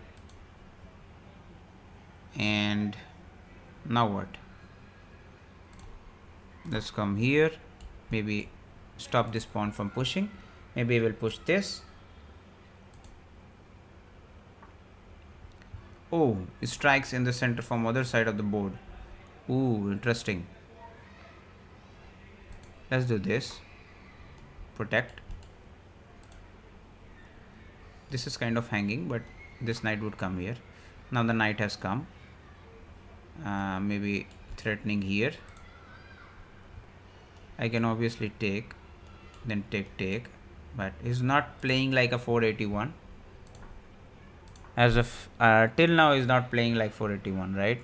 And now what? Let's come here. Maybe stop this pawn from pushing. Maybe I will push this. Oh, it strikes in the center from other side of the board. Ooh, interesting. Let's do this. Protect. This is kind of hanging, but this knight would come here. Now the knight has come. Maybe threatening here. I can obviously take, then take, but he's not playing like a 481. As of till now, he's not playing like 481, right?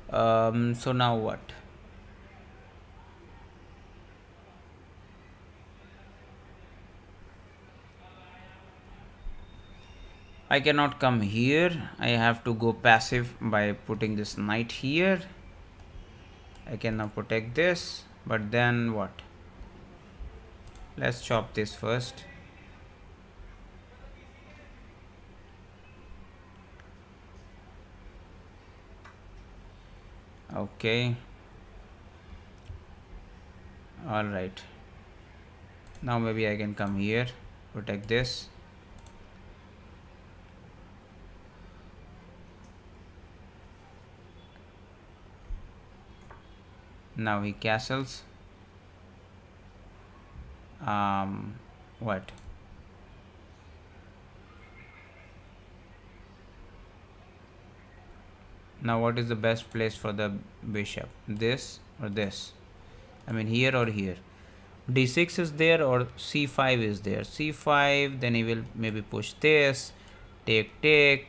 So now what? I cannot come here. I have to go passive by putting this knight here. I can now protect this, but then what? Let's chop this first. Okay. All right. Now maybe I can come here, protect this. Now he castles. What? Now what is the best place for the bishop? This or this? I mean here or here? D6 is there or C5 is there? C5, then he will maybe push this. Take.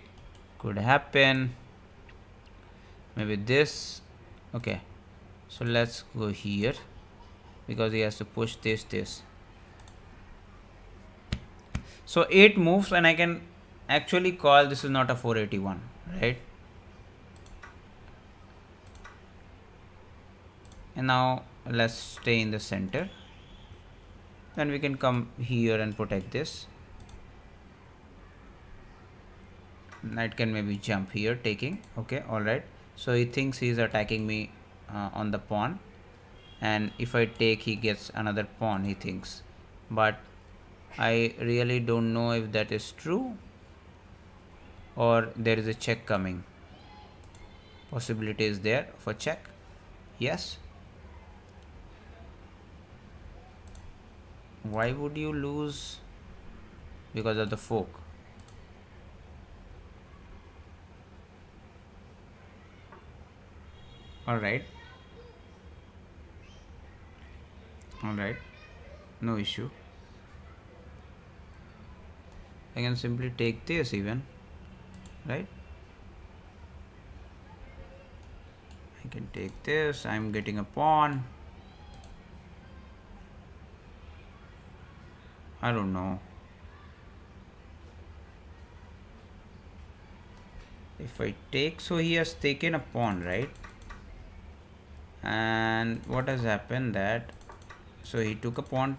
Could happen. Maybe this. Okay. So let's go here because he has to push this. So 8 moves and I can actually call this is not a 481, right? And now let's stay in the center. Then we can come here and protect this. Knight can maybe jump here, taking. Okay, alright. So he thinks he is attacking me on the pawn. And if I take, he gets another pawn, he thinks. But I really don't know if that is true or there is a check coming. Possibility is there for check. Yes. Why would you lose? Because of the fork. Alright. No issue. I can simply take this even. Right? I can take this. I'm getting a pawn. I don't know. If I take, so he has taken a pawn, right? And what has happened that, so he took a pawn,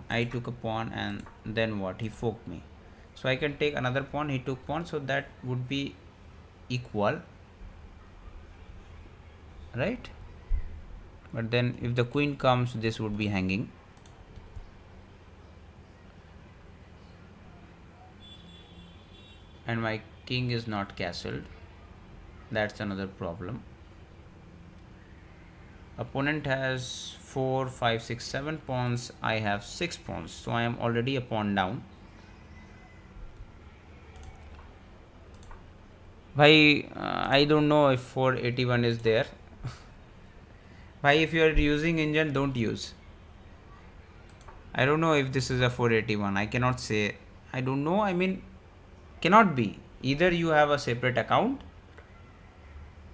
I took a pawn, and then what? He forked me. So I can take another pawn, he took pawn, so that would be equal, right? But then if the queen comes, this would be hanging. And my king is not castled. That's another problem. Opponent has 4, 5, 6, 7 pawns. I have 6 pawns, so I am already a pawn down. Bhai, I don't know if 481 is there. Bhai, if you are using engine, don't use. I don't know if this is a 481. I cannot say. I don't know. I mean, cannot be. Either you have a separate account,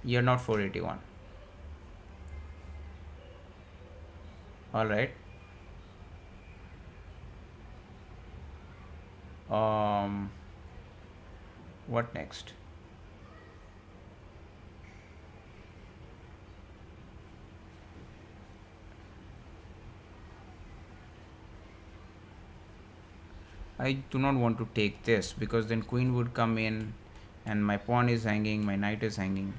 you're not 481. All right. What next? I do not want to take this because then queen would come in and my pawn is hanging, my knight is hanging.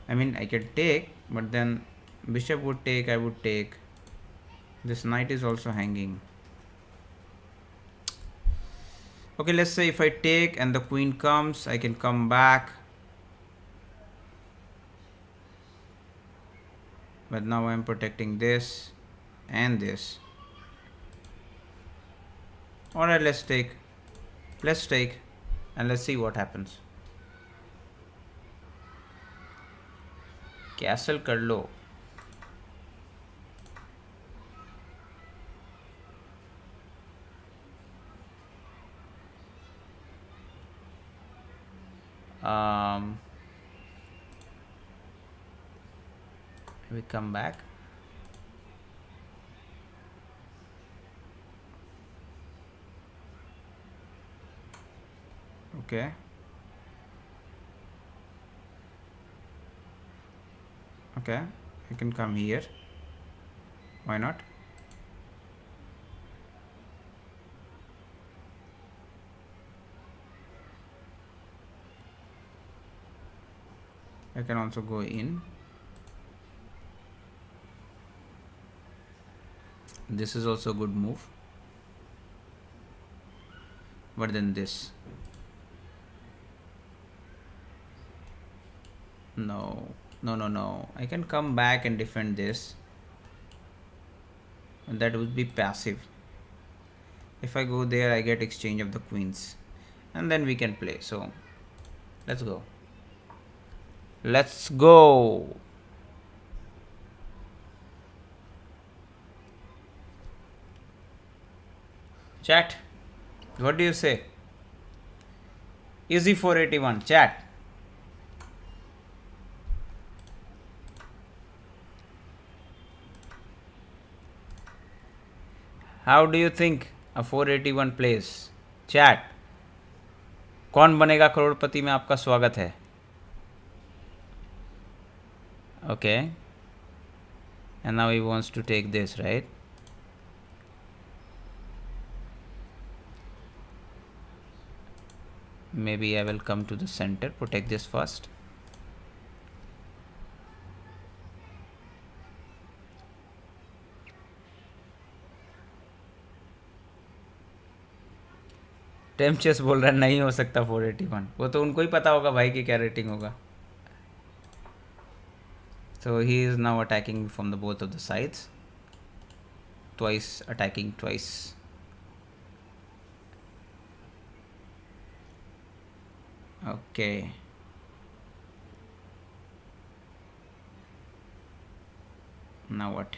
I mean, I can take, but then bishop would take, I would take. This knight is also hanging. Okay, let's say if I take and the queen comes, I can come back. But now I'm protecting this and this. Alright, let's take. Let's take and let's see what happens. Castle कर लो. We come back. Okay. Okay, I can come here. Why not? I can also go in. This is also a good move. But then this. No. No, no, no. I can come back and defend this. And that would be passive. If I go there, I get exchange of the queens. And then we can play. So, let's go. Let's go. Chat. What do you say? Easy 481. Chat. How do you think a 481 plays? Chat. कौन बनेगा करोड़पति में आपका स्वागत है. Okay. And now he wants to take this, right? Maybe I will come to the center, protect this first. टेम चेस बोल रहा है नहीं हो सकता 481. वो तो उनको ही पता होगा भाई की क्या रेटिंग होगा. So he is now attacking from the both of the sides. Twice attacking twice. Okay. Now what?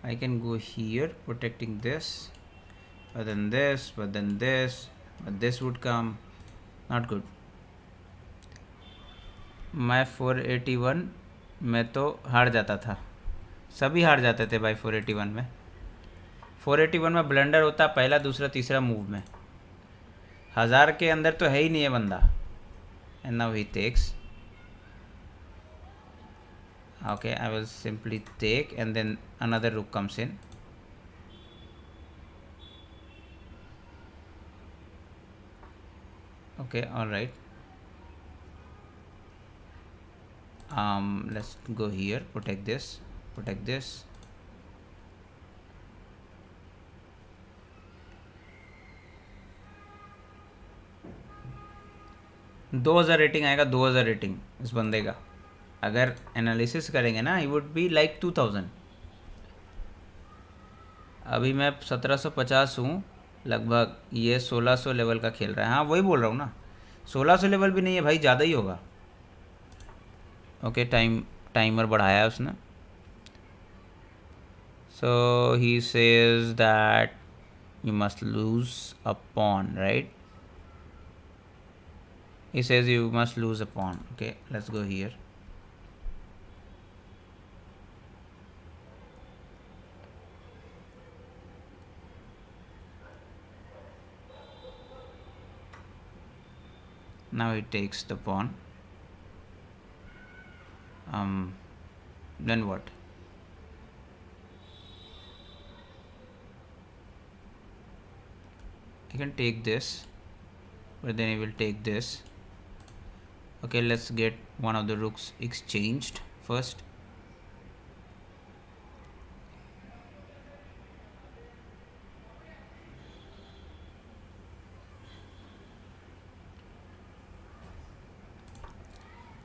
I can go here protecting this, but then this, but then this, but this would come. Not good. मैं 481 में तो हार जाता था. सभी हार जाते थे भाई 481 में. 481 में ब्लंडर होता पहला दूसरा तीसरा मूव में. 1000 के अंदर तो है ही नहीं है बंदा. And now he takes. Okay, I will simply take and then another rook comes in. Okay, all right. Let's go here, protect this, protect this. 2000 rating आएगा, 2000 रेटिंग इस बंदे का। अगर एनालिसिस करेंगे ना, ही वुड बी लाइक 2000। अभी मैं 1750 हूँ लगभग, ये 1600 लेवल का खेल रहा है। हाँ वही बोल रहा हूँ ना, 1600 लेवल भी नहीं है भाई, ज़्यादा ही होगा। ओके, टाइमर बढ़ाया है उसने। So he says that you must lose a pawn, right? He says you must lose a pawn. Okay, let's go here. Now he takes the pawn. Then what? He can take this, but then he will take this. Okay, let's get one of the rooks exchanged first.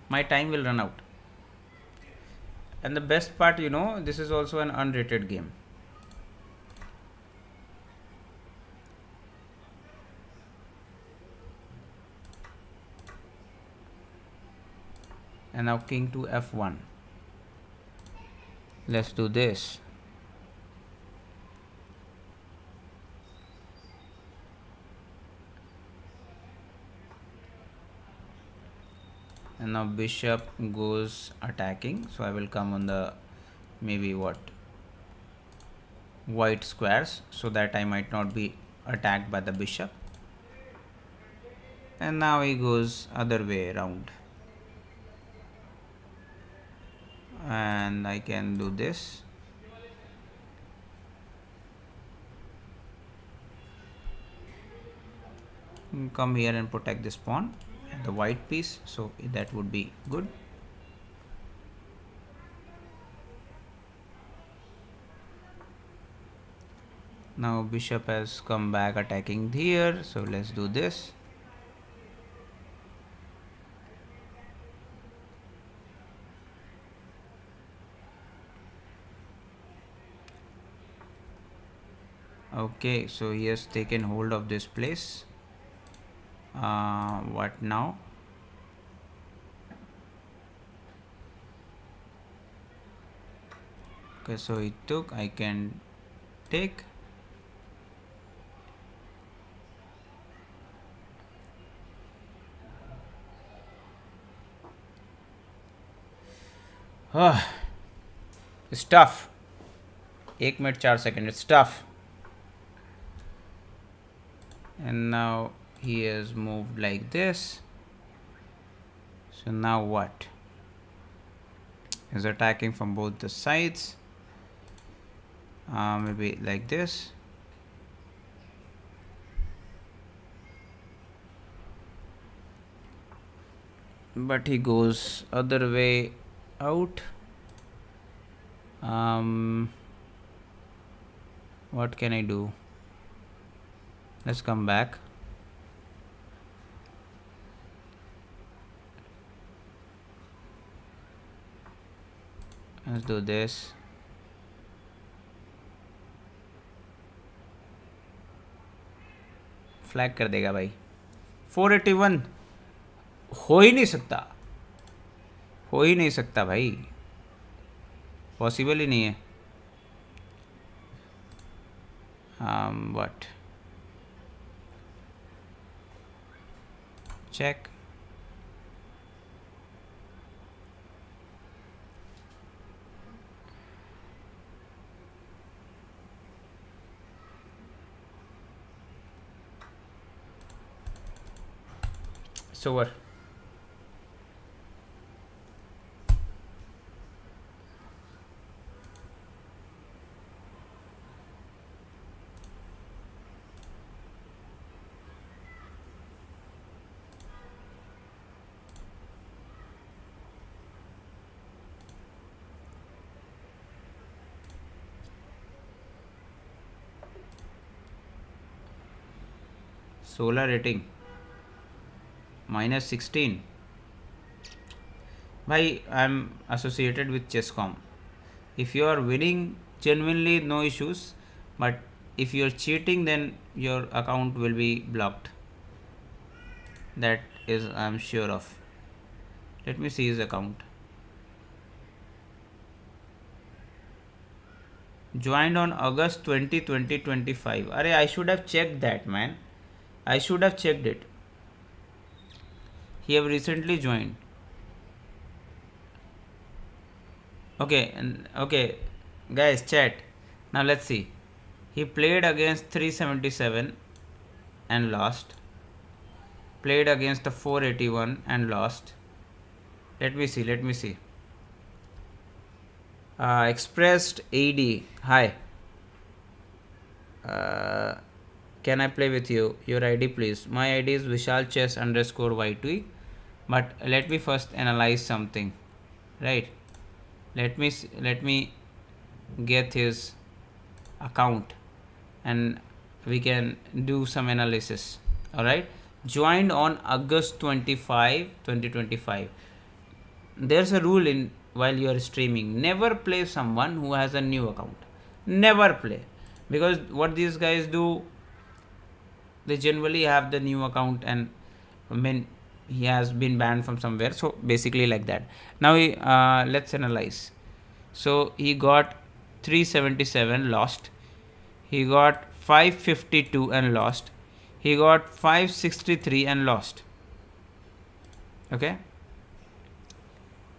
My time will run out. And the best part, you know, this is also an unrated game. And now king to f1. Let's do this. And now bishop goes attacking, so I will come on the maybe what, white squares, so that I might not be attacked by the bishop. And now he goes other way around, and I can do this. Come here and protect this pawn and the white piece, so that would be good. Now bishop has come back attacking here, so let's do this. Okay, so he has taken hold of this place. What now? Okay, so he took, I can take. It's tough. 1 minute 4 seconds, it's tough. And now he has moved like this. So now what? He's attacking from both the sides. Maybe like this. But he goes other way out. What can I do? Let's come back. Let's do this. Flag कर देगा भाई. 481 हो ही नहीं सकता, हो ही नहीं सकता भाई, पॉसिबल ही नहीं है. What? Check. It's over. Solar rating. minus 16. Why I'm associated with Chesscom. If you are winning genuinely, no issues, but if you're cheating, then your account will be blocked. That is, I'm sure of. Let me see his account. Joined on August 20, 2025. Arey, I should have checked that, man. I should have checked it. He have recently joined. Okay, and okay, guys, chat. Now let's see. He played against 377 and lost. Played against the 481 and lost. Let me see. Let me see. Expressed AD. Hi. Can I play with you? Your ID, please. My ID is Vishal Chess underscore YT. But let me first analyze something. Right. Let me get his account and we can do some analysis. All right. Joined on August 25, 2025. There's a rule in while you are streaming, never play someone who has a new account. Never play, because what these guys do, they generally have the new account, and I mean he has been banned from somewhere, so basically like that. Now let's analyze. So he got 377, lost. He got 552 and lost. He got 563 and lost. Okay.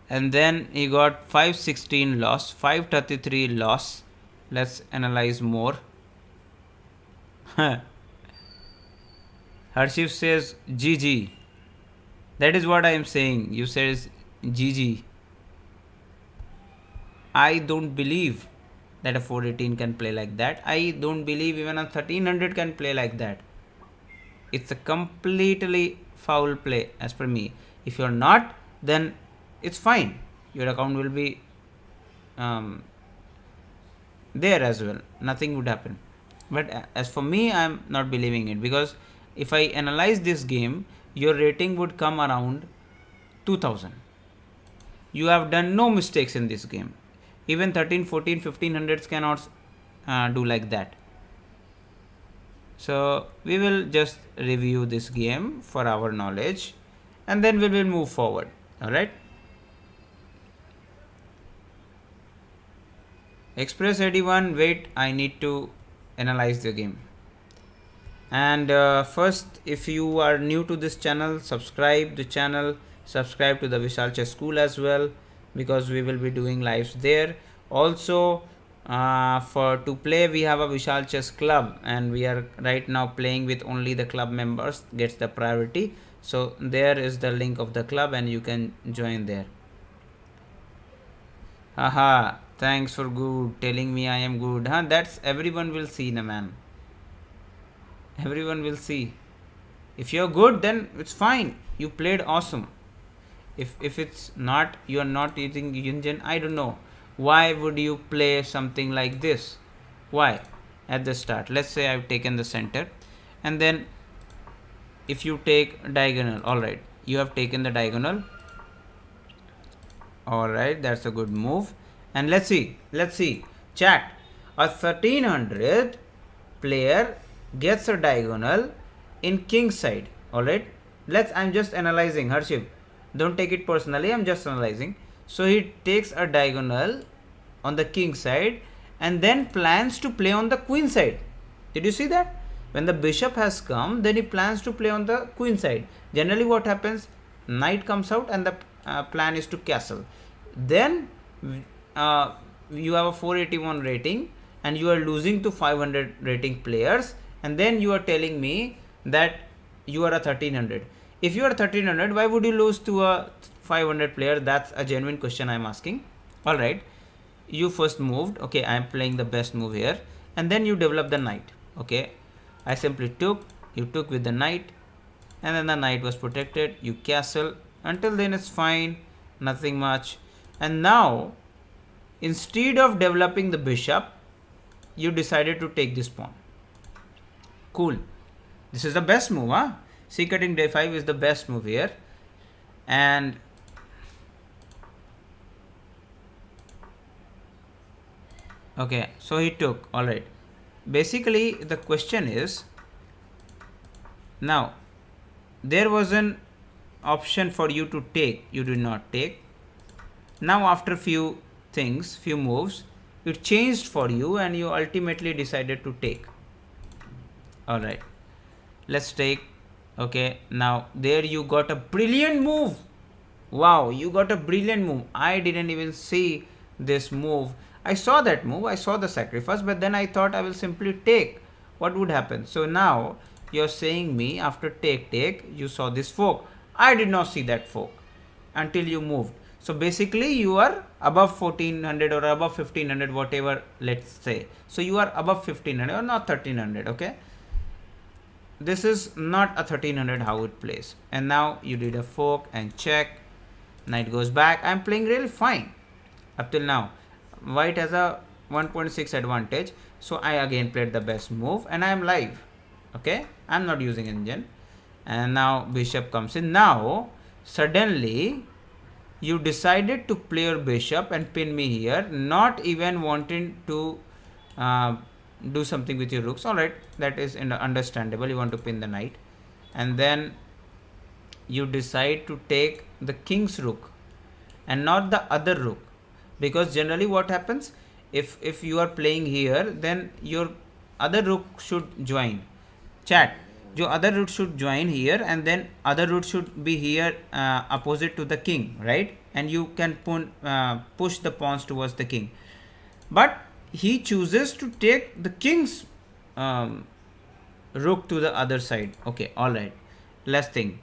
And then he got 516 loss, 533 loss. Let's analyze more. Harshif says GG. That is what I am saying. You says GG. I don't believe that a 418 can play like that. I don't believe even a 1300 can play like that. It's a completely foul play as per me. If you're not, then it's fine. Your account will be there as well. Nothing would happen. But as for me, I'm not believing it, because if I analyze this game, your rating would come around 2000. You have done no mistakes in this game. Even 13, 14, 1500s cannot do like that. So we will just review this game for our knowledge, and then we will move forward. All right. Express 81, wait, I need to analyze the game. And first, if you are new to this channel, subscribe the channel, subscribe to the Vishal Chess School as well, because we will be doing lives there. Also, to play, we have a Vishal Chess Club, and we are right now playing with only the club members, gets the priority. So there is the link of the club, and you can join there. Haha, thanks for good telling me I am good. Huh? That's everyone will see, na man. Everyone will see. If you're good, then it's fine. You played awesome. If it's not, you are not using Yunjin, I don't know. Why would you play something like this? Why? At the start. Let's say I've taken the center, and then if you take diagonal, alright. You have taken the diagonal. Alright, that's a good move. And let's see. Chat. A 1300 player gets a diagonal in king side. Alright. I'm just analyzing. Harship, don't take it personally. I'm just analyzing. So he takes a diagonal on the king side and then plans to play on the queen side. Did you see that? When the bishop has come, then he plans to play on the queen side. Generally what happens? Knight comes out and the plan is to castle. Then you have a 481 rating and you are losing to 500 rating players, and then you are telling me that you are a 1300. If you are 1300, why would you lose to a 500 player? That's a genuine question I'm asking. Alright, you first moved. Okay, I'm playing the best move here, and then you develop the knight. Okay, I simply took, you took with the knight, and then the knight was protected. You castle. Until then it's fine, nothing much. And now, instead of developing the bishop, you decided to take this pawn. Cool. This is the best move, huh? c cutting d5 is the best move here. And okay, so he took. All right, basically the question is, now there was an option for you to take, you did not take. Now after few moves, it changed for you and you ultimately decided to take. All right, let's take. Okay, now there you got a brilliant move. Wow, you got a brilliant move. I didn't even see this move. I saw that move, I saw the sacrifice, but then I thought I will simply take. What would happen? So now you're saying me after take, you saw this fork. I did not see that fork until you moved. So basically you are above 1400 or above 1500, whatever, let's say. So you are above 1500 or not 1300, okay? This is not a 1300 how it plays. And now you did a fork and check. Knight goes back. I'm playing really fine up till now. White has a 1.6 advantage. So I again played the best move and I am live. Okay, I'm not using engine. And now bishop comes in. Now suddenly you decided to play your bishop and pin me here, not even wanting to do something with your rooks. All right, that is understandable. You want to pin the knight, and then you decide to take the king's rook and not the other rook, because generally what happens, if you are playing here, then your other rook should join. Chat, your other rook should join here, and then other rook should be here opposite to the king, right? And you can push the pawns towards the king. But he chooses to take the king's rook to the other side. Okay, all right, let's think.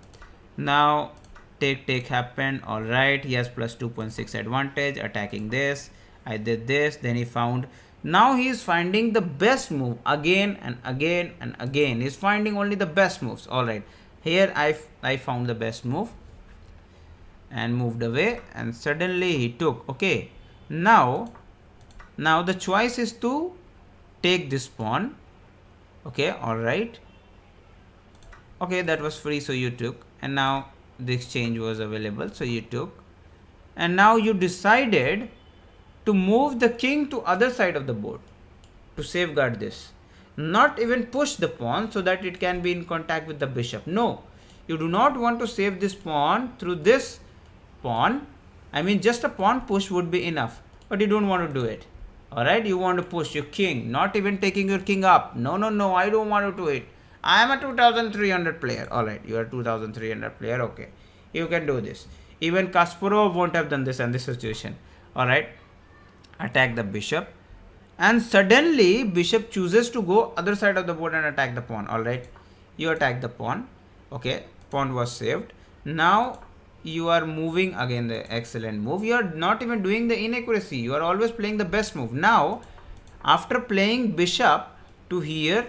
Now take happened. All right, he has plus 2.6 advantage attacking this. I did this, then he found. Now he is finding the best move again and again and again. He's finding only the best moves. All right, here I found the best move and moved away, and suddenly he took. Okay, now the choice is to take this pawn. Okay, all right. Okay, that was free, so you took, and now the exchange was available, so you took, and now you decided to move the king to other side of the board to safeguard this, not even push the pawn so that it can be in contact with the bishop. No, you do not want to save this pawn through this pawn. I mean, just a pawn push would be enough, but you don't want to do it. All right, you want to push your king, not even taking your king up. No, I don't want to do it. I am a 2300 player. All right, you are 2300 player. Okay, you can do this. Even Kasparov won't have done this in this situation. All right, attack the bishop, and suddenly bishop chooses to go other side of the board and attack the pawn. All right, you attack the pawn. Okay, pawn was saved. Now you are moving again, the excellent move. You are not even doing the inaccuracy. You are always playing the best move. Now after playing bishop to here,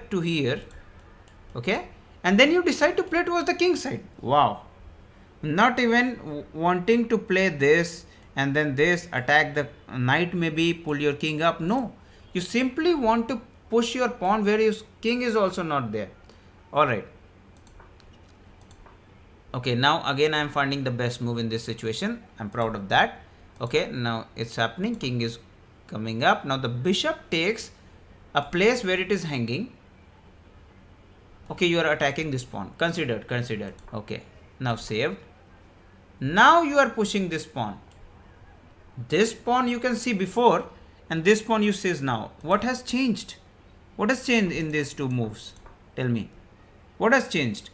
okay, and then you decide to play towards the king side. Wow, not even wanting to play this and then this, attack the knight, maybe pull your king up. No, you simply want to push your pawn where your king is also not there. All right. Okay, now again I am finding the best move in this situation. I'm proud of that. Okay, now it's happening. King is coming up. Now the bishop takes a place where it is hanging. Okay, you are attacking this pawn. Considered. Okay, now saved. Now you are pushing this pawn. This pawn you can see before, and this pawn you see now. What has changed? What has changed in these two moves? Tell me. What has changed?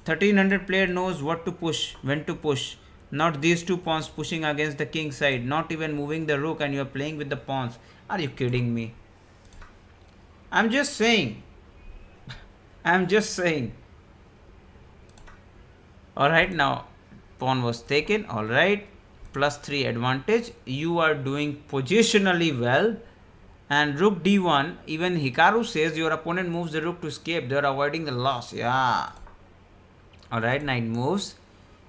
1300 player knows what to push, when to push. Not these two pawns pushing against the king side, not even moving the rook, and you are playing with the pawns. Are you kidding me? I'm just saying. Alright, now pawn was taken. Alright, +3 advantage. You are doing positionally well. And rook d1, even Hikaru says your opponent moves the rook to escape. They are avoiding the loss. Yeah. Alright, knight moves.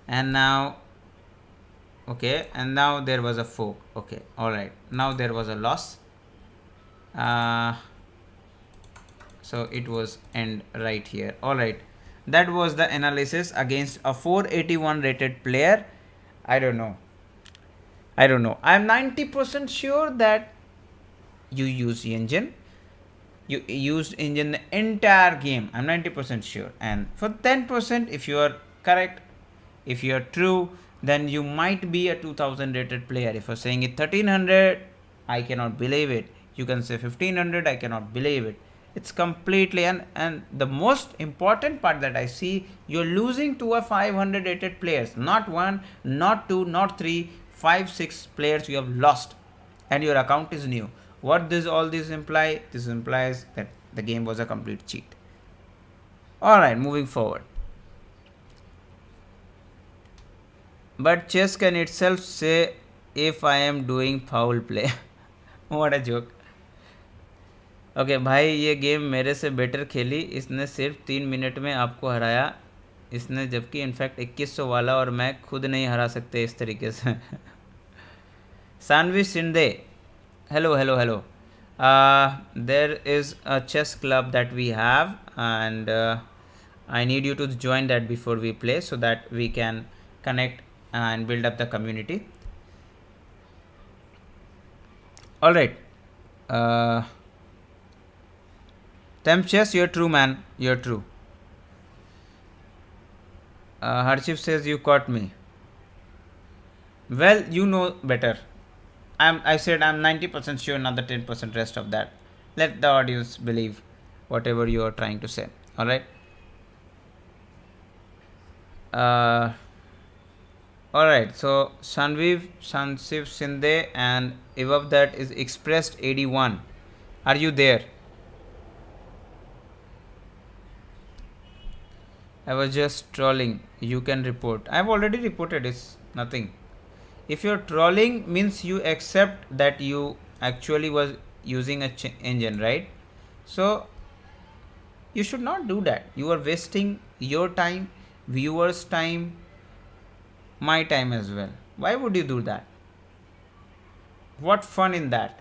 And now, okay, and now there was a fork. Okay, alright, now there was a loss. So it was end right here. Alright, That was the analysis against a 481 rated player. I don't know. I don't know. I'm 90% sure that you use engine. You used engine the entire game. I'm 90% sure. And for 10%, if you are correct, if you are true, then you might be a 2000 rated player. If you're saying it 1300, I cannot believe it. You can say 1500, I cannot believe it. It's completely, and the most important part that I see, you're losing to a 500 rated players. Not one, not two, not three, five, six players you have lost, and your account is new. What does all this imply? This implies that the game was a complete cheat. Alright, moving forward. But chess can itself say if I am doing foul play. What a joke. Okay भाई, ये game मेरे से better खेली, इसने सिर्फ 3 minute में आपको हराया, इसने जबकि इनफैक्ट 2100 वाला और मैं खुद नहीं हरा सकते इस तरीके से. Saanvi Shinde, hello, hello, hello. There is a chess club that we have, and I need you to join that before we play so that we can connect and build up the community. All right. Temp chess, you're true, man. You're true. Harshif says you caught me. Well, you know better. I said I'm 90% sure, not the 10% rest of that. Let the audience believe whatever you are trying to say. All right. All right. So Sansiv Sindhe, and above that is Expressed 81. Are you there? I was just trolling. You can report. I've already reported. It's nothing. If you're trolling, means you accept that you actually was using a engine, right? So you should not do that. You are wasting your time, viewers' time, my time as well. Why would you do that? What fun in that?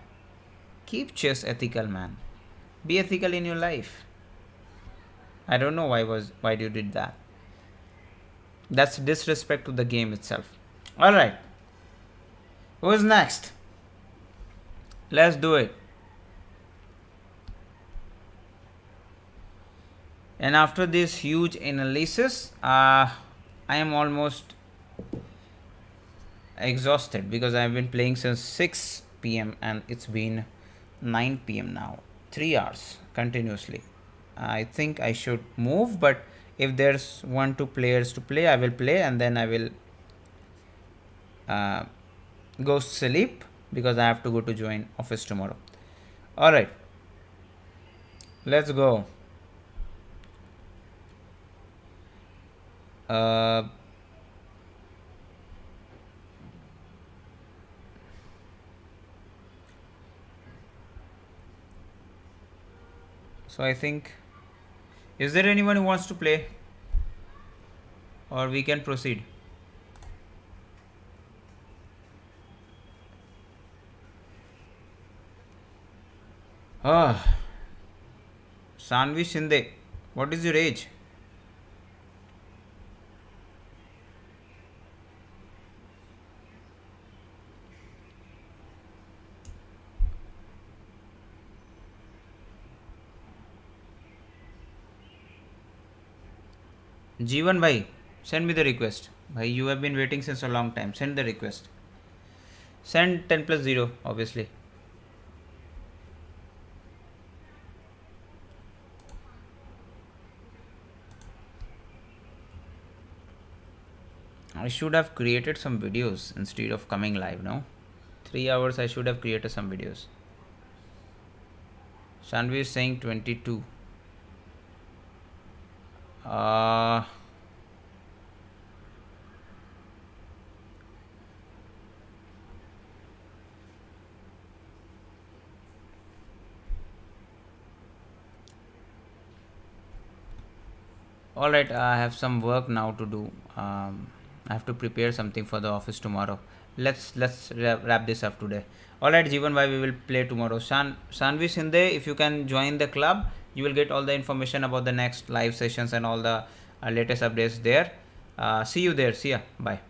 Keep chess ethical, man. Be ethical in your life. I don't know why you did that. That's disrespect to the game itself. All right. Who's next? Let's do it. And after this huge analysis, I am almost exhausted because I've been playing since 6 p.m. and it's been 9 p.m. now. 3 hours continuously. I think I should move, but if there's 1-2 players to play, I will play, and then I will go sleep because I have to go to join office tomorrow. All right, let's go. So I think, is there anyone who wants to play, or we can proceed? Sanvi Shinde, what is your age? Jeevan bhai, send me the request. Bhai, you have been waiting since a long time. Send the request. Send 10 plus 0, obviously. I should have created some videos instead of coming live, no? 3 hours I should have created some videos. Shanvi is saying 22. All right, I have some work now to do. I have to prepare something for the office tomorrow. Let's wrap this up today. All right, Jeevan, why we will play tomorrow. Sanvi Sinde, if you can join the club, you will get all the information about the next live sessions and all the latest updates there. See you there. See ya. Bye.